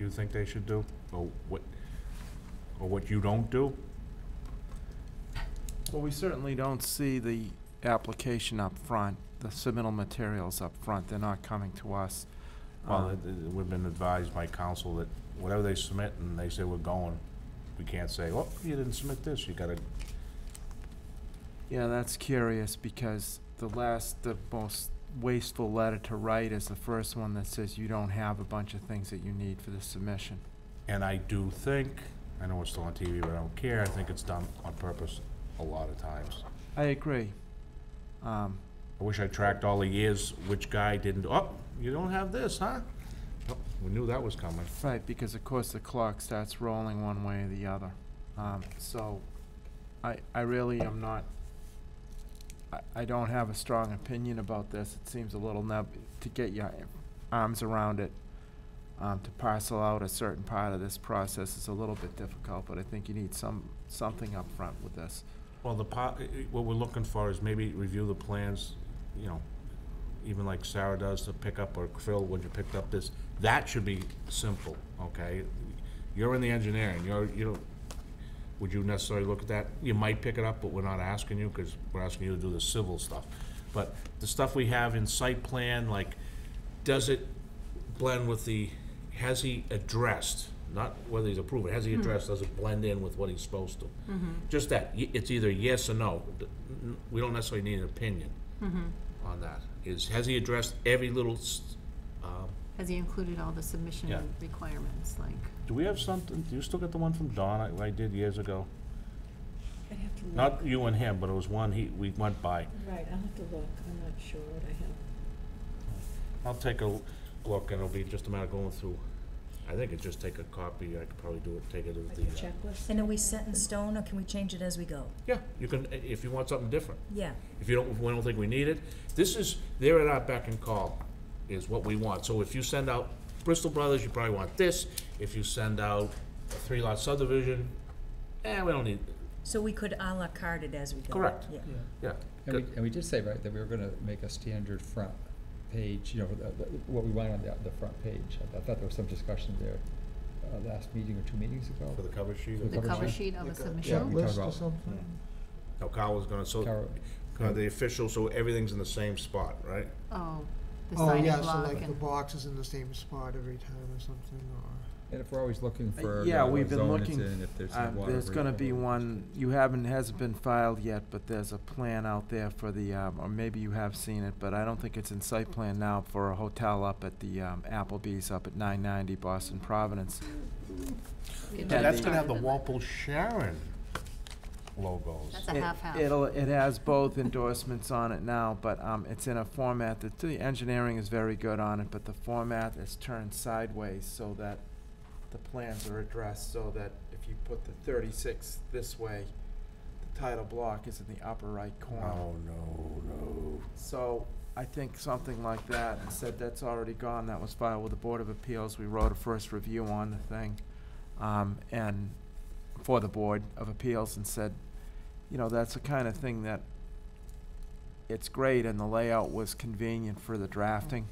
think they should do, or what you don't do? Well, we certainly don't see the application up front, the submittal materials up front, they're not coming to us. Well, we've been advised by council that whatever they submit and they say we're going, we can't say, oh, you didn't submit this, you gotta, Yeah, that's curious, because the most wasteful letter to write is the first one that says you don't have a bunch of things that you need for the submission. and I do think, I know it's still on TV, but I don't care, I think it's done on purpose a lot of times. I agree. I wish I tracked all the years, which guy didn't, oh, you don't have this, huh? Oh, we knew that was coming. Right, because of course the clock starts rolling one way or the other. So, I really am not, I don't have a strong opinion about this. It seems a little to get your arms around it. To parcel out a certain part of this process is a little bit difficult, but I think you need something up front with this. Well, what we're looking for is maybe review the plans, even like Sarah does to pick up, or Phil, when you picked up this, that should be simple, okay? You're in the engineering, would you necessarily look at that? You might pick it up, but we're not asking you, because we're asking you to do the civil stuff. But the stuff we have in site plan, like, does it blend with has he addressed, not whether he's approved, has he addressed, does it blend in with what he's supposed to? Just that, it's either yes or no. We don't necessarily need an opinion on that. Has he addressed every little, Has he included all the submission Yeah. requirements, like? do we have something, do you still get the one from Don I did years ago? I'd have to look. Not you and him, but it was one we went by. Right, I'll have to look. I'm not sure what I have. I'll take a look, and it'll be just a matter of going through. I think it'd just take a copy, I could probably do it, take it as Like the. a checklist? And are we set in stone, or can we change it as we go? Yeah, you can, if you want something different. Yeah. If we don't think we need it, they're at our beck and call, is what we want. So if you send out Bristol Brothers, you probably want this. If you send out a 3-lot subdivision, we don't need, So we could à la carte it as we go? Correct. Yeah. Yeah. And we did say, right, that we were gonna make a standard front page, you know, what we want on the front page. I thought there was some discussion there, last meeting or 2 meetings ago. For the cover sheet? For The cover sheet of a Like a submission? we checklist talked or about- something? No, Carl was gonna, so, Carol- the official, so everything's in the same spot, right? Oh, the Oh, sign yeah, and so block like the and, box is in the same spot every time or something, or? And if we're always looking for, Yeah, what we've been zone it's looking, in, if there's some water. there's gonna be break- one, hasn't been filed yet, but there's a plan out there for the, or maybe you have seen it, but I don't think it's in site plan now, for a hotel up at the Applebee's up at 990 Boston Providence. Yeah, And Yeah, that's the- gonna have the Walpole Sharon logos. that's a half-half. It has both endorsements on it now, but it's in a format that, the engineering is very good on it, but the format is turned sideways so that the plans are addressed, so that if you put the 36 this way, the title block is in the upper right corner. Oh, no. So I think something like that, instead that's already gone, that was filed with the Board of Appeals, we wrote a first review on the thing, and for the Board of Appeals, and said, you know, that's the kind of thing that it's great and the layout was convenient for the drafting,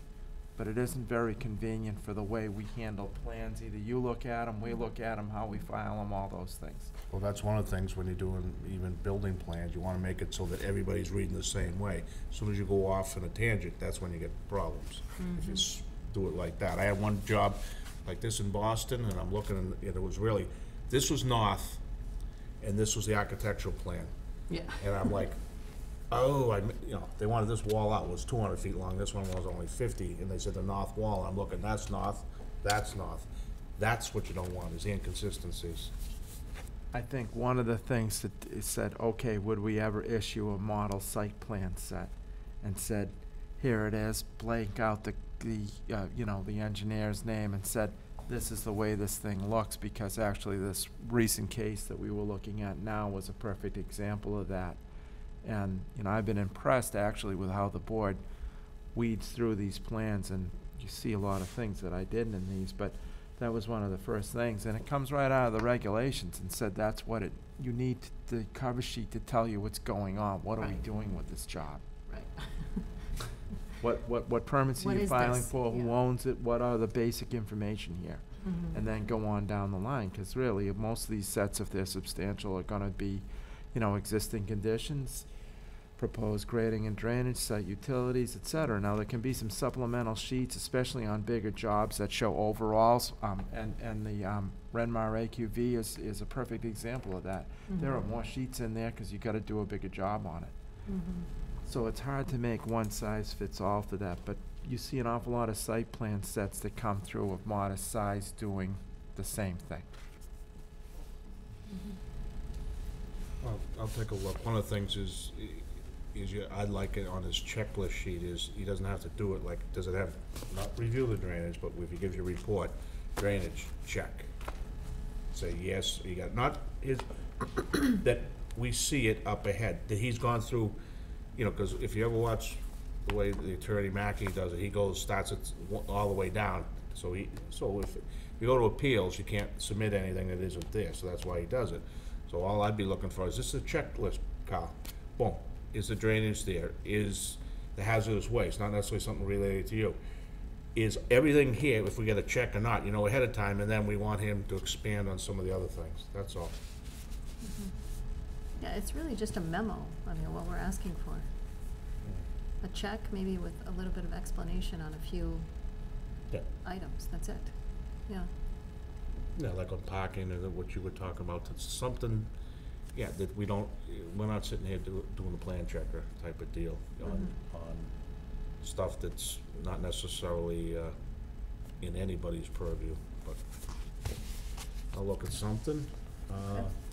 but it isn't very convenient for the way we handle plans. Either you look at them, we look at them, how we file them, all those things. Well, that's one of the things when you're doing even building plans, you wanna make it so that everybody's reading the same way. As soon as you go off in a tangent, that's when you get problems. If you do it like that. I had one job like this in Boston, and I'm looking, and it was really, this was north, and this was the architectural plan. Yeah. And I'm like, oh, they wanted this wall out, it was 200 feet long, this one was only 50, and they said the north wall, I'm looking, that's north, that's north. That's what you don't want, is the inconsistencies. I think one of the things that it said, okay, would we ever issue a model site plan set? And said, here it is, blank out the engineer's name, and said, this is the way this thing looks, because actually this recent case that we were looking at now was a perfect example of that. And, I've been impressed actually with how the board weeds through these plans, and you see a lot of things that I didn't in these, but that was one of the first things, and it comes right out of the regulations, and said that's what you need the cover sheet to tell you what's going on. What are we doing with this job? Right. What permits are What you is filing this? for? Who Yeah. owns it? What are the basic information here? And then go on down the line, because really, most of these sets, if they're substantial, are gonna be, existing conditions, proposed grading and drainage, site utilities, et cetera. Now, there can be some supplemental sheets, especially on bigger jobs, that show overalls, and the Renmar AQV is a perfect example of that. There are more sheets in there, because you gotta do a bigger job on it. So it's hard to make one size fits all for that, but you see an awful lot of site plan sets that come through of modest size doing the same thing. Well, I'll take a look. One of the things is I'd like it on his checklist sheet is, he doesn't have to do it, like, does it have, not review the drainage, but if he gives you a report, drainage, check. Say, yes, you got, not his, that we see it up ahead, that he's gone through, because if you ever watch the way the attorney Mackey does it, he starts it all the way down. So if you go to appeals, you can't submit anything that isn't there, so that's why he does it. So all I'd be looking for is, this is a checklist, Kyle. Boom. Is the drainage there? Is the hazardous waste, not necessarily something related to you? Is everything here, if we get a check or not, ahead of time, and then we want him to expand on some of the other things. That's all. Yeah, it's really just a memo, what we're asking for. A check, maybe with a little bit of explanation on a few Yeah. items, that's it. Yeah. Yeah, like on parking, or what you were talking about, it's something, that we're not sitting here doing the plan checker type of deal on stuff that's not necessarily in anybody's purview, but I'll look at something.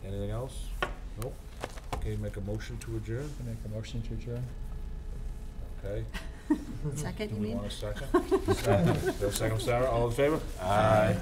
Anything else? Nope. Okay, make a motion to adjourn? I make a motion to adjourn. Okay. Second, Do you we mean? want a second? Second, Sarah, all in favor? Aye.